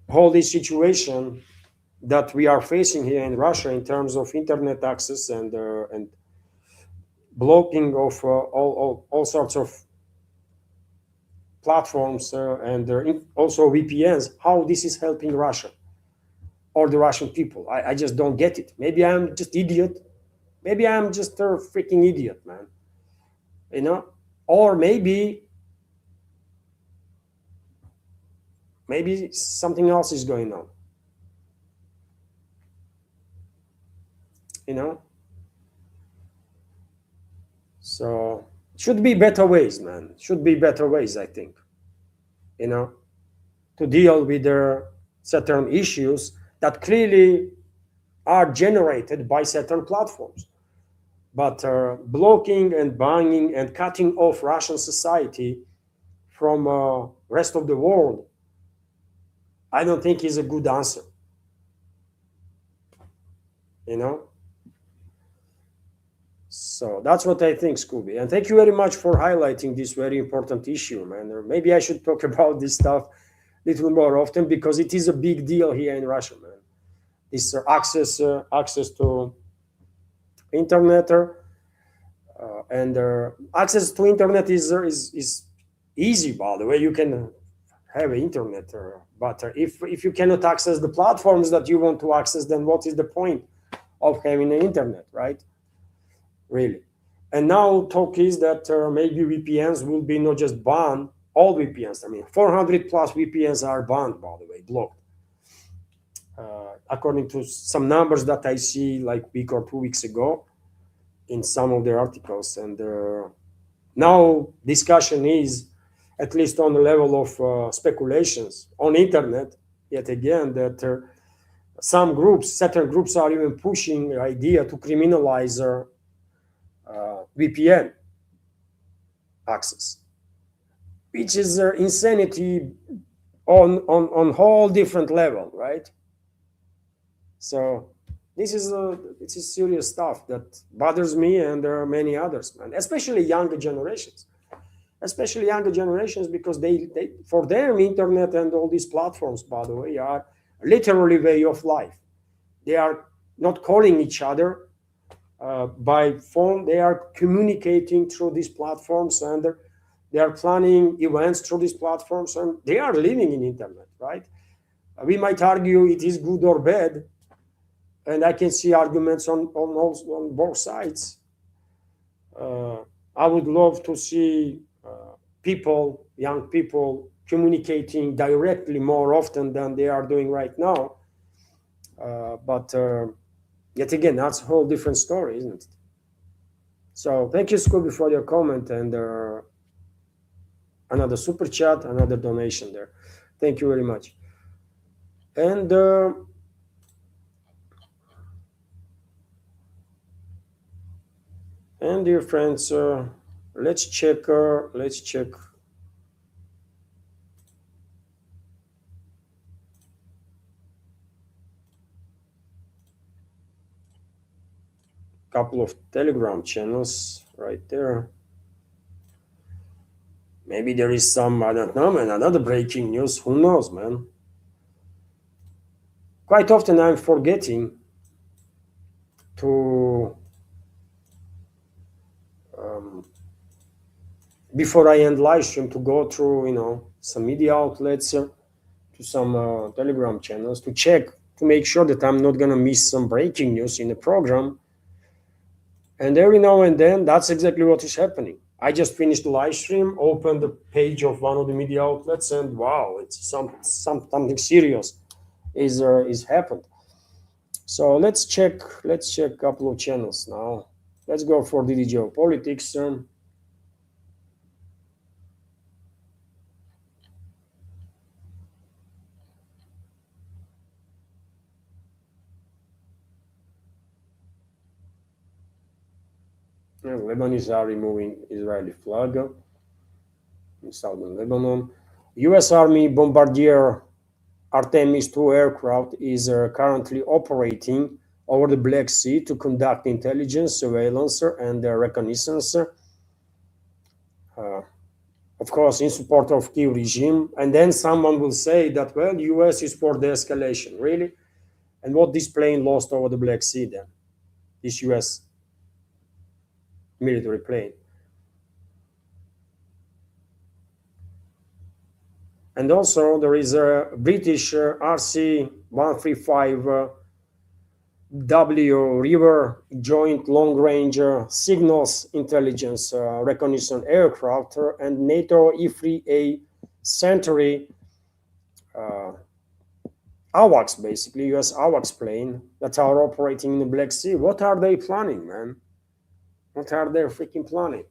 all this situation that we are facing here in Russia in terms of internet access and blocking of all sorts of platforms and also VPNs, how this is helping Russia or the Russian people. I just don't get it. Maybe I'm just idiot. Maybe I'm just a freaking idiot, man. Or maybe something else is going on. So should be better ways, man. Should be better ways, I think, you know, to deal with certain issues that clearly are generated by certain platforms. But blocking and banning and cutting off Russian society from rest of the world, I don't think is a good answer. You know? So that's what I think, Scooby. And thank you very much for highlighting this very important issue, man. Or maybe I should talk about this stuff a little more often, because it is a big deal here in Russia, man. This access to internet, and access to internet is easy, by the way. You can have internet, but if you cannot access the platforms that you want to access, then what is the point of having an internet, right? Really. And now talk is that maybe VPNs will be not just banned, all VPNs. I mean, 400 plus VPNs are banned, by the way, blocked. According to some numbers that I see like week or 2 weeks ago in some of the articles. And now discussion is, at least on the level of speculations on internet, yet again, that some groups, certain groups are even pushing the idea to criminalize VPN access, which is insanity on whole different level, right? So this is serious stuff that bothers me, and there are many others, man, especially younger generations. Especially younger generations, because they for them, internet and all these platforms, by the way, are literally way of life. They are not calling each other by phone. They are communicating through these platforms, and they are planning events through these platforms, and they are living in internet, right? We might argue it is good or bad, and I can see arguments on both sides. I would love to see people, young people, communicating directly more often than they are doing right now. But yet again, that's a whole different story, isn't it? So thank you, Scooby, for your comment, and another super chat, another donation there. Thank you very much. And dear friends, let's check. Couple of Telegram channels right there. Maybe there is some, I don't know, man, another breaking news. Who knows, man? Quite often I'm forgetting to, before I end live stream, to go through, you know, some media outlets, to some Telegram channels, to check, to make sure that I'm not gonna miss some breaking news in the program. And every now and then, that's exactly what is happening. I just finished the live stream, opened the page of one of the media outlets, and wow, it's something serious is happened. So let's check a couple of channels now. Let's go for the Geopolitics. Lebanese are removing Israeli flag in southern Lebanon. U.S. Army bombardier Artemis II aircraft is currently operating over the Black Sea to conduct intelligence, surveillance, and reconnaissance. Of course, in support of Kyiv regime. And then someone will say that, well, the U.S. is for the escalation. Really? And what this plane lost over the Black Sea then? This U.S. military plane. And also there is a British RC-135W River Joint Long Range Signals Intelligence Recognition Aircraft and NATO E-3A Centauri AWACS, basically US AWACS plane that are operating in the Black Sea. What are they planning, man? What are they freaking planning?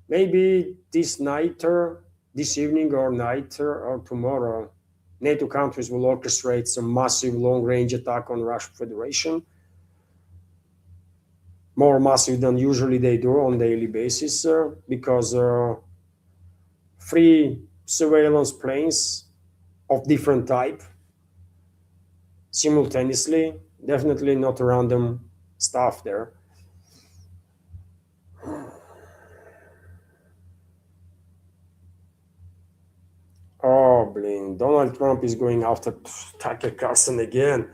Maybe this night, or this evening, or night, or tomorrow, NATO countries will orchestrate some massive long-range attack on Russian Federation, more massive than usually they do on daily basis, because free surveillance planes of different type simultaneously, definitely not random stuff there. Oh, blin, Donald Trump is going after Tucker Carlson again.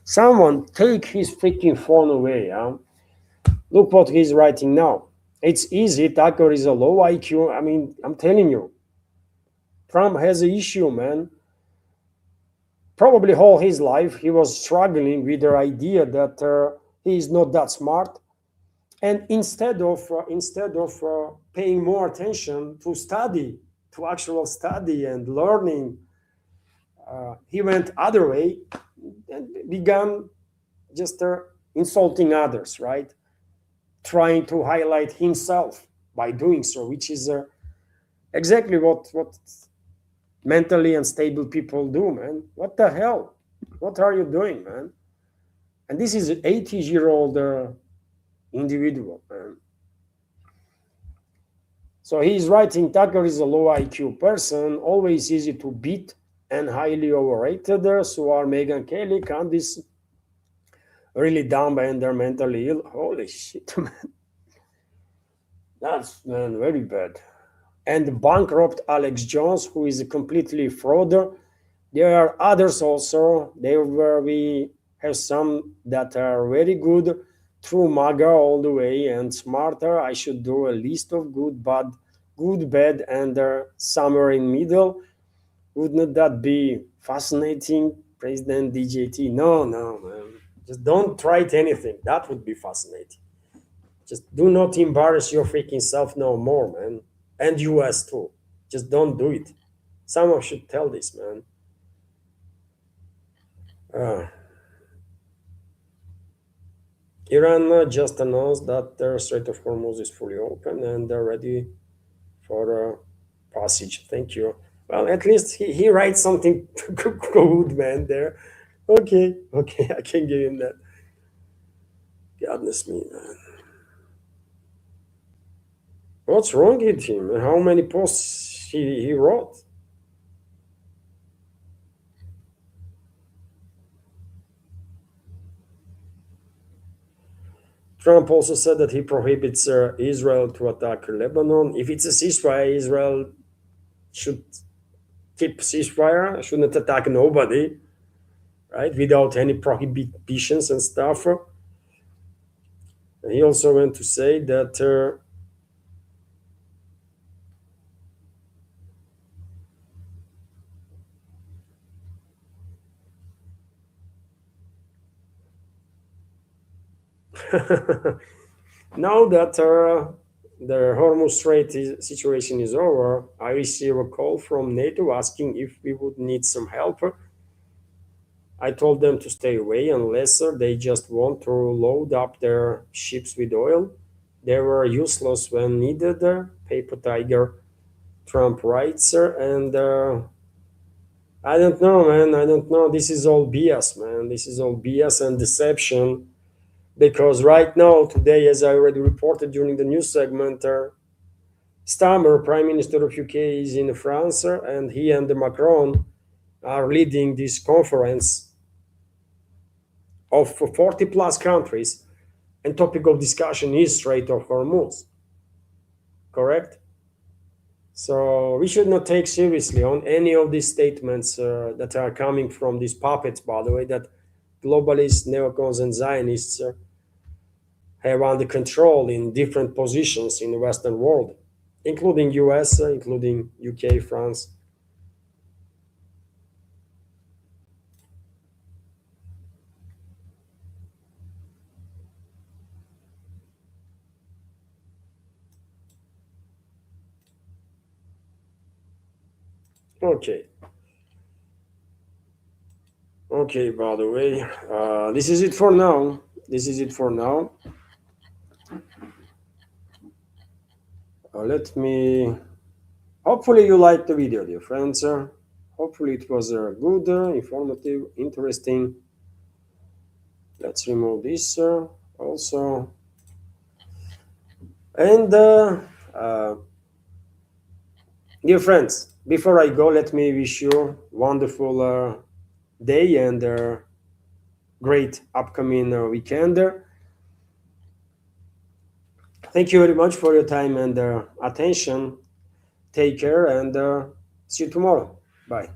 Someone take his freaking phone away, huh? Look what he's writing now. It's easy. Tucker is a low IQ. I mean, I'm telling you, Trump has an issue, man. Probably all his life he was struggling with the idea that he is not that smart, and instead of paying more attention to study, to actual study and learning, he went other way and began just insulting others, right? Trying to highlight himself by doing so, which is exactly what mentally unstable people do, man. What the hell? What are you doing, man? And this is an 80-year-old individual, man. So he's writing, Tucker is a low IQ person, always easy to beat and highly overrated. So are Megyn Kelly, Candice, really dumb and they're mentally ill. Holy shit, man. That's, man, very bad. And bankrupt Alex Jones, who is a completely frauder. There are others also. There where we have some that are very good, through MAGA all the way, and smarter. I should do a list of good, bad, and somewhere in middle. Wouldn't that be fascinating, President DJT? No, man. Just don't write anything. That would be fascinating. Just do not embarrass your freaking self no more, man. And US too. Just don't do it. Someone should tell this, man. Iran just announced that the Strait of Hormuz is fully open and they're ready for passage. Thank you. Well, at least he writes something good, man, there. Okay, I can give him that. Goodness me, man. What's wrong with him? How many posts he wrote? Trump also said that he prohibits Israel to attack Lebanon. If it's a ceasefire, Israel should keep ceasefire, shouldn't attack nobody, right? Without any prohibitions and stuff. And he also went to say that now that the Hormuz Strait situation is over, I received a call from NATO asking if we would need some help. I told them to stay away unless they just want to load up their ships with oil. They were useless when needed. Paper Tiger, Trump writes, and I don't know, man. I don't know. This is all BS, man. This is all BS and deception. Because right now, today, as I already reported during the news segment, Starmer, Prime Minister of UK, is in France, and he and Macron are leading this conference of 40 plus countries, and topic of discussion is Strait of Hormuz. Correct? So we should not take seriously on any of these statements that are coming from these puppets, by the way, that globalists, neocons, and Zionists have under control in different positions in the Western world, including US, including UK, France. Okay. Okay, by the way, this is it for now. Let me. Hopefully you liked the video, dear friends. Hopefully it was good, informative, interesting. Let's remove this also. And dear friends, before I go, let me wish you wonderful day and great upcoming weekend. Thank you very much for your time and attention. Take care and see you tomorrow. Bye.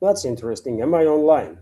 That's interesting. Am I online?